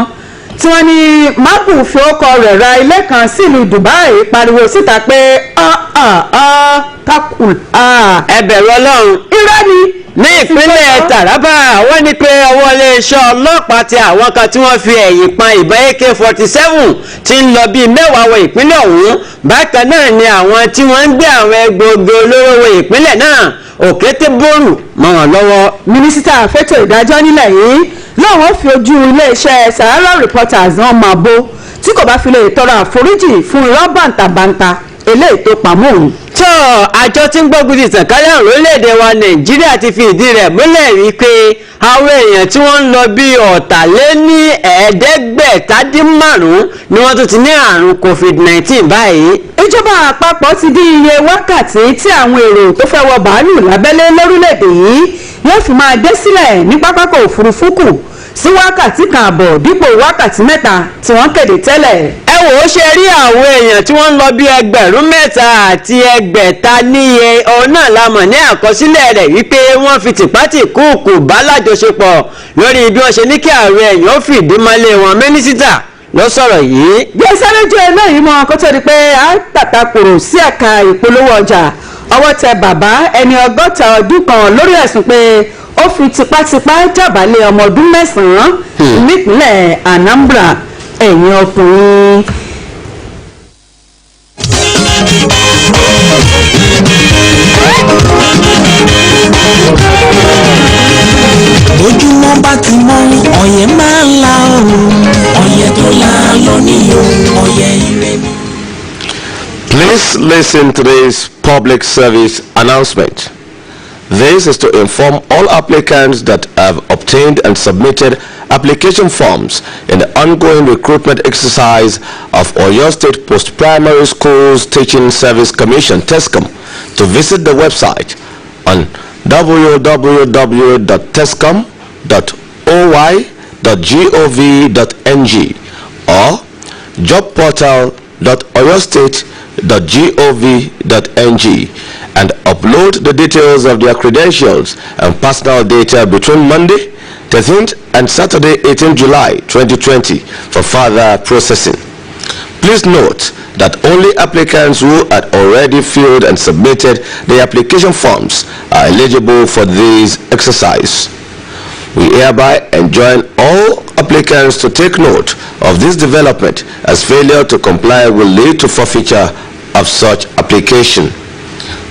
tí wọ́n ní mágùn fi ọkọ rẹ̀ ra ilé kan sílùú Dubai pariwo síta pé kakul ẹbẹ̀rù Ọlọ́run irọ́ ni. ní ìpínlẹ̀ Taraba wọ́n ní pé ọwọ́ iléeṣẹ́ ọlọ́pàá ti àwọn kan tí wọ́n fi ẹ̀yìn pan ìbọn AK-47 ti ń lọ bíi mẹ́wàá wọ ìpínlẹ̀ ọ̀hún bákan náà ni àwọn tí wọ́n ń gbé àwọn egbòogi olóró wọ ìpínlẹ̀ náà òkété bóòlù mọ́ wọn lọ́wọ́. Mínísítà fẹ́tò ìdájọ́ nílẹ̀ yìí lọ́wọ́ fi ojú iléeṣẹ́ Sahara Reporters hàn máa bó tí kò bá fi lè tọrọ àforíjì fún irọ́ bàǹtàbàǹtà eléyìí tó pamọ́ òun. tó àjọ tí ń gbógun ti ìtànkálẹ̀ àrùn lórílẹ̀‐èdè wa Nàìjíríà ti fi ìdí rẹ̀ múlẹ̀ wípé àwọn èèyàn tí wọ́n ń lọ bíi ọ̀tàléní ẹ̀ẹ́dẹ́gbẹ̀tàdínmárùn-ún ni wọ́n tún ti ní àrùn COVID-19 báyìí. Ìjọba àpapọ̀ ti dín iye wákàtí tí àwọn èrò tó fẹ́ wọ bàálù lábẹ́lé lórílẹ̀‐èdè yìí yóò fi máa dé sílẹ̀ ní pápákọ̀ òfurufú kù sí wákàtí kan àbọ̀ dípò wákàtí mẹ́ta tí wọ́n kéde tẹ́lẹ̀. ẹ wò ó ṣe rí àwọn èèyàn tí wọ́n ń lọ bí 3,000 àti 600 níye ọ̀hún náà la mọ̀ ní àkọsílẹ̀ rẹ̀ wípé wọ́n fi tìpátìkúùkù bá lájọṣepọ̀ lórí bí wọ́n ṣe ní kí ààrẹ èèyàn fìdí mọ́lé wọn mínísítà ló sọ̀rọ̀ yìí. bí ẹ sáré jẹ́ eléyìí mọ́ kó tó di pé a tàtàkùrù sí ẹ̀ka ìpolówó ọjà ọwọ́ tẹ bàbá ẹni 60 ọdún kan lórí ẹ̀sùn pé ó fi tipátipá jábàálẹ̀ ọmọ ọdún 9 nípínlẹ̀ Anambra ẹ̀yìn ọkùnrin. ojúmọ́ bá ti mọ́ ọ̀yẹ́ máa ń la oòrùn ọ̀yẹ́ tó la lọ níyò ọ̀yẹ́ ire ni. Please listen to this public service announcement. This is to inform all applicants that have obtained and submitted application forms in the ongoing recruitment exercise of Oyo State Post-Primary Schools Teaching Service Commission, TESCOM, to visit the website on www.tescom.oy.gov.ng or jobportal.oyostate.gov.ng and upload the details of their credentials and personal data between Monday 13th and Saturday 18th July 2020 for further processing. Please note that only applicants who had already filled and submitted the application forms are eligible for this exercise. We hereby enjoin all applicants to take note of this development, as failure to comply will lead to forfeiture of such application.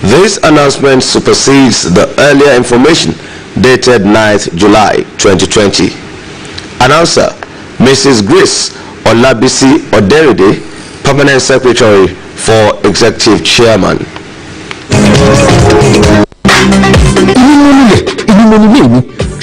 This announcement supersedes the earlier information dated 9th July 2020. Announcer, Mrs. Grace Olabisi Oderide, Permanent Secretary for Executive Chairman.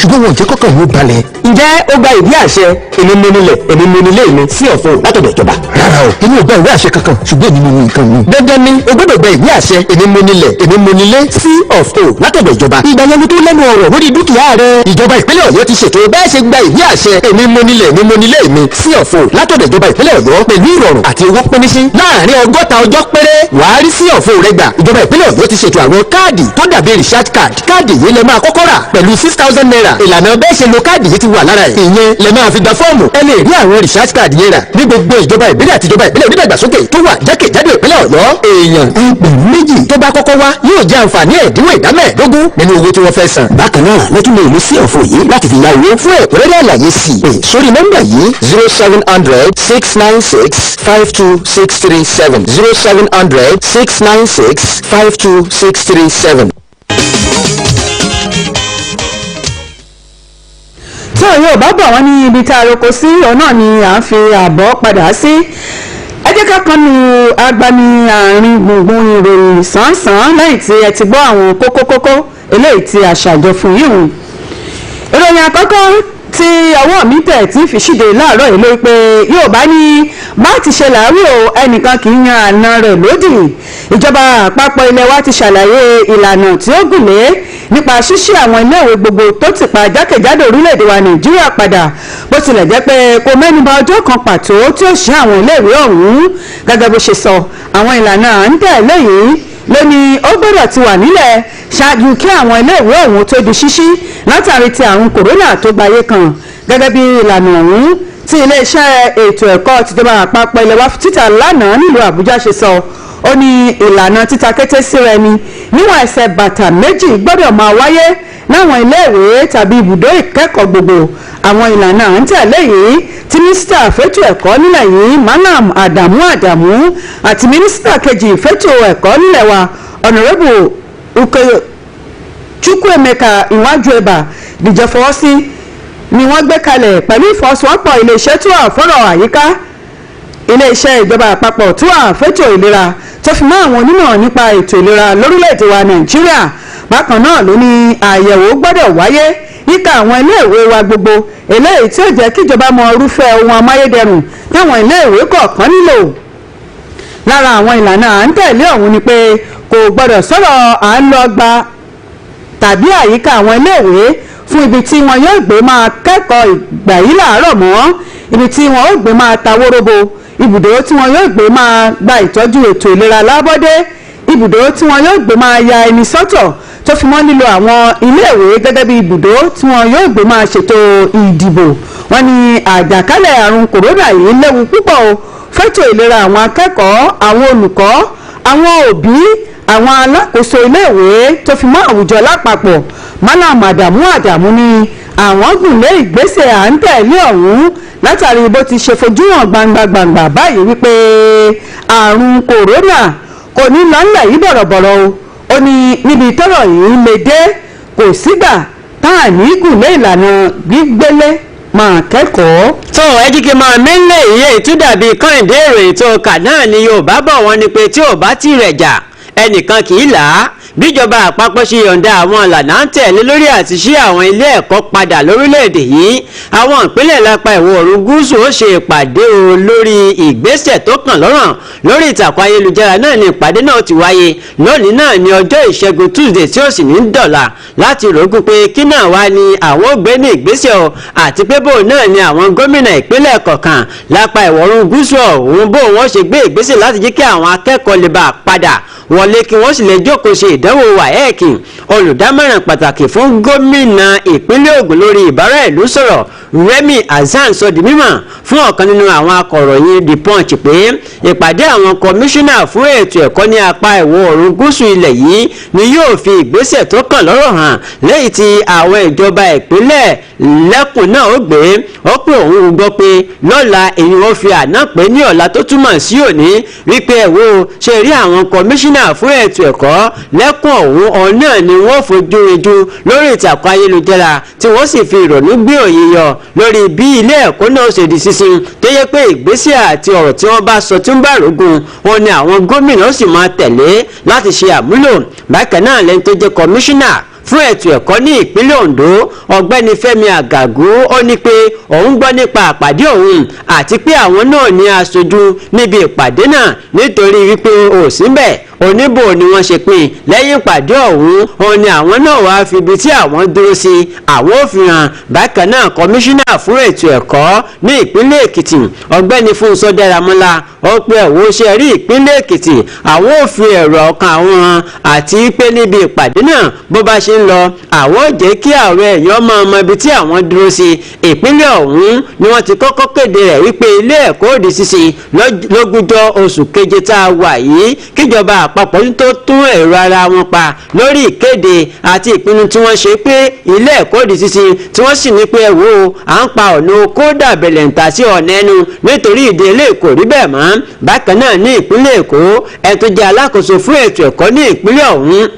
ṣùgbọ́n wọn ò jẹ́ kọ́kàn yóò balẹ̀. ǹjẹ́ ó gba ìwé àṣẹ èmi mo nílẹ̀ èmi mo nílé mi sí ọ̀fun látọ̀dọ̀ ìjọba? rárá o èmi ò gba ìwé àṣẹ kankan ṣùgbọ́n èmi mo ní nǹkan mi. dandan ni o gbọ́dọ̀ gba ìwé àṣẹ èmi mo nílẹ̀ èmi mo nílé sí ọ̀fun látọ̀dọ̀ ìjọba. ìgbà yẹn ni tó lẹ́nu ọ̀rọ̀ lórí dúkìá rẹ. ìjọba ìpínlẹ̀ Ọ̀yọ́ ti ṣètò bẹ́ẹ̀ ṣe gba ìwé àṣẹ èmi mo nílẹ̀ èmi mo nílé mi sí ọ̀fun látọ̀dọ̀ ìjọba ìpínlẹ̀ Ọ̀yọ́ pẹ̀lú ìrọ̀rùn àti owó pínísí. láàárín 60 ọjọ́ péré wàá rí sí ọ̀fun rẹ gbà. ìjọba ìpínlẹ̀ Ọ̀yọ́ ti ṣètò àwọn káàdì tó dàbí recharge card. káàdì yìí lè máa kọ́kọ́ rà pẹ̀lú 6,000 naira. ìlànà bẹ́ẹ̀ ṣe lo káàdì yìí ti wà lára ẹ̀. ìyẹn lè máa fi gba fọ́ọ̀mù. ẹ lè rí àwọn recharge card yẹn rà ní gbogbo ìjọba ìbílẹ̀ àti ìjọba ìbílẹ̀ onídàgbàsókè tó wà jákèjádò ìpínlẹ̀ Ọ̀yọ́. èèyàn ẹgbẹ̀rún méjì tó bá kọ́kọ́ wá yóò jẹ àǹfààní ẹ̀dínwó ìdá 15 nínú owó tí wọ́n fẹ́ san. bákan náà lẹ́tún lè lo sí ọ̀fọ̀ yìí láti fi ya owó fún ẹ̀kúnrẹ́rẹ́ àlàyé sí i. sórí nọ́mbà yìí 0700 696 52637 0700 696 52637. tí òye ò bá bọ̀ wọ́n ní ibi tá a roko sí ọ̀nà ni à ń fi àbọ̀ padà sí. ẹ jẹ́ ká kàn lu agbami àárín gbùngbùn ìròyìn sàn-án lẹ́yìn tí ẹ ti gbọ́ àwọn kókó eléyìí tí a ṣàjọ fún yìí hùn. ìròyìn àkọ́kọ́ tí ọwọ́ mi tẹ̀ tí fi ṣíde láàárọ̀ yìí ló pé Yorùbá ní bá ti ṣe làárí o ẹnìkan kì í yan àna rẹ̀ lódì. ìjọba àpapọ̀ ilẹ̀ wa ti ṣàlàyé ìlànà tí ó gùn lé nípa ṣíṣí àwọn iléèwé gbogbo tó ti pa jákèjádò orílẹ̀-èdè wa Nàìjíríà padà bó tilẹ̀ jẹ́ pé kò mẹ́nuba ọjọ́ kan pàtó tí ó ṣí àwọn iléèwé ọ̀hún. gẹ́gẹ́ bó ṣe sọ àwọn ìlànà à ń tẹ̀lé yìí ló ní ó gbọ́dọ̀ ti wà nílẹ̀ ṣáájú kí àwọn iléèwé ọ̀hún tó di ṣíṣí látàrí ti àrùn kòrónà tó gbayé kan. gẹ́gẹ́ bí ìlànà ọ̀hún tí iléeṣẹ́ ètò ẹ̀kọ́ tìjọba àpapọ̀ ilẹ̀ wa títà lánàá nílùú Àbújá ṣe sọ ó ní ìlànà títa kété síra ẹni níwọ̀n ẹsẹ̀ bàtà méjì gbọ́dọ̀ máa wáyé láwọn iléèwé tàbí ibùdó ìkẹ́kọ̀ọ́ gbogbo. àwọn ìlànà à ń tẹ̀lé yìí tí mínísítà fẹ́tò ẹ̀kọ́ nílẹ̀ yìí Malam Adamu àti mínísítà kejì fẹ́tò ẹ̀kọ́ nílẹ̀ wa Honourable Chukwuemeka Iwajueba dìjọ fọwọ́ sí ni wọ́n gbé kalẹ̀ pẹ̀lú ìfọwọ́sowọ́pọ̀ iléeṣẹ́ tó wà fọ́rọ̀ àyíká iléeṣẹ́ ìjọba àpapọ̀ tó wà fẹ́tò ìlera tó fi mọ́ àwọn onímọ̀ nípa ètò ìlera lórílẹ̀‐èdè wa Nàìjíríà. bákan náà ló ní àyẹ̀wò gbọ́dọ̀ wáyé yíká àwọn iléèwé wa gbogbo eléyìí tí ó jẹ́ kíjọba mọ irúfẹ́ ohun amáyédẹrùn táwọn iléèwé kọ̀ọ̀kan nílò. lára àwọn ìlànà à ń tẹ̀lé ọ̀hún ni pé kò gbọ́dọ̀ sọ̀rọ̀ à ń lọ gba tàbí àyíká àwọn iléèwé fún ibi tí wọn yóò gbé máa kẹ́kọ̀ọ́ ìgbà yìí làárọ̀ mọ́ ibi tí wọn yóò gbé máa ta wóróbo ibùdó tí wọn yóò gbé máa gba ìtọ́jú ètò ìlera lábọ́dé ibùdó tí wọn yóò gbé máa ya ẹni sọ́tọ̀ tó fi mọ́ nílò àwọn iléèwé gẹ́gẹ́ bí ibùdó tí wọn yóò gbé máa ṣètò ìdìbò. wọ́n ní àjàkálẹ̀ àrùn kòrónà yìí léwu púpọ̀ o fẹ́tò ìlera àwọn akẹ́kọ̀ọ́ àwọn olùkọ́ àwọn òbí àwọn alákòóso iléèwé tó fi mọ́ àwùjọ lápapọ̀. Malam Adamu ní àwọn gùn lé ìgbésẹ̀ à ń tẹ̀lé ọ̀hún látàrí bó ti ṣe fojú hàn gbangba báyìí wípé àrùn kòrónà kò ní lọ́nlẹ̀ yìí bọ̀rọ̀bọ̀rọ̀ o. ó ní níbi tọ́rọ̀ yìí lè dé kò sígbà tá à ní gùn lé ìlànà gbígbélé máa kẹ́kọ̀ọ́. tó ẹ jí kí n máa mẹ́lẹ̀ ìyẹn ìtúdàbí kọ́hìndé èrò ètò ọkà náà ni Yorùbá bọ̀ wọ́n ni pé tí ò bá ti rẹ̀ jà ẹnìkan kì í là á. bíjọba àpapọ̀ ṣe yọ̀ǹda àwọn ìlànà ń tẹ̀lé lórí àti ṣí àwọn ilé ẹ̀kọ́ padà lórílẹ̀‐èdè yìí àwọn ìpínlẹ̀ lápá ìwọ̀ oòrùn gúúsù ó ṣe ìpàdé o lórí ìgbésẹ̀ tó kàn lọ́rùn lórí ìtàkùn ayélujára náà ni ìpàdé náà ti wáyé lónìí náà ní ọjọ́ ìṣẹ́gun Tuesday tí ó sì ní dọ̀là láti rògùn pé kí náà wá ní àwọn ògbé ní ìgbésẹ̀ o àti pé bó náà ni àwọn gómìnà ìpínlẹ̀ kọ̀ọ̀kan lápá ìwọ̀ oòrùn gúúsù ọ̀hún bó wọ́n ṣe gbé ìgbésẹ̀ láti jẹ́ kí àwọn akẹ́kọ̀ọ́ lè bá a padà wọlé kí wọ́n sì lè jókòó ṣe ìdánwò WAEC. olùdámọ̀ràn pàtàkì fún gómìnà ìpínlẹ̀ Ògùn lórí ìbára ìlú sọ̀rọ̀ Remi Hasan sọ di mímọ̀ fún ọ̀kan nínú àwọn akọ̀ròyìn The Punch pé ìpàdé àwọn kọmíṣánná fún ètò ẹ̀kọ́ ní apá ìwọ̀ oòrùn gúúsù ilẹ̀ yìí ni yóò fi ìgbésẹ̀ tó kàn lọ́rọ̀ hàn lẹ́yìn tí àwọn ìjọba ìpínlẹ̀ lẹ́kùn náà ó gbé ó pé òun gbọ́ pé lọ́la èyí wọ́n fi àná pé ní ọ̀la tó túmọ̀ sí òní wípé ẹ̀wọ́ ṣe rí àwọn kọmíṣánná fún ètò ẹ̀kọ́ lẹ́kùn ọ̀hún ọ̀nà ni wọ́n fojú rinjú lórí ìtàkùn ayélujára tí wọ́n sì fi ìrònú gbé òye yọ lórí bí ilé ẹ̀kọ́ náà ṣe di sísin tó yẹ pé ìgbésẹ̀ àti ọ̀rọ̀ tí wọ́n bá sọ tí ń bá rògùn wọn ni àwọn gómìnà sì máa tẹ̀lé láti ṣe àmúlò. bákan náà lẹ́ni tó jẹ́ kọmíṣánná fún ètò ẹ̀kọ́ ní ìpínlẹ̀ Ondo ọ̀gbẹ́ni Fẹ́mi Àgàgú ó ní pé òun gbọ́ nípa àpàdé òun àti pé àwọn náà ní aṣojú níbi ìpàdé náà nítorí wípé òsínbẹ̀ oníbò ni wọ́n ṣe pín lẹ́yìn ìpàdé ọ̀hún òun ni àwọn náà wá fi ibi tí àwọn dúró sí àwọn òfihàn bákan náà kọmíṣánná fún ètò ẹ̀kọ́ ní ìpínlẹ̀ Èkìtì ọ̀gbẹ́ni Fúnṣọ́ Dáramọ́lá ó pé ẹ̀wọ́ ṣe rí ìpínlẹ̀ Èkìtì àwọn ò fi ẹ̀rọ ọkàn àwọn hàn àti pé níbi ìpàdé náà bó bá ṣe ń lọ àwọn ò jẹ́ kí àwọn èèyàn máa mọ ibi tí àwọn dúró sí ìpínlẹ̀ ọ̀hún ni wọ́n ti kọ́kọ́ kéde rẹ̀ wípé ilé ẹ̀kọ́ òdì ṣíṣe lógúnjọ́ oṣù keje tá a wà yìí kíjọba àpapọ̀ tó tún ẹ̀rọ ara wọn pa lórí ìkéde àti ìpinnu tí wọ́n ṣe pé ilé ẹ̀kọ́ òdì ṣíṣe tí wọ́n sì ní pé ẹ̀wọ́ à ń pa ọ̀nà kódà bẹ̀lẹ̀ǹtà sí ọ̀nà ẹnu nítorí ìdí ilé kò rí bẹ́ẹ̀ mọ́ bákan náà ní ìpínlẹ̀ Èkó ẹ̀ tó jẹ́ alákòóso fún ètò ẹ̀kọ́ ní ìpínlẹ̀ ọ̀hún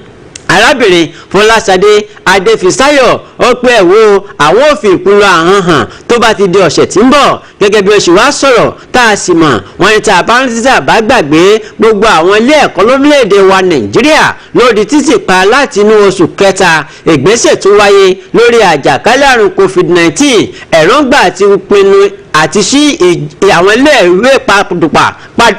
arábìnrin Fọláṣadé Adéfisáyọ̀ ó pé ẹ̀wọ́ àwọn òfin ìpinnu àhán hàn tó bá ti di ọ̀sẹ̀ tí ń bọ̀ gẹ́gẹ́ bí oṣù wa sọ̀rọ̀ tá a sì mọ̀ wọ́n ní tá a bá ń títà bá gbàgbé gbogbo àwọn ilé ẹ̀kọ́ lórílẹ̀‐èdè wa Nàìjíríà lórí títì pa láti inú oṣù kẹta ìgbésẹ̀ tó wáyé lórí àjàkálẹ̀ àrùn COVID-19 èròǹgbà àti pinnu àti sí àwọn ilé ìwé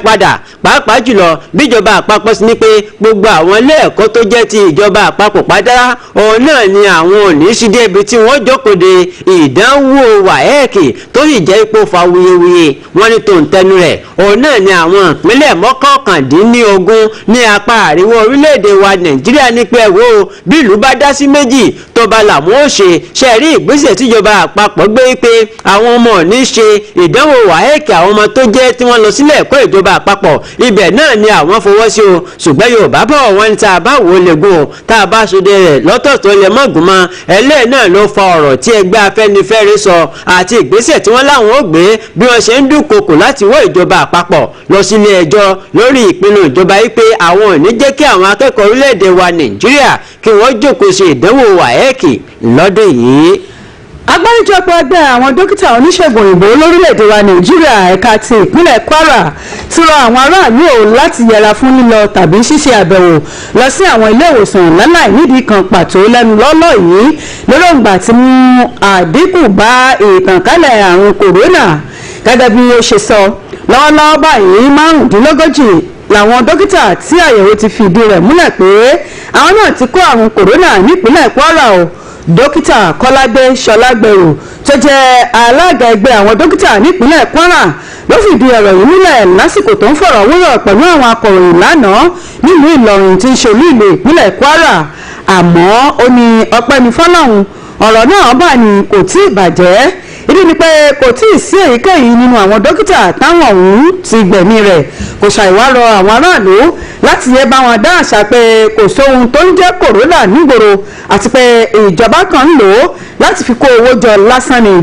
padà pàápàá jùlọ bíjọba àpapọ̀ sí ni pé gbogbo àwọn ilé ẹ̀kọ́ tó jẹ́ ti ìjọba àpapọ̀ padà òun náà ni àwọn òní sí débi tí wọ́n jókòó de ìdánwò wáẹ́ẹ̀kì tó sì jẹ́ ipò fa wuyewuye wọ́n ní tó ń tẹnu rẹ̀ òun náà ni àwọn ìpínlẹ̀ mọ́kàndínlógún ní apá àríwá orílẹ̀-èdè wa Nàìjíríà ní pé ẹ̀wọ́ bí ìlú bá dá sí méjì tó bá làwọn ó ṣe rí ìgbésẹ̀ tíjọba àpapọ̀ gbé wípé àwọn ọmọ ò ní ṣe ìdánwò wáẹ́ẹ̀kì àwọn ọmọ tó jẹ́ tí wọ́n lọ sílé ẹ̀kọ́ ìjọba àpapọ̀ ibẹ̀ náà ni àwọn fọwọ́ sí o ṣùgbọ́n Yorùbá bọ̀ wọ́n ní tá a bá wò ó lè gùn o tá a bá ṣòde rẹ̀ lọ́tọ̀ọ̀tọ̀ lè mọ́gùn mọ́ ẹlẹ́ẹ̀ náà ló fa ọ̀rọ̀ tí ẹgbẹ́ Afẹ́nifẹ́re sọ àti ìgbésẹ̀ tí wọ́n láwọn ó gbé bí wọ́n ṣe ń dúnkokò láti wọ́ ìjọba àpapọ̀ lọ sílé ẹjọ́ lórí ìpinnu ìjọba yìí pé àwọn ò ní jẹ́ kí àwọn akẹ́kọ̀ọ́ orílẹ̀-èdè wa Nàìjíríà kí wọ́n jókòó ṣe ìdánwò wáẹ́ẹ̀kì lọ́dún yìí. agbáríjọpọ̀ ẹgbẹ́ àwọn dókítà oníṣègùn òyìnbó lórílẹ̀‐èdè wa Nàìjíríà ẹ̀ka ti ìpínlẹ̀ Kwara ti rọ àwọn aráàlú láti yẹra fún lílọ tàbí ṣíṣe àbẹ̀wò lọ sí àwọn ilé ìwòsàn láláì nídìí kan pàtó lẹ́nu lọ́lọ́ yìí lórògbà tí mú àdínkù bá ìtànkálẹ̀ àrùn kòrónà gẹ́gẹ́ bí ó ṣe sọ lọ́wọ́lọ́wọ́ báyìí 35 làwọn dókítà tí àyẹ̀wò ti fìdí rẹ̀ múlẹ̀ pé àwọn náà ti kó àrùn kòrónà nípínlẹ̀ Kwara o dókítà Kọ́ládé Ṣọlágbẹ̀rù tó jẹ́ alága ẹgbẹ́ àwọn dókítà nípínlẹ̀ Kwara ló fìdí ọ̀rọ̀ yìí múlẹ̀ lásìkò tó ń fọ̀rọ̀ wúrọ̀ pẹ̀lú àwọn akọ̀ròyìn lánàá nílùú Ìlọrin tí ń ṣe olú ìlú ìpínlẹ̀ Kwara àmọ́ ó ní ọpẹ́ ní fọ́lọ́run ọ̀rọ̀ náà bá ní kò tí ì bàjẹ́ ìdí ni pé kò tí ì sí èyíkéyìí nínú àwọn dókítà táwọn ọ̀hún ti gbẹ̀mí rẹ̀ kò ṣàìwárọ̀ àwọn aráàlú láti yẹ bá wọn dá àṣà pé kò sóhun tó ń jẹ́ kòrónà nígboro àti pé ìjọba kan ń lò ó láti fi kó owó jọ lásán ni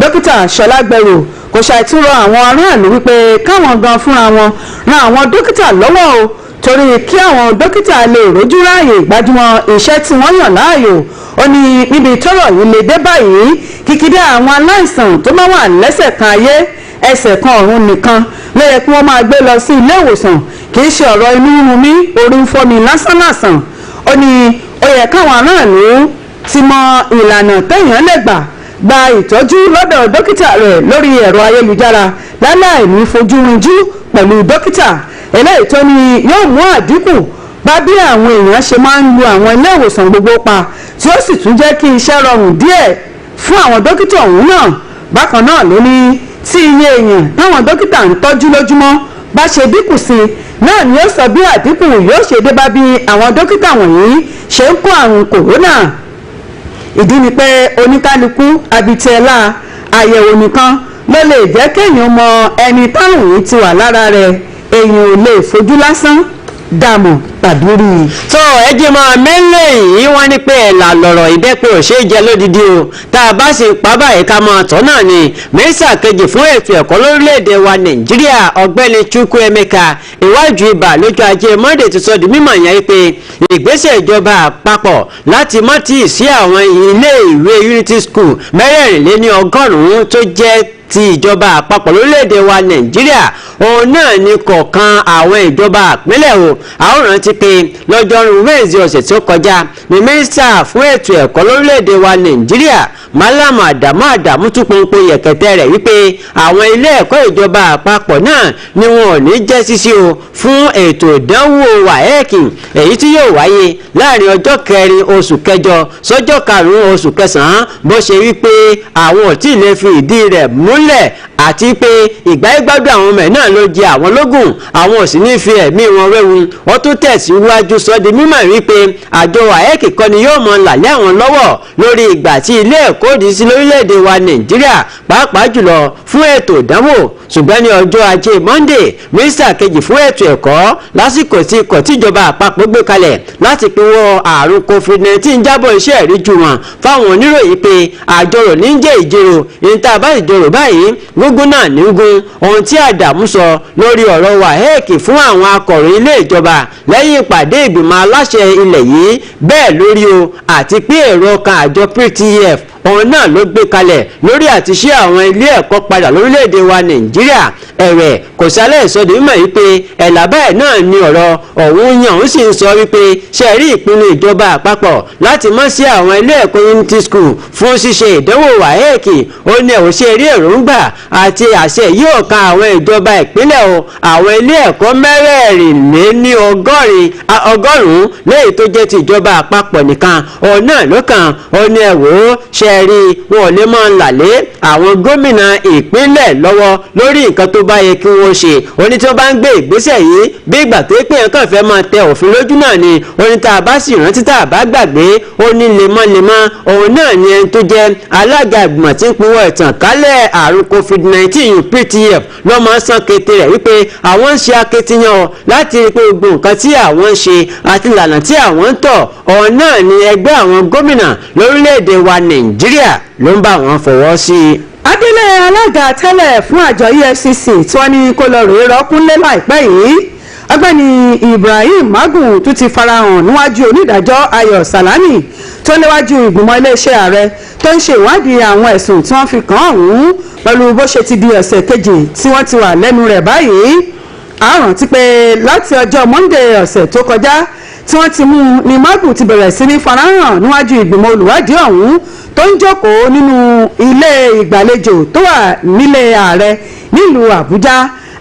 dókítà Ṣọlágbẹ̀rù kò ṣàìtúrọ̀ àwọn aráàlú wípé káwọn gan fúnra wọn ran àwọn dókítà lọ́wọ́ o torí kí àwọn dókítà lè rójú ráàyè gbájúmọ́ iṣẹ́ tí wọ́n yàn láàyò ó ní níbi tọ́rọ̀ yìí lè dé báyìí kìkìdá àwọn aláìsàn tó máa wà lẹ́sẹ̀ kan ayé ẹsẹ̀ kan ọ̀run nìkan ló yẹ kí wọ́n máa gbé lọ sí ilé ìwòsàn kì í ṣe ọ̀rọ̀ inú rírun mí orí ń fọ́ mi lásánlàsàn ó ní ó yẹ káwọn aráàlú ti mọ ìlànà téèyàn lè gba ìtọ́jú lọ́dọ̀ dókítà rẹ̀ lórí ẹ̀rọ ayélujára láláì ní fojú rinjú pẹ̀lú dókítà eléyìí tó ní yóò mú àdínkù bá bí àwọn èèyàn ṣe máa ń lu àwọn ilé ìwòsàn gbogbo pa tí ó sì tún jẹ́ kí iṣẹ́ rọrùn díẹ̀ fún àwọn dókítà ọ̀hún náà bákan náà ló ní tí iye èèyàn táwọn dókítà ń tọ́jú lójúmọ́ bá ṣe dínkù sí náà ni ó sọ bí àdínkù yóò ṣe dé bá bí àwọn dókítà wọ̀nyí ṣe ń kó àrùn kòrónà ìdí ni pé oníkálukú abitẹ́lá àyẹ̀wò nìkan ló lè jẹ́ kéèyàn mọ ẹni táwọn yìí ti wà lára rẹ̀ èèyàn ò lè fojú lásán dààmú tàbí rí i. tó ẹjẹ máa mẹ́lẹ̀ yìí wọ́n ní pé ẹ̀là lọ̀rọ̀ ìbẹ́pẹ́ ò ṣeé jẹ lódìdí o tá a bá sì pa báyìí ká máa tọ́ náà ni mínísítà kejì fún ètò ẹ̀kọ́ lórílẹ̀‐èdè wa Nàìjíríà ọ̀gbẹ́ni Chukwuemeka ìwájú ibà lójú ajé Monday ti sọ di mímọ̀ yẹn pé ìgbésẹ̀ ìjọba àpapọ̀ láti má tíì sí àwọn ilé ìwé Unity School 1,400 tó jẹ́ ti ìjọba àpapọ̀ lórílẹ̀‐èdè wa nàìjíríà òun náà ni kọ̀ọ̀kan àwọn ìjọba àpínlẹ̀ o àwòrán ti pé lọ́jọ́rùú wẹ́ẹ̀sì ọ̀sẹ̀ tó kọjá ní mínísítà fún ètò ẹ̀kọ́ lórílẹ̀‐èdè wa nàìjíríà Mallam Adamu tún pọnpọ yẹ̀kẹ̀tẹ̀ rẹ̀ wípé àwọn ilé ẹ̀kọ́ ìjọba àpapọ̀ náà ni wọn ò ní jẹ́ ṣíṣí o fún ètò ìdánwò WAEC èyí tí yóò wáyé láàrin ọjọ́ 4 oṣù kẹjọ sọ́jọ́ 5 oṣù kẹsàn-án bó ṣe wípé àwọn ò tí ì lè fi ìdí rẹ̀ múlẹ̀ àti pé ìgbáyégbádùn àwọn ọmọ ẹ̀ náà ló jẹ àwọn lógún àwọn ò sì ní fi ẹ̀mí wọn wéwu wọ́n tún tẹ̀síwájú sọ di mímọ̀ wípé àjọ WAEC kọ́ ni yóò mọ làlẹ́ àwọn lọ́wọ́ lórí ìgbà tí ilé ẹ̀kọ́ òdì sí lórílẹ̀‐èdè wa nàìjíríà pàápàá jùlọ fún ètò ìdánwò ṣùgbọ́n ní ọjọ́ ajé Monday mínísítà kejì fún ètò ẹ̀kọ́ lásìkò tí ikọ̀ tíjọba àpapọ̀ gbé kalẹ̀ láti pinwọ́ àrùn COVID-19 jábọ̀ iṣẹ́ ìríjú wọn fáwọn oníròyìn pé àjọrò ní jẹ́ ìjírò ìta bá ìjọrò báyìí gúngún náà ní gún ohun tí Adamu sọ lórí ọ̀rọ̀ WAEC fún àwọn akọ̀ròyìn ilé ìjọba lẹ́yìn ìpàdé ìgbìmọ̀ aláṣẹ ilẹ̀ yìí bẹ́ẹ̀ lórí o àti pé èrò kan àjọ PTF òun náà ló gbé kalẹ̀ lórí àti ṣí àwọn ilé ẹ̀kọ́ padà lórílẹ̀‐èdè wa nàìjíríà ẹ̀rẹ̀ kò sálẹ̀ ìsọdọ̀ mímọ̀ yìí pé ẹ̀là báyìí náà ni ọ̀rọ̀ ọ̀hún yàn ó sì ń sọ wípé ṣe rí ìpinnu ìjọba àpapọ̀ láti mọ́ sí àwọn ilé ẹ̀kọ́ unity school fún ṣíṣe ìdánwò WAEC ó ní ẹ̀wọ̀n ṣe rí èròǹgbà àti àṣẹ yóò kan àwọn ìjọba ìpínlẹ̀ o àwọn ilé ẹ̀kọ́ mẹ́rẹ̀ẹ̀rìnléní ọgọ́rùn-ún lẹ́yìn tó jẹ́ ti ìjọba àpapọ̀ nìkan òun náà ló kàn ó ní ẹ̀wọ̀ ṣe rí wọn ò lè máa làlé àwọn gómìnà ìpínlẹ̀ lọ́wọ́ lórí nǹkan tó bá yẹ kí wọ́n ṣe oní tí wọ́n bá ń gbé ìgbésẹ̀ yìí bí ìgbà tó pé nǹkan fẹ́ máa tẹ òfin lójú náà ni oní tá a bá sì rántí tá a bá gbàgbé ó ní lemọ́lemọ́ òun náà ni ẹni tó jẹ́ alága ìgbìmọ̀ tí ń pinwọ́ ìtànkálẹ̀ àrùn COVID-19 PTF ló máa ń sàn kété rẹ̀ wípé àwọn ń ṣe akitiyan láti rí pé gbogbo nǹkan tí àwọn ń ṣe àti ìlànà tí àwọn ń tọ̀ òun náà ni ẹgbẹ́ àwọn gómìnà lórílẹ̀‐èdè wa nàìjíríà ló ń bá wọn fọwọ́ sí i. adélé alága tẹ́lẹ̀ fún àjọ EFCC tí wọ́n ní kó lọ rèé rọ́kúnlé láìpẹ́ yìí ọ̀gbẹ́ni Ibrahim Magun tún ti farahàn níwájú onídàájọ́ Ayọ̀ Salami tó léwájú ìgbìmọ̀ iléeṣẹ́ ààrẹ tó ń ṣe ìwádìí àwọn ẹ̀sùn tí wọ́n fi kàn án ọ̀hún pẹ̀lú bó ṣe ti di ọ̀sẹ̀ kejì tí wọ́n ti wà lẹ́nu rẹ̀ báyìí a rántí pé láti ọjọ́ Monday ọ̀sẹ̀ tó kọjá tí wọ́n ti mú ni Magun ti bẹ̀rẹ̀ sí ní farahàn níwájú ìgbìmọ̀ olùwádìí ọ̀hún tó ń jókòó nínú ilé ìgbàlejò tó wà nílé ààrẹ nílùú Àbújá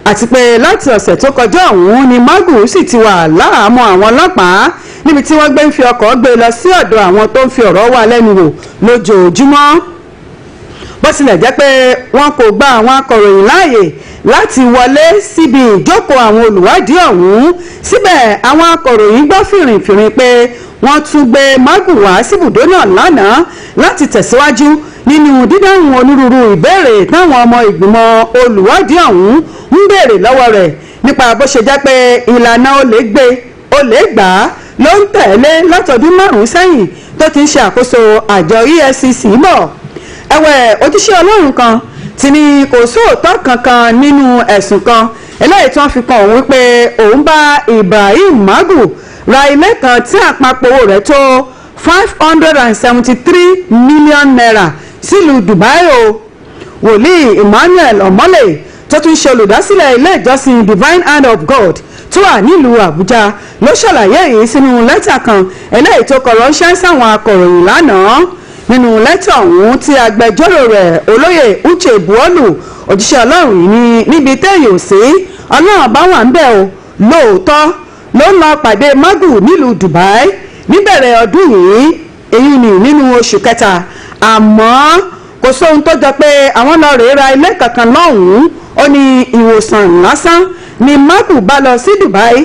àti pé láti ọ̀sẹ̀ tó kọjá ọ̀hún ni Magun sì ti wà láhàámọ́ àwọn ọlọ́pàá níbi tí wọ́n gbé ń fi ọkọ̀ gbé lọ sí ọ̀dọ̀ àwọn tó ń fi ọ̀rọ̀ wá lẹ́nu wò lójoojúmọ́ bó tilẹ̀ jẹ́ pé wọn kò gba àwọn akọ̀ròyìn láàyè láti wọlé síbi ìjókòó àwọn olùwádìí ọ̀hún síbẹ̀ àwọn akọ̀ròyìn gbọ́ fìrìfìrì pé wọ́n tún gbé Magun wá síbùdó náà lánàá láti tẹ̀síwájú nínú dídáhùn onírúurú ìbéèrè táwọn ọmọ ìgbìmọ̀ olùwádìí ọ̀hún ń béèrè lọ́wọ́ rẹ̀ nípa bó ṣe jẹ́ pé ìlànà olè gbà á ló ń tẹ̀lé látọdún 5 sẹ́yìn tó ti ń ṣe àkóso àjọ EFCC bọ̀ ẹ̀wẹ̀ òjíṣẹ́ Ọlọ́run kan ti ní kò sóòótọ́ kankan nínú ẹ̀sùn kan eléyìí tí wọ́n fi kàn òun wípé òun bá Ibrahim Magun ra ilé kan tí àpapọ̀ owó rẹ̀ tó 573 million naira sílùú Dubai o wòlíì Emmanuel Omole tó tún ṣe olùdásílẹ̀ ilé ìjọsìn Divine Hand of God tó wà nílùú Àbújá ló ṣàlàyé èyí sínú lẹ́tà kan eléyìí tó kọ ránṣẹ́ sáwọn akọ̀ròyìn lánàá nínú lẹ́tà ọ̀hún tí agbẹjọ́rò rẹ̀ olóyè Uche Buolu òjíṣẹ́ Ọlọ́run yìí ní níbi téèyàn ò sí Ọlọ́run bá wà ń bẹ̀ o lóòótọ́ ló ń lọ pàdé Magun nílùú Dubai níbẹ̀rẹ̀ ọdún yìí èyí ni nínú oṣù kẹta àmọ́ kò sóhun tó jọ pé àwọn lọ rèé ra ilé kankan lọ́hùn-ún ó ní ìwòsàn lásán ni Magun bá lọ sí Dubai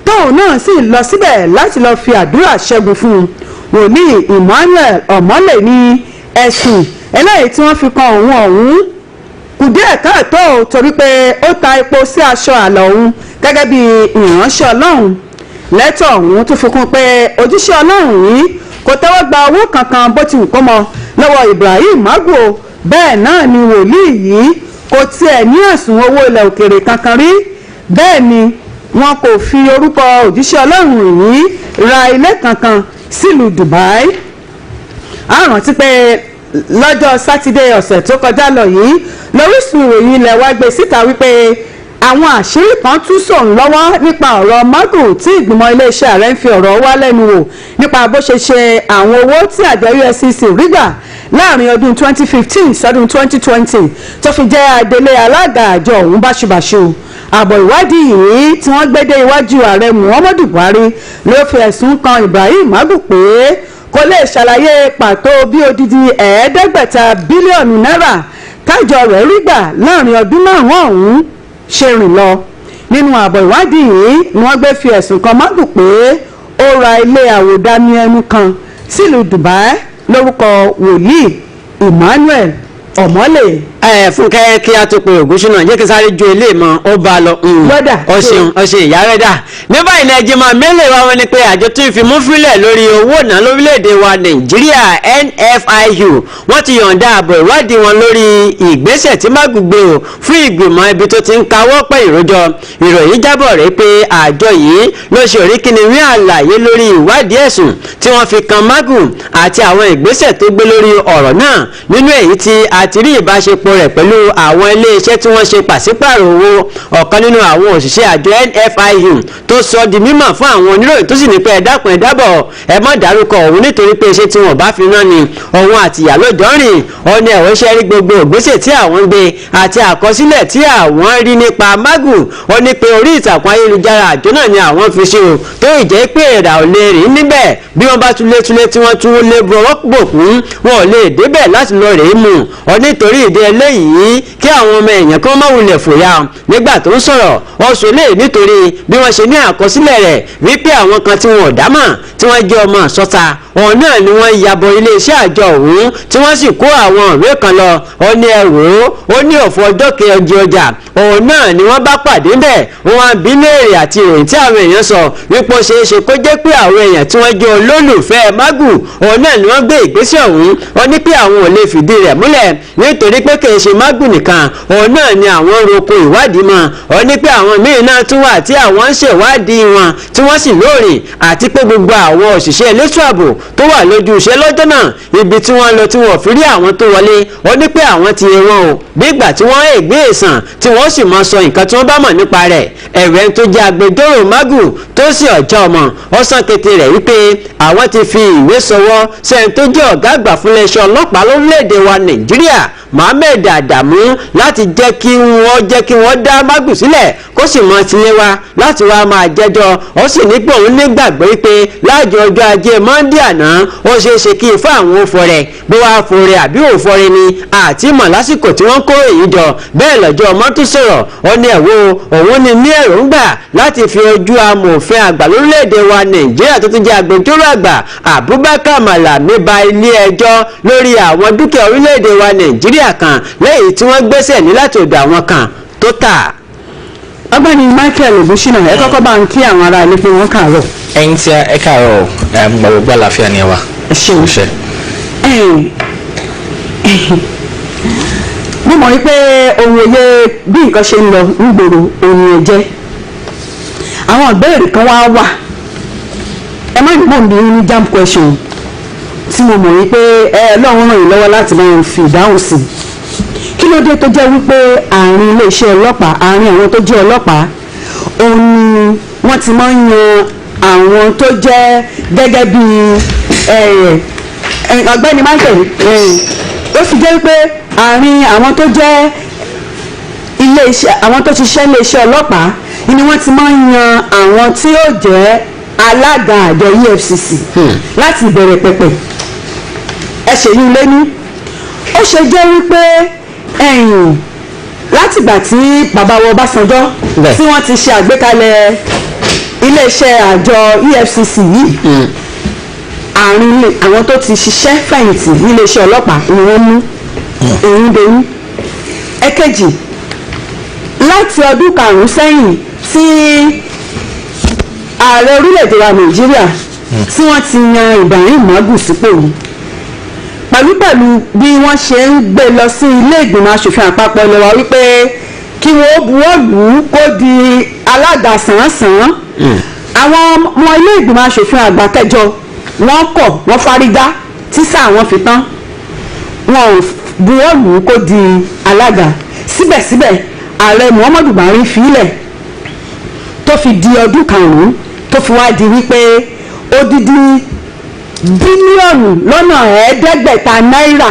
tóun náà sì lọ síbẹ̀ láti lọ fi àdúrà ṣẹ́gun fún un wòlíì Emmanuel Omole ní ẹ̀sùn eléyìí tí wọ́n fi kan òun ọ̀hún kù díẹ̀ káàtó torí pé ó ta epo sí aṣọ àlọ́ òun gẹ́gẹ́ bí ìránṣẹ́ Ọlọ́run lẹ́tọ̀ ọ̀hún tún fi kún pé òjíṣẹ́ Ọlọ́run yìí kò tẹ́wọ́ gba owó kankan bó ti wù kó mọ lọ́wọ́ Ibrahim Magun bẹ́ẹ̀ náà ni wòlíì yìí kò tiẹ̀ ní ẹ̀sùn owó ilẹ̀ òkèrè kankan rí bẹ́ẹ̀ ni wọn kò fi orúkọ òjíṣẹ́ Ọlọ́run yìí ra ilé kankan sílùú Dubai a rántí pé lọ́jọ́ sátidé ọ̀sẹ̀ tó kọjá lọ yìí lóríṣìí ìròyìn ilẹ̀ wa gbé síta wípé àwọn àṣírí kan tún sọ̀n lọ́wọ́ nípa ọ̀rọ̀ magu tí ìgbìmọ̀ iléeṣẹ́ ààrẹ ń fi ọ̀rọ̀ wá lẹ́nu wò nípa bó ṣe ṣe àwọn owó tí àjọ EFCC rí gbà láàrin ọdún 2015 sọdún 2020 tó fi jẹ́ adelé alága àjọ ọ̀hún báṣubàṣu. àbọ̀ ìwádìí yìí tí wọ́n gbé dé iwájú ààrẹ Muhammadu Buhari ló fi ẹ̀sùn kan Ibrahim Magu pé kò lè ṣàlàyé pàtó bí odidi $500 bílíọ̀nù náírà tájọ rẹ̀ rí gbà láàrin ọdún márùn-ún ọ̀hún ṣe rìn lọ. nínú àbọ̀ ìwádìí yìí ni wọ́n gbé fi ẹ̀sùn kan Magu pé ó ra ilé àwòdàmí ẹnu kan sílùú Dubai lórúkọ wòlíì Emmanuel Ọmọlé. Fúnkẹ́ kí a tó pe Ògúnṣúná jẹ́ kí sáré ju ilé mọ́ ó bá lọ. ọ̀sìn ìyá rẹ̀ dà. ní báyìí ní ẹjẹ́ máa mẹ́lẹ̀ wá wọn ni pé àjọ tó ń fi mú fílẹ̀ lórí owó náà lórílẹ̀‐èdè wa Nàìjíríà NFIU wọ́n ti yọ̀ǹda àbọ̀ ìwádìí wọn lórí ìgbésẹ̀ tí Magu gbé o fún ìgbìmọ̀ ibi tó ti ń kawọ́ pẹ̀ ìrójọ. ìròyìn jábọ̀ rẹ̀ pé àjọ yìí ló ṣe òríkìníwí àlàyé lórí ìwádìí ẹ̀sùn tí wọ́n fi kan Magu àti àwọn ìgbésẹ̀ tó gbé lórí ọ̀rọ̀ náà nínú èyí tí a ti rí ìbáṣepọ̀ rẹ̀ pẹ̀lú àwọn iléeṣẹ́ tí wọ́n ṣe pàṣípààrọ̀ owó. ọ̀kan nínú àwọn òṣìṣẹ́ àjọ NFIU tó sọ di mímọ̀ fún àwọn oníròyìn tó sì ní pé ẹ dákun ẹ dábọ̀ ẹ má dárúkọ òun nítorí pé iṣẹ́ tí wọ́n bá fi rán ni òun àti ìyálójọ́ rìn ọ̀nà ẹ̀wọ̀n iṣẹ́ rí gbogbo ìgbésẹ̀ tí àwọn gbé àti àkọsílẹ̀ tí àwọn rí nípa Magu ó ní pé orí ìtàkùn ayélujára àjọ náà ni àwọn fi ṣe o tó ìjẹ́ pé ẹ̀dà ò lè rìn níbẹ̀ bí wọ́n bá túlé tí wọ́n tún lé bọ̀wọ́ bòkún wọn ò lè débẹ̀ láti lọ rèé mú ọ nítorí ìdí eléyìí kí àwọn ọmọ èèyàn kan má wulẹ̀ fòyà nígbà tó ń sọ̀rọ̀ ọ̀sùn lè nítorí bí wọ́n ṣe ní àkọsílẹ̀ rẹ̀ wípé àwọn kan tí wọn ò dámọ̀ tí wọ́n jẹ́ ọmọ àsọta ọ̀hún náà ni wọ́n yabọ̀ iléeṣẹ́ àjọ ọ̀hún tí wọ́n sì kó àwọn ìwé kan lọ ó ní ẹrù ó ní òfò ọjọ́ kejì ọjà ọ̀hún náà ni wọ́n bá pàdé bẹ̀ wọ́n á bí léèrè àti ìròyìn tí àwọn èèyàn sọ wípé ó ṣeé ṣe kó jẹ́ pé àwọn èèyàn tí wọ́n jẹ́ olólùfẹ́ Magu ọ̀hún náà ni wọ́n gbé ìgbésẹ̀ ọ̀hún ó ní pé àwọn ò lè fìdí rẹ̀ múlẹ̀ nítorí pé kì í ṣe Magu nìkan òun náà ni àwọn roko ìwádìí mọ́ ọ ní pé àwọn míì náà tún wà tí àwọn ń ṣèwádìí wọn tí wọ́n sì lóòrìn àti pé gbogbo àwọn òṣìṣẹ́ elétò ààbò tó wà lójú iṣẹ́ lọ́jọ́ náà ibi tí wọ́n lọ tí wọ́n fi rí àwọn tó wọlé ọ ní pé àwọn ti yẹ wọn o bí ìgbà tí wọ́n ègbé ìsàn tí wọ́n sì máa sọ nǹkan tí wọ́n bá mọ̀ nípa rẹ̀ ẹ̀rẹ́ tó jẹ́ agbẹjọ́rò Magu tó sì ọ̀jọ́ ọmọ ọ̀sán kété rẹ̀ wípé àwọn ti fi ìwé sọwọ́ sẹ́ni tó jẹ́ ọ̀gá àgbà fún iléeṣẹ́ ọlọ́pàá lórílẹ̀‐èdè wa Nàìjíríà Mohammed Adamu láti jẹ́ kí wọ́n dá Magu sílẹ̀ kó sì mọ tilé wa láti wá máa jẹ́jọ́ ó sì ní pé òun nígbàgbọ́ pé láàjọ ọjọ́ ajé Monday àná ó ṣeé ṣe kí ifá àwọn òfòrẹ́ bó wá fòrẹ́ àbí òfòrẹ́ ni àti mọ̀ lásìkò tí wọ́n kó èyí jọ bẹ́ẹ̀ lọ́jọ́ ọmọ tún sọ̀rọ̀ ó ní ẹ̀wọ́ òun ni ní èròǹgbà láti fi ojú amòfin àgbà lórílẹ̀‐èdè wa Nàìjíríà tó tún jẹ́ agbẹjọ́rò àgbà Abubakar Malami ba ilé ẹjọ́ lórí àwọn dúkìá orílẹ̀‐èdè wa Nàìjíríà kan lẹ́yìn tí wọ́n gbẹ́sẹ̀ ní láti ọ̀dọ̀ àwọn kan tó tà. ọgbẹ́ni Michael Ògúnṣúná ẹ kọ́kọ́ bá ń kí àwọn ará ilé pé wọ́n káàárọ̀. ẹ̀yin tí ẹ káàárọ̀ gbàgbọ́ àlàáfíà ni ẹ wà. ẹ ṣeun mo mọ̀ wípé ohun òye bí nǹkan ṣe ń lọ nígboro ohun ẹ̀jẹ̀ àwọn ìbéèrè kan wá wà ẹ má gbọ́n bí ní jam question tí mo mọ̀ wípé Ọlọ́run ràn yín lọ́wọ́ láti máa fi ìdáhùn sí kí ló dé tó jẹ́ wípé àárín iléeṣẹ́ ọlọ́pàá àárín àwọn tó jẹ́ ọlọ́pàá òun ni wọ́n ti máa ń yan àwọn tó jẹ́ gẹ́gẹ́ bí ọ̀gbẹ́ni Michael ó sì jẹ́ wípé àárín àwọn tó jẹ́ iléeṣẹ́ àwọn tó ṣiṣẹ́ iléeṣẹ́ ọlọ́pàá ni wọ́n ti máa ń yan àwọn tí yóò jẹ́ alága àjọ EFCC láti ìbẹ̀rẹ̀ pẹ̀pẹ̀ ẹ ṣèyí lẹ́nu ó ṣe jẹ́ wípé látìgbà tí bàbá wa Ọbásanjọ́ tí wọ́n ti ṣe àgbékalẹ̀ iléeṣẹ́ àjọ EFCC yìí àárín àwọn tó ti ṣiṣẹ́ fẹ̀yìntì níléeṣẹ́ ọlọ́pàá ni wọ́n mú èyí dèyí ẹ̀kejì láti ọdún karùn-ún sẹ́yìn tí ààrẹ orílẹ̀-èdè wa Nàìjíríà tí wọ́n ti yan Ibrahim Magu sípò yìí pẹ̀lú bí wọ́n ṣe ń gbé lọ sí ilé ìgbìmọ̀ asòfin àpapọ̀ ilẹ̀ wa wípé kí wọ́n buwọ́ lù ú kó di alága sàn-án àwọn ọmọ ilé ìgbìmọ̀ asòfin àgbà kẹjọ wọ́n kọ̀ wọ́n fárígá tí sáà wọ́n fi tán wọn ò buwọ́ lù ú kó di alága síbẹ̀síbẹ̀ ààrẹ Muhammadu Buhari filẹ̀ tó fi di ọdún karùn-ún tó fi wá di wípé odidi bílíọ̀nù lọ́nà ẹ̀ẹ́dẹ́gbẹ̀ta náírà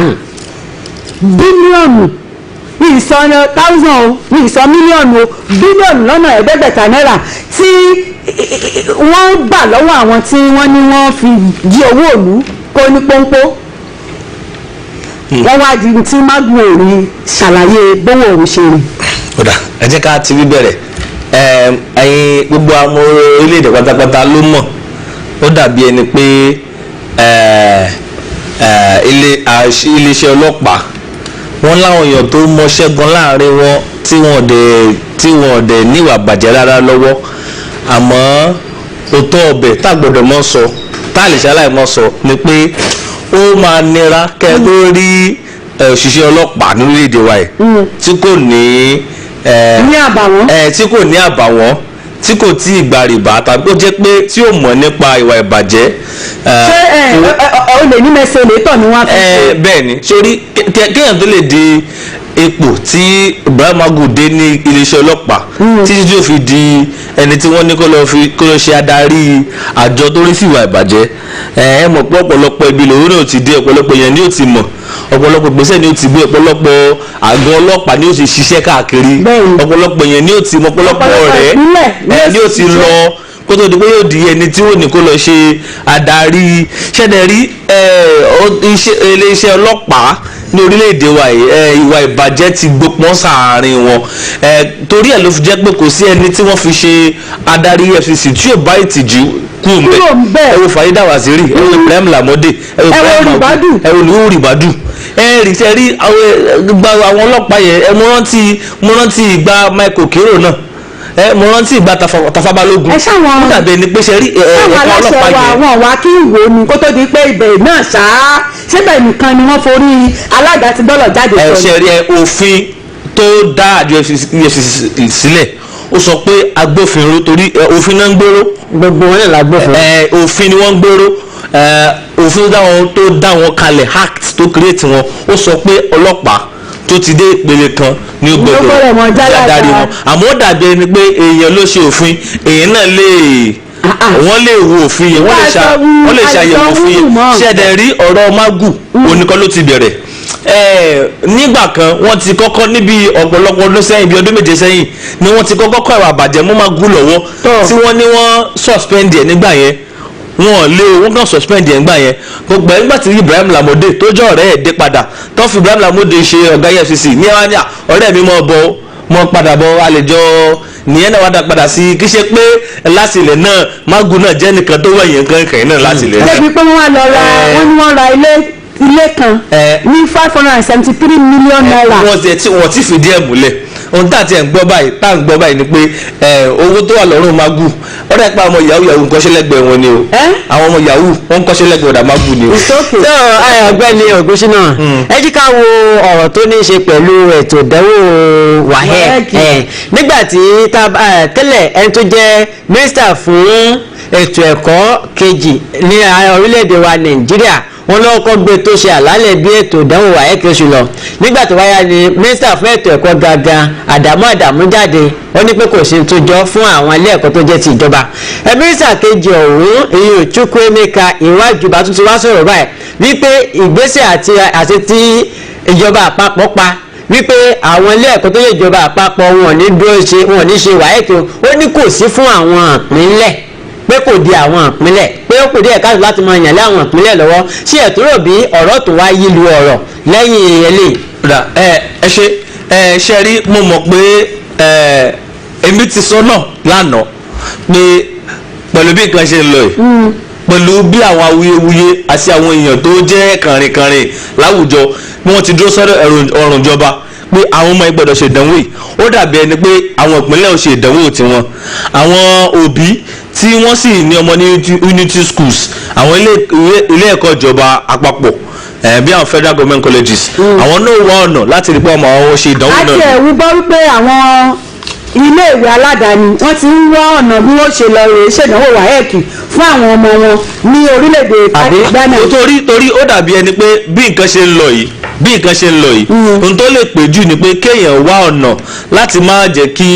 bílíọ̀nù ní ìsọ táùsàn o ní ìsọ mílíọ̀nù o bílíọ̀nù lọ́nà ẹ̀ẹ́dẹ́gbẹ̀ta náírà tí wọ́n gbà lọ́wọ́ àwọn tí wọ́n ní wọ́n fi jí owó òlú kó ní pọ́npọ́ wọ́n wá di tí magu òrí ṣàlàyé bówó òun ṣe rìn. kódà ẹ jẹ́ ká ti bí bẹ̀rẹ̀ ẹ̀yin gbogbo àwọn orílẹ̀-èdè pátápátá ló mọ̀ ó dàbí ẹni pé iléeṣẹ́ ọlọ́pàá wọ́n láwọn èèyàn tó mọṣẹ́ gan láàrin wọn tí wọ́n dẹ̀ níwà bàjẹ́ rárá lọ́wọ́ àmọ́ òótọ́ ọbẹ̀ tá a gbọ́dọ̀ mọ́ sọ tá a lè ṣaláì mọ́ sọ ni pé ó máa nira kẹ́ tó rí òṣìṣẹ́ ọlọ́pàá ní orílẹ̀-èdè wa yìí tí kò ní àbàwọ́n tí kò tí ì gba rìbá tàbí ó jẹ́ pé tí ò mọ̀ nípa ìwà ìbàjẹ́. ṣé o lè ní mẹsẹ̀lẹ́tọ̀ ni wọ́n á fi ṣe. bẹ́ẹ̀ ni sórí kéèyàn tó lè di ipò tí Ibrahim Magu dé ní iléeṣẹ́ ọlọ́pàá títí tí ó fi di ẹni tí wọ́n ní kó lọ ṣe adarí àjọ tó rí sí ìwà ìbàjẹ́ ẹ mọ̀ pé ọ̀pọ̀lọpọ̀ ibi lòun náà ti dé ọ̀pọ̀lọpọ̀ yẹn ni ó ti mọ̀ ọ̀pọ̀lọpọ̀ gbèsè ni ó ti gbé ọ̀pọ̀lọpọ̀ àgọ́ ọlọ́pàá ni ó ti ṣiṣẹ́ káàkiri ọ̀pọ̀lọpọ̀ yẹn ni ó ti mọ̀ ọ̀pọ̀lọpọ̀ ọ̀rẹ́ ni ó ti lọ kó tó di pé yóò di ẹni tí ó ní kó lọ ṣe adarí ṣẹ́dẹ̀rí iléeṣẹ́ ọlọ́pàá ní orílẹ̀-èdè wa ìwà ìbàjẹ́ ti gbópọn sáàárín wọn torí ẹ̀ ló fi jẹ́ pé kò sí ẹni tí wọ́n fi ṣe adarí EFCC tí yóò bá ìtìjú kú mbẹ ẹ wo Farida Waziri ẹ wo Ibrahim Lamode ẹ wo Ibrahim Magu ẹ wo Nuhu Ribadu rí àwọn ọlọ́pàá yẹn mo rántí ìgbà Michael Okero náà mo rántí ìgbà Tafa Balógun ó dàbí ẹni pé ṣe rí ẹ̀ka ọlọ́pàá yẹn. àwọn wá kí ìwò ni kó tó di pé ibẹ̀ náà ṣáá síbẹ̀ nìkan ni wọ́n forí alága ti gbọ́dọ̀ jáde sọ. ṣe rí òfin tó dá àjọ EFCC sílẹ̀ ó sọ pé agbófinró torí òfin náà ń gbèrò. gbogbo wọn lè lágbófinró. òfin ni wọ́n ń gbèrò òfin tó dá wọn kalẹ̀ act tó create wọn ó sọ pé ọlọ́pàá tó ti dé ìpele kan ní ó gbọ́dọ̀ dádarí wọn àmọ́ ó dàbí ẹni pé èèyàn ló ṣe òfin èèyàn náà wọ́n lè wo òfin yẹn wọ́n lè ṣàyẹ̀wò òfin yẹn ṣẹ̀dẹ̀ rí ọ̀rọ̀ Magu oníkan ló ti bẹ̀rẹ̀ nígbà kan wọ́n ti kọ́kọ́ níbi ọ̀pọ̀lọpọ̀ ọdún sẹ́yìn bíi ọdún méje sẹ́yìn ni wọ́n ti kọ́kọ́ kọ́ ìwà àbàjẹ́ mú Magu lọ́wọ́ tí wọ́n ní wọ́n suspend ẹ̀ nígbà yẹn wọ́n kàn suspend ẹ̀ nígbà yẹn gbogbo ẹ̀ nígbà tí Ibrahim Lamode tó jẹ́ ọ̀rẹ́ ẹ̀ dé padà tó fi Ibrahim Lamode ṣe ọ̀gá EFCC ní ẹ̀wọ̀n ọ̀rẹ́ mi mọ́ padà bọ̀ àlejò nìyẹn náà wá dá padà sí kí ṣe pé láti ilẹ̀ náà Magu náà jẹ́ nìkan tó wẹ̀yìn kankan náà láti ilẹ̀ náà. débi pé wọ́n ra ilé kan ní $573 million. wọ́n ti fìdí ẹ̀ múlẹ̀ ohun tá à ti ẹ̀ ń gbọ́ báyìí ni pé owó tó wà lọ́rùn Magu ó dẹ̀ pé àwọn ọmọ yahoo ń kọ́ṣẹ́ lẹ́gbẹ̀ẹ́ wọn ni o àwọn ọmọ yahoo wọ́n ń kọ́ṣẹ́ lẹ́gbẹ̀ẹ́ ọ̀dà Magu ni o. tó ọ̀gbẹ́ni Ògúnṣínà ẹ jí ká wo ọ̀rọ̀ tó ní í ṣe pẹ̀lú ètò ìdánwò WAEC nígbà tí tẹ́lẹ̀ ẹni tó jẹ́ mínísítà fún ètò ẹ̀kọ́ kejì ní orílẹ̀-èdè wa Nàìjíríà wọn lọ́wọ́ kọ́ gbé tó ṣe àlàálẹ̀ bí ètò ìdánwò WAEC oṣù lọ nígbà tó wáyà ni mínísítà fún ètò ẹ̀kọ́ gangan Àdàmú jáde ó ní pé kò sí tó jọ fún àwọn ilé ẹ̀kọ́ tó jẹ́ ti ìjọba mínísítà kejì ọ̀hún ìyẹn Chukwuemeka Iwájúbà tún ti wá sọ̀rọ̀ báyìí wípé ìgbésẹ̀ àti tí ìjọba àpapọ̀ pa wípé àwọn ilé ẹ̀kọ́ tó yẹ ìjọba àpapọ̀ wọn ò ní ṣe WAEC ó ní kò sí fún àwọn ìpínlẹ̀ pé kò di àwọn ìpínlẹ̀ pé ó kò dé ẹ̀ka láti máa yàn lé àwọn ìpínlẹ̀ lọ́wọ́ sí ẹ̀tọ́ rò bí ọ̀rọ̀ tó wá yí lu ọ̀rọ̀ lẹ́yìn eléyìí. ṣe rí mo mọ̀ pé èmi ti sọ náà lánàá pé pẹ̀lú bí nǹkan ṣe ń lọ yìí pẹ̀lú bí àwọn awuyewuye àti àwọn èèyàn tó jẹ́ kànrìnkànrìn láwùjọ bí wọ́n ti dúró sọ́dọ̀ ọ̀rùn ìjọba pé àwọn ọmọ ìgbọ́dọ̀ ṣe ìdánwò yìí ó dàbí ẹni pé àwọn ìpínlẹ̀ ò ṣe ìdánwò tiwọn àwọn òbí tí wọ́n sì ní ọmọ ní unity schools àwọn ilé ẹ̀kọ́ ìjọba àpapọ̀ bí àwọn federal government colleges àwọn náà wá ọ̀nà láti rí pé ọmọ àwọn ṣe ìdánwò náà. àti ẹ̀wù gbọ́ wípé àwọn iléèwé aládàáni wọ́n ti ń wá ọ̀nà bí wọ́n ṣe lọ rèé ṣèdánwò WAEC fún àwọn ọmọ wọn ní orílẹ̀-èdè Ghana. torí ó dàbí ẹni pé bí nǹkan ṣe ń lọ yìí bí nǹkan ṣe ń lọ yìí ohun tó lè pè jù ni pé kéèyàn wá ọ̀nà láti má jẹ́ kí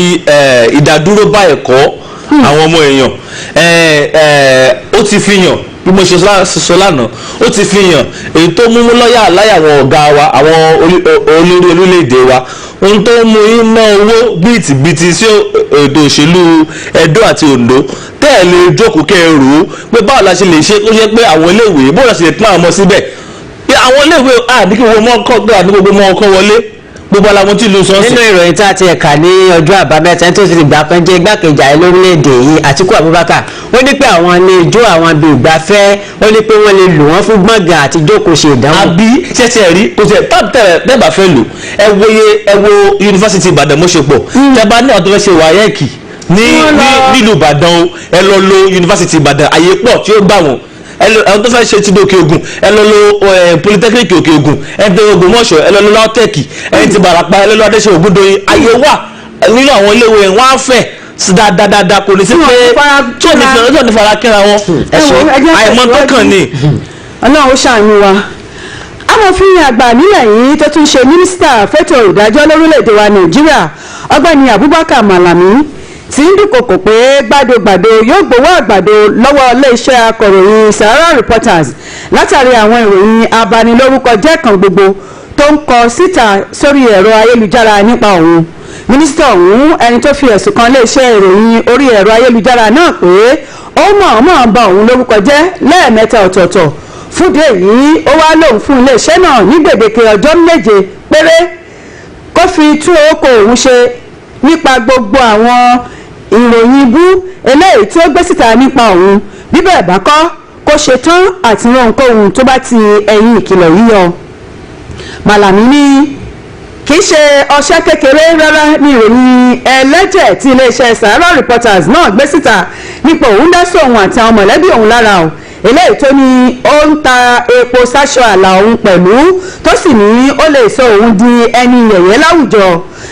ìdádúró bá ẹ̀kọ́ àwọn ọmọ èèyàn ó ti fi hàn bí mo ṣe sọ lánàá ó ti fi hàn èyí tó mú lọ́yà láyà àwọn ọ̀gá wa àwọn olórí orílẹ̀-èdè wa ohun tó mú yín ná owó bíìtìbíìtì sí ètò òṣèlú Ẹdó àti Oǹdó tẹ́ẹ̀ lè jókòó kẹ́ ẹ rò ó pé báwo la ṣe lè ṣe kó ṣe pé àwọn iléèwé báwo la ṣe lè pín àwọn ọmọ síbẹ̀ pé àwọn iléèwé àdínkù wo mọ́ ọkọ̀ gbé àdínkù gbogbo mọ́ ọkọ̀ wọlé gbogbo alamọ tí ìlú sọ́ọ̀sì. nínú ìròyìn tá a ti ẹ̀ka ní ọjọ́ àbámẹ́ta tó ti gbà kan jẹ́ igbákejì ààrẹ lórílẹ̀‐èdè yìí Àtíkù Abubakar ó ní pé àwọn ilé ijó àwọn ibi ìgbafẹ́ ó ní pé wọ́n lè lò wọ́n fún gbọ̀ngàn àti jókòó ṣe ìdánwò. àbí ṣẹ̀ṣẹ̀ rí kò tẹ̀ tẹ́ bá fẹ́ lò ẹ wo yunifásitì Ìbàdàn mo ṣe pọ̀ tẹ́ bá ní àwọn tó fẹ́ ṣe wáyẹ́ẹ̀kì nílùú Ìbàdàn ẹ lọ lo yunifásitì Ìbàdàn àyè pọ̀ tí ó gbà wọ́n ẹni tó fẹ́ ṣe ti Òkè Ògùn ẹ lọ lo polytechnic Òkè Ògùn ẹni tó Ògbómọ̀ṣọ́ ẹ lọ lo LAUTECH ẹni tí Ìbàràpá ẹ lọ lo Adéṣe Ògúndòyìn ayé wà nínú àwọn iléèwé wọn á fẹ̀ dáadáa kò ní sí pé tó ní fara kíra wọn àìmọ́ tó kàn ní. Ọlọ́run ó ṣàánú wa amòfin àgbà nílẹ̀ yìí tó tún ṣe mínísítà fẹ́tò ìdájọ́ lórílẹ̀‐èdè wa Nàìjíríà Ọ̀gbẹ́ni Abubakar Malami tí ń dúnkokò pé gbàdógbàdó yóò gbowó àgbàdo lọ́wọ́ iléeṣẹ́ akọ̀ròyìn Sahara Reporters látàrí àwọn ìròyìn abanilórúkọjẹ́ kan gbogbo tó ń kọ síta sórí ẹ̀rọ ayélujára nípa òun. Mínísítà ọ̀hún ẹni tó fi ẹ̀sùn kan iléeṣẹ́ ìròyìn orí ẹ̀rọ ayélujára náà pé ó mọ̀ọ́mọ̀ ba òun lórúkọ jẹ́ lẹ́ẹ̀mẹ́ta ọ̀tọ̀ọ̀tọ̀ fúdé èyí ó wá lóun fún iléeṣẹ́ náà ní gbèdéke ọjọ́ 7 péré kó fi tún oko òun ṣe nípa gbogbo àwọn ìròyìn ibú eléyìí tí ó gbé síta nípa òun bíbẹ̀ bá kọ́ kó ṣe tán àti rán ohunkóhun tó bá ti ẹ̀yìn ìkìlọ̀ yíyọ. Màlàmí ní kì í ṣe ọṣẹ́ kékeré rárá ní ìròyìn ẹlẹ́jẹ̀ tí iléeṣẹ́ Sahara Reporters náà gbé síta nípa òun dá sóhun àti àwọn mọ̀lẹ́bí òun lára o eléyìí tó ní ó ń ta epo sáṣọ àlà òun pẹ̀lú tó sì ní ó lè sọ òun di ẹni yẹ̀yẹ́ láwùjọ.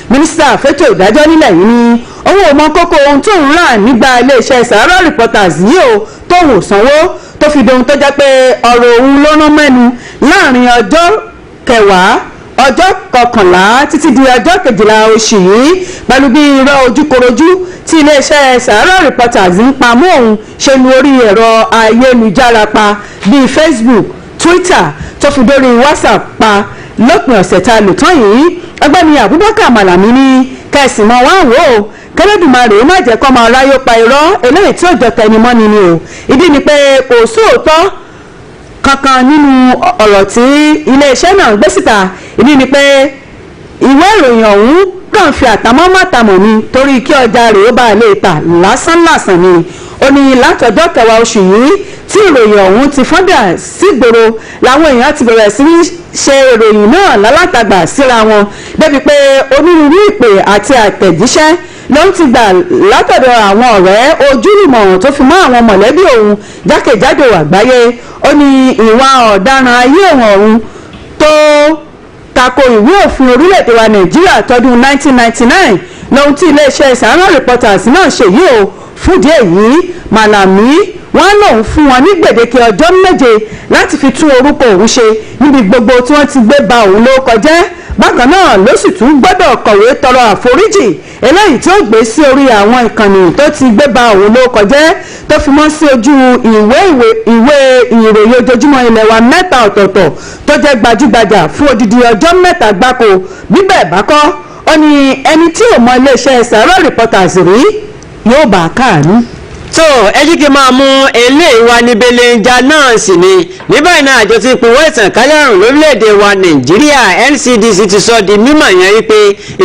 Mínísítà fẹ́tò ìdájọ́ nílẹ̀ yìí ní owó ọmọ kókó ohun tó ń rà nígbà iléeṣẹ́ Sahara Reporters yìí ó tóun ò sanwó tó fi dohun tó jẹ́ pé ọ̀rọ̀ òun ló rán mẹ́nu láàrin ọjọ́ 10 ọjọ́ 11 títí di ọjọ́ 12 oṣù yìí pẹ̀lú bí irọ́ ojúkorojú tí iléeṣẹ́ Sahara Reporters ń pa mọ́ òun ṣe lu orí ẹ̀rọ ayélujára pa bíi Facebook, Twitter tó fi dórí WhatsApp pa lópin ọ̀sẹ̀ tá a lò tán yìí. Ọ̀gbẹ́ni Abubakar Malami ní kẹsì mọ́ wá wò ó kẹlẹ́dùmarè má jẹ́ kọ́ máa ráyó pa irọ́ eléyìí tí ó jọ tẹnimọ́ni ni o. ìdí ni pé kò sóòótọ́ kankan nínú ọ̀rọ̀ tí iléeṣẹ́ náà gbé síta. ìdí ni pé ìwé ìròyìn ọ̀hún kàn fi àtàmọ́ mátàmọ́ ni torí kí ọjà rẹ̀ ó bá lè tà lásánlàsàn ni. ó ní látọjọ́ 10 oṣù yìí tí ìròyìn ọ̀hún ti fọ́ndà sígboro làwọn èèyàn ti bẹ̀rẹ̀ sí ní ṣe ìròyìn náà lálátagbà síra wọn débi pé onírúurú ìpè àti àtẹ̀jíṣẹ́ ló ń ti gbà látọ̀dọ̀ àwọn ọ̀rẹ́ ojúlùmọ̀ tó fi mọ́ àwọn mọ̀lẹ́bí òun jákèjádò àgbáyé. ó ní ìwà ọ̀daràn ayé òun tó tako ìwé òfin orílẹ̀-èdè wa Nàìjíríà tọdún 1999 lóhun tí iléeṣẹ́ Sahara Reporters náà ṣe yìí o. fúdìí èyí Malami wọ́n lòun fún wọn ní gbèdéke ọjọ́ 7 láti fi tún orúkọ òun ṣe níbi gbogbo tí wọ́n ti gbé ba òun lórúkọ jẹ́. bákan náà ló sì tún gbọ́dọ̀ kọ̀wé tọrọ àforíjì eléyìí tí ó gbé sí orí àwọn ìkànnì tó ti gbé ba òun lórúkọ jẹ́ tó fi mọ́ sí ojú ìwé ìròyìn ojoojúmọ́ ilẹ̀ wa 3 ọ̀tọ̀ọ̀tọ̀ tó jẹ́ gbajúgbajà fún odidi ọjọ́ 3 gbáko. bíbẹ̀ bá kọ́ ó ní ẹni tí ò mọ iléeṣẹ́ Sahara Reporters rí yóò bá a káàánú. tó ẹ jí kí n máa mú eléyìí wá ní belenja náà sì ni ní báyìí náà àjọ tí ìpínwó ìtànkálẹ̀ àrùn lórílẹ̀‐èdè wa Nàìjíríà NCDC ti sọ di mímọ̀ yẹn wípé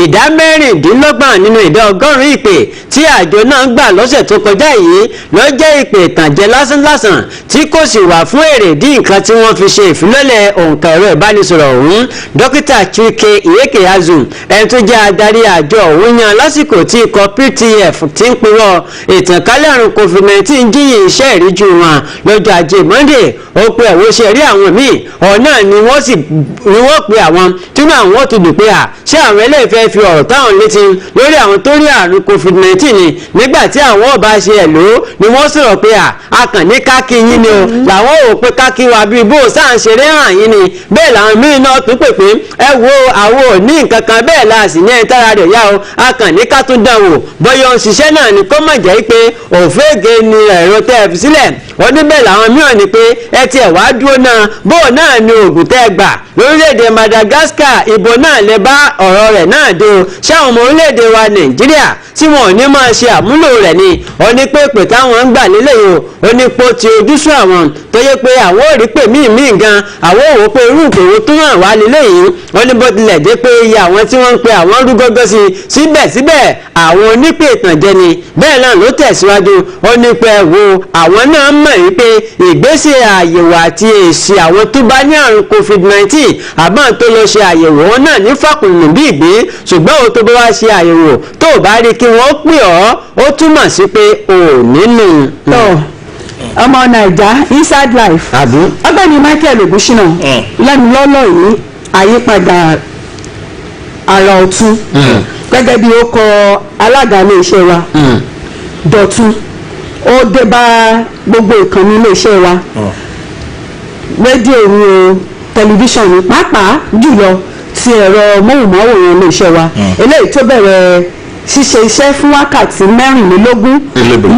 ìdá 16 nínú ìdá 100 ìpè tí àjọ náà gbà lọ́sẹ̀ tó kọjá yìí ló jẹ́ ìpè ìtànjẹ lásánlásán tí kò sì wà fún èrèdí nǹkan tí wọ́n fi ṣe ìfilọ́lẹ̀ òǹkà ẹ̀rọ ìbánisọ̀rọ̀ ọ̀hún. Dókítà Chike Iyekeazun ẹni tó jẹ́ adarí àjọ òun yan lásìkò tí ikọ̀ PTF ti ń pinwọ́ ìtànkálẹ̀ àrùn covid-19 jíyìn iṣẹ́ ìríjú wọn lọ́jọ́ ajé monday ó pe ẹ̀wọ́ ṣe rí àwọn míì ọ̀nà ni wọ́n pe àwọn tínú àwọn tó dùn pé ṣé àwọn ẹlẹ́fẹ́ fi ọ̀rọ̀ táwọn létí lórí àwọn tó rí àrùn covid-19 ni nígbà tí àwọn ọba ṣe ẹ̀ ló ni wọ́n sọ̀rọ̀ pé a kàn ní káàkiri yín ni o làwọn ò pé káàkiri wa bíi bó sáà ń ṣeré hàn yín ni bẹ́ẹ̀ làwọn míì náà tún pè pé ẹ wo àwọn ò ní nǹkan kan bẹ́ẹ̀ la sì ní ẹni tára rẹ̀ yá o a kàn ní ká tún dán wò bọ́yọ̀ ń ṣiṣẹ́ náà ni kó má jẹ́ pé òféègé ni ẹ̀rọ tẹ́ ẹ fi sílẹ̀ wọ́n ní bẹ́ẹ̀ làwọn mìíràn ni pé ẹ tiẹ̀ wá dúró náà bó náà ni oògùn tẹ́ ẹ gbà lórílẹ̀‐èdè Madagascar ìbò náà lè bá ọ̀rọ̀ rẹ̀ náà dé o ṣáwọn ọmọ orílẹ̀‐èdè wa Nàìjíríà tí wọn ò ní máa ṣe àmúlò rẹ̀ ni ó ní pé pè táwọn ń gbà lélẹ̀ o ó ní pé ó ti ojúṣu àwọn tó yẹ pé àwọn ò rí pè míì gan àwọn ò wò pé irú ìpèwò tó hàn wá lélẹ̀ yìí ó ní bó tilẹ̀ dé pé iye àwọn tí wọ́n ń pe àwọn rú gọ́gọ́ sí síbẹ̀síbẹ̀ àwọn onípè ìtànjẹ ni bẹ́ẹ̀ náà ló tẹ̀síwájú ó ní pé wo àwọn náà mọ̀ wípé ìgbésẹ̀ àyẹ̀wò àti èsì àwọn tó bá ní àrùn covid-19 àbọ̀n tó lọ ṣe àyẹ̀wò wọn náà ní fàkùnrin bí ìgbín ṣùgbọ́n o tó bá wá ṣe àyẹ̀wò tó o bá rí kí wọ́n pè ọ́ ó túmọ̀ sí pé o ò nínú. ọmọ naija inside life ọ̀gbẹ́ni Michael Ogunṣina lẹ́nu lọ́lọ́ yìí àyípadà àrà ọ̀tún gẹ́gẹ́ bí ó kọ alága iléeṣẹ́ wa Dọ̀tun ó dé bá gbogbo ìkànnì iléeṣẹ́ wa rédíò ni o tẹlifíṣàn ní pàápàá jùlọ ti ẹ̀rọ móhùnmáwòrán iléeṣẹ́ wa eléyìí tó bẹ̀rẹ̀ ṣíṣe iṣẹ́ fún wákàtí mẹ́rìnlélógún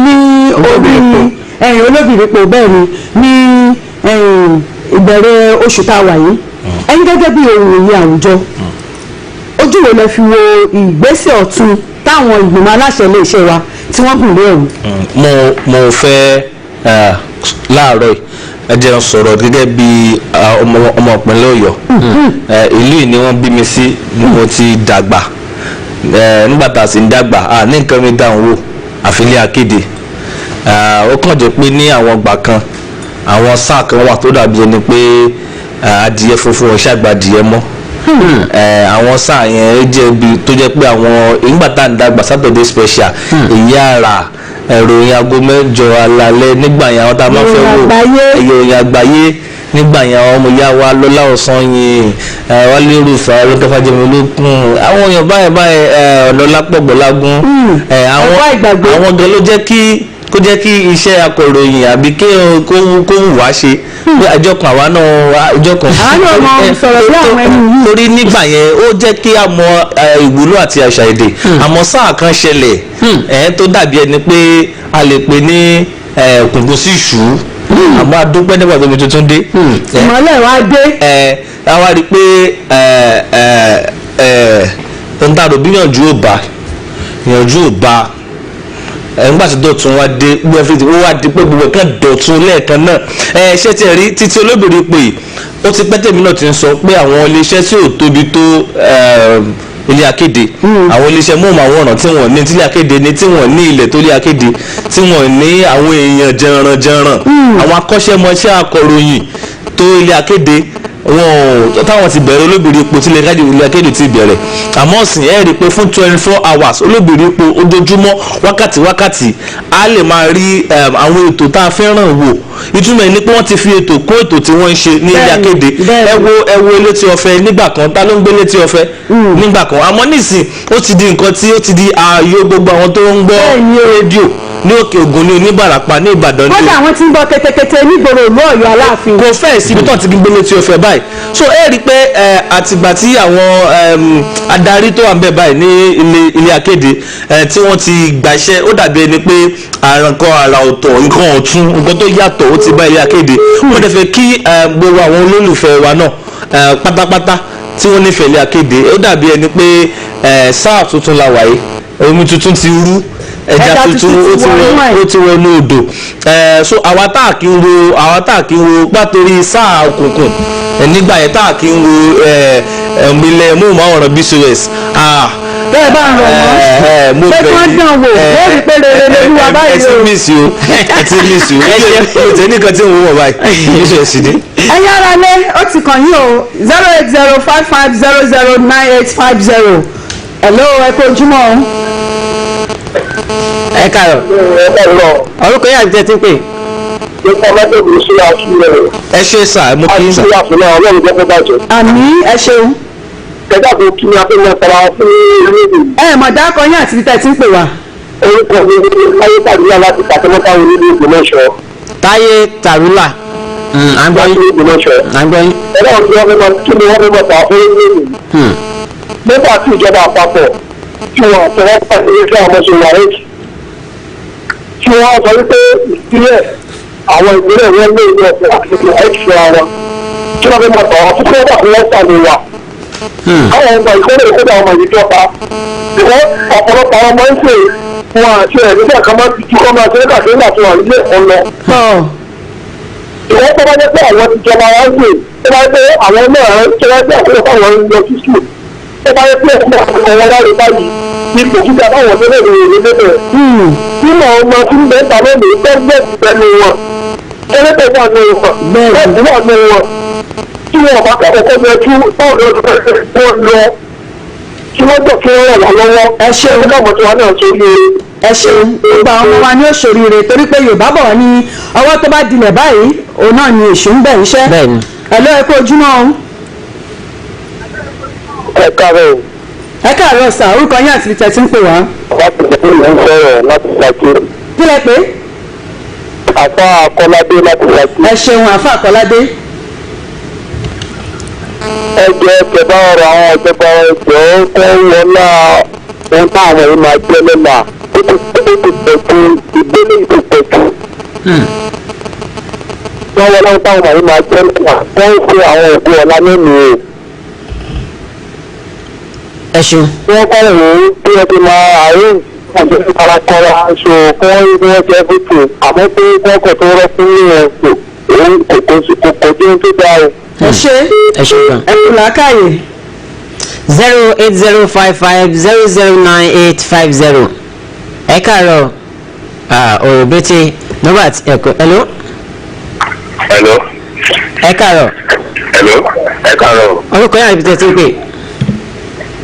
ní orí olóbìrípo bẹ́ẹ̀ ni ní ìbẹ̀rẹ̀ oṣù tá a wà yìí ẹ̀yin gẹ́gẹ́ bí ohun ìyè àwùjọ ojú wo lẹ fi wo ìgbésẹ̀ ọ̀tun táwọn ìgbìmọ̀ aláṣẹ iléeṣẹ́ wa tí wọ́n gùn lé ọ̀hún. mo fẹ́ láàárọ̀ ẹ jẹ́ n sọ̀rọ̀ gẹ́gẹ́ bí ọmọ ìpínlẹ̀ Ọ̀yọ́ ìlú yìí ni wọ́n bí mi sí ni mo ti dàgbà nígbà tá a sì ń dàgbà ní nǹkan mi dáhùn wò àfilẹ́ akéde ó kàn jẹ́ pé ní àwọn ìgbà kan àwọn sáà kan wà tó dàbí ẹni pé adìyẹ funfun ọ̀ṣà àgbà adìyẹ mọ́ àwọn sáà yẹn jẹ́ ibi tó jẹ́ pé àwọn ìgbà tá à ń dàgbà Saturday special èyí àrà ìròyìn aago 8 alalẹ́ nígbà yẹn àwọn tá a máa fẹ́ wò ìròyìn àgbáyé nígbà yẹn àwọn ọmọ ìyá wa Lọ́lá Ọ̀sanyìn Wálé Rúfà Olókèfàjẹmí Olókùn àwọn èèyàn báyìí Ọ̀nàlápọ̀ Gbọ́lágún àwọn gan ló jẹ́ kí iṣẹ́ akọ̀ròyìn àbí kó wù wá ṣe pé àjọkàn àwa náà àjọkàn torí nígbà yẹn ó jẹ́ kí a mọ ìwúlò àti àṣà èdè àmọ́ sáà kan ṣẹlẹ̀ tó dàbí ẹni pé a lè pè ní kùngùn sí ìṣú àmọ́ adúpẹ́ nígbà tó mi tuntun dé. ìmọ̀lẹ̀ wa dé. àwa rí i pé ohun tá a rò bí yànjú ò bá nígbà tí Dọ̀tun wá dé gbogbo everything ó wá di pé gbogbo kan Dọ̀tun lẹ́ẹ̀kan náà ṣé tí ẹ rí títí olóbìnrin pè ó ti pẹ́ tèmi náà ti ń sọ pé àwọn iléeṣẹ́ tí ò tóbi tó ilé akéde àwọn iléeṣẹ́ móhùnmáwòrán tí wọ́n ní tílé akéde ní tí wọ́n ní ilẹ̀ tó lé akéde tí wọ́n ní àwọn èèyàn jẹranjẹran àwọn akọ́ṣẹ́mọṣẹ́ akọ̀ròyìn tó ilé akéde wọn táwọn ti bẹ̀rẹ̀ olóbìnrin epo tí ilé akéde ti bẹ̀rẹ̀ àmọ́ ọ̀sìn ẹ̀ rí i pé fún 24 hours olóbìnrin epo ojoojúmọ́ wákàtí a lè máa rí àwọn ètò tá a fẹ́ràn wò ìtumọ̀ ẹ̀ ni pé wọ́n ti fi ètò kó ètò tí wọ́n ń ṣe ní ilé akéde ẹ wo Létí Ọ̀fẹ́ nígbà kan ta ló ń gbé Létí Ọ̀fẹ́ nígbà kan àmọ́ nísìn ó ti di nǹkan tí ó ti di ààyò gbogbo àwọn tó ń gbọ́ rédíò ní Òkè Ògùn ní Oníbàràpá ní Ìbàdàn ní. kódà àwọn tí ń gbọ́ kẹ́tẹ́kẹ́tẹ́ nígboro ìlú Ọ̀yọ́ Aláàfin. kò fẹ́ẹ̀ síbi tó ti gbé Létí Ọ̀fẹ́ báyìí so ẹ rí i pé àtìgbà tí àwọn adarí tó wà ń bẹ̀ báyìí ní ilé akéde tí wọ́n ti gbàṣẹ́ ó dàbí ẹni pé nǹkan àrà ọ̀tọ̀ nǹkan ọ̀tún nǹkan tó yàtọ̀ ó ti bá ilé akéde wọ́n dẹ̀ fẹ́ kí gbogbo àwọn olólùfẹ́ wa náà pátápátá tí wọ́n nífẹ̀ẹ́ ilé akéde ó dàbí ẹni pé sáà tuntun la wáyé omi tuntun ti rú ẹja tuntun ó ti wọ inú odò so àwa tá à kí ń wo pátórí sáà òkùnkùn nígbà yẹn tá à kí ń wo ilẹ̀ móhùnmáwòrán BCOS bẹ́ẹ̀ bá ń rọ̀ wọ́n ṣé kí wọ́n dán wò wọ́n rí pé rere lórí wa báyìí o. ẹ ti miss you ẹ ti nìkan tí ń wò wọ́n báyìí BCOS ni. ẹ̀yin ara lé ó ti kàn yín o 08055009850 hello ẹ kú ojúmọ́ o. ẹ káàárọ̀. orúkọ yàrá jẹ́ tí ń pè. ẹ ṣe sà mo kí n sà. àmì ẹ ṣeun. kẹjá tó kí ni a fẹ́ mọ tara fún orílẹ̀-èdè. ẹ mọ̀ dákọ̀ yín àti títẹ̀ tí ń pè wá. orúkọ mi ni táyé tàbílà láti pàtẹ́mọ́tà orílẹ̀-èdè ìgbìmọ̀ṣọ́. táyé tàrúlà. à ń gbọ́ yín. à ń gbọ́ yín. ẹ̀rọ ọ̀gbìn ọ̀gbìn ọ̀gbìn kí ni wọ́n fẹ́ mọ tara fún orílẹ̀-èdè. nígbà tí ìjọba àpapọ̀ tí wọ́n àtẹwọ́ pàṣẹ fún àwọn ọmọ ṣèwárẹ́kì tí wọ́n sọ wípé ìpínlẹ̀ àwọn ìpínlẹ̀ wọn lé ilé ọ̀sẹ̀ àti ẹ̀ṣẹ̀ ara tí wọ́n fẹ́ mọ tara fún kọ́ńtà fún lọ́sàn ni wà. àwọn ọmọ ìkọ́lẹ̀ ìkọ́lẹ̀ ọmọ ìjọba ṣùgbọ́n ọ̀pọ̀lọpọ̀ ọmọ ń pè wọn àti ẹ̀ nígbà kan máa ti tú kọ́ máa ṣe nígbà tó nígbà tó wà nílé ẹ̀kọ́ lọ. ìwọ́n tó bá jẹ́ pé àwọn ti jọba wá gbé tó bá jẹ́ pé àwọn náà tó bá jẹ́ àkókò táwọn ń lọ sí sùn tó bá jẹ́ pé ẹ̀kọ́ àwọn ọmọ láre báyìí ní ipò gíga táwọn tó lè rìn ní lébẹ̀. nínú àwọn ọmọ tí ń bẹ ta lónìí gbẹ́gbẹ́ ìbẹ́nu wọn ẹlẹ́tẹ̀ wà ní wọn bẹ́ẹ̀ wà ní wọn tí wọn bá kọ́kọ́ bẹ tú báwọn lọ kí wọ́n jọ kí wọ́n ràn wá lọ́wọ́. ẹ ṣeun ọmọ tí wọn náà ṣe ní. ẹ ṣeun gbogbo àwọn ọmọ wa ní òṣòrire torí pé yorùbá bọ̀ ní ọwọ́ tó bá dilẹ̀ báyìí òun náà ni èṣù ń bẹ̀ ń ṣẹ́. bẹ́ẹ̀ni. ẹ lọ́ ẹ kó ojúmọ́ o. ẹ káàárọ̀. ẹ káàárọ̀ sà orúkọ yín àti ìtẹ̀ tí ń pè wá. láti ṣe ìlú ń sọ̀rọ̀ láti ṣàkí. kí lẹ pé. àfa àkọládé láti ṣàkí. ẹ ṣeun àfa àkọládé. ẹjọ́ ẹ̀kẹ́bá ọ̀rọ̀ àwọn ìjọba ẹ̀jọ́ kọ́ wọlá ohun táwọn yìí máa jẹ́ lọ́la ó ti pẹ̀tù ìgbélé ìtò pẹ̀tù. wọ́n wọlá ohun táwọn yìí máa jẹ́ lọ́la wọ́n ń ṣe àwọn òkú ọ̀la nínú rẹ̀. ẹ ṣeun. wọ́n kọ́ ìwé bí wọ́n ti máa àárín ọ̀jọ̀ ìfarakọ́ra aṣọ kọ́ bí wọ́n jẹ́ bùtù àmọ́ pé kọ́kọ́ tó rọ́ fún yíyan kò òun kò kojú ohun tó dáa o. ẹ ṣe ẹ ṣe gan. ẹ kù làákàyè. 08055009850 ẹ káàárọ̀ òròbẹ́tẹ̀ Robert ẹ̀kọ́ hello. hello. ẹ káàárọ̀. hello. ẹ káàárọ̀. orúkọ yàrá ìbítẹ́ tí ń pè.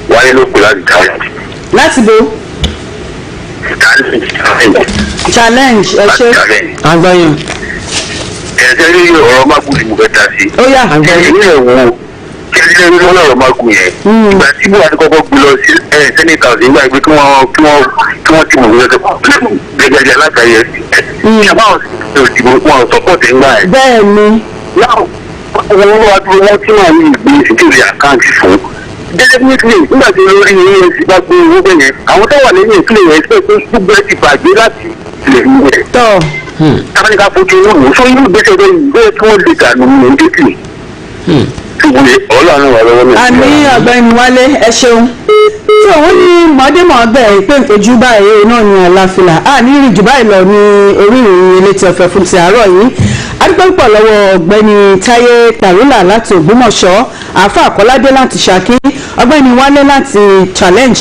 wáyé ló kù láti challenge. láti bo. challenge ẹ ṣe. àgbọ̀yìn. ẹ̀sẹ̀ rí ọ̀rọ̀ mágùn ni mo fẹ́ ta sí. ó yà. ẹ̀yìn ẹ̀ wo kẹ́lẹ́ rí lọ́nà ọ̀rọ̀ mágùn yẹn. ìgbà tí buhari kọ́kọ́ gbé lọ sí senate house nígbà pé kí wọ́n ti mọ̀ wíwọ́n gẹ́gẹ́ alákàyè ìjọba òsì wọn sọ́pọ̀tì ńgbà ẹ̀. bẹ́ẹ̀ ni. náà wọ́n wá dúró wọ́n tí wọ́n ní ìgbé ìdílé àkáǹtì fún. definitely nígbà tí olórí efcc bá gbé owó bẹ̀yẹn àwọn tó wà lẹ́yìn ìpínlẹ̀ yẹn ṣe pé gbogbo ẹ ti bàjẹ́ láti ilẹ̀ ìlú rẹ̀. tábàní ká fojú inú wò fún inú ìgbésẹ̀ bẹ́ẹ̀ yìí bẹ́ẹ̀ kí wọ́n lè dànù ní ìdíkì. ọlọ́run wà lọ́wọ́ mi. àmì ọ̀gbẹ́ni wálé ẹ ṣeun. tí òun ní mọ̀ọ́dẹ́mọ̀ọ́gbẹ́ pé ìpéjú báyìí náà ní àlàáfíà a ní ìrìn jù báyìí lọ ní orí ìròyìn elétí ọ̀fẹ́ fún ti àárọ̀ yìí adúpẹ́ púpọ̀ lọ́wọ́ ọ̀gbẹ́ni táyé tàrúlà láti ògbómọ̀ṣọ́ àáfà àkọ́ládé láti ṣákí ọ̀gbẹ́ni wálé láti challenge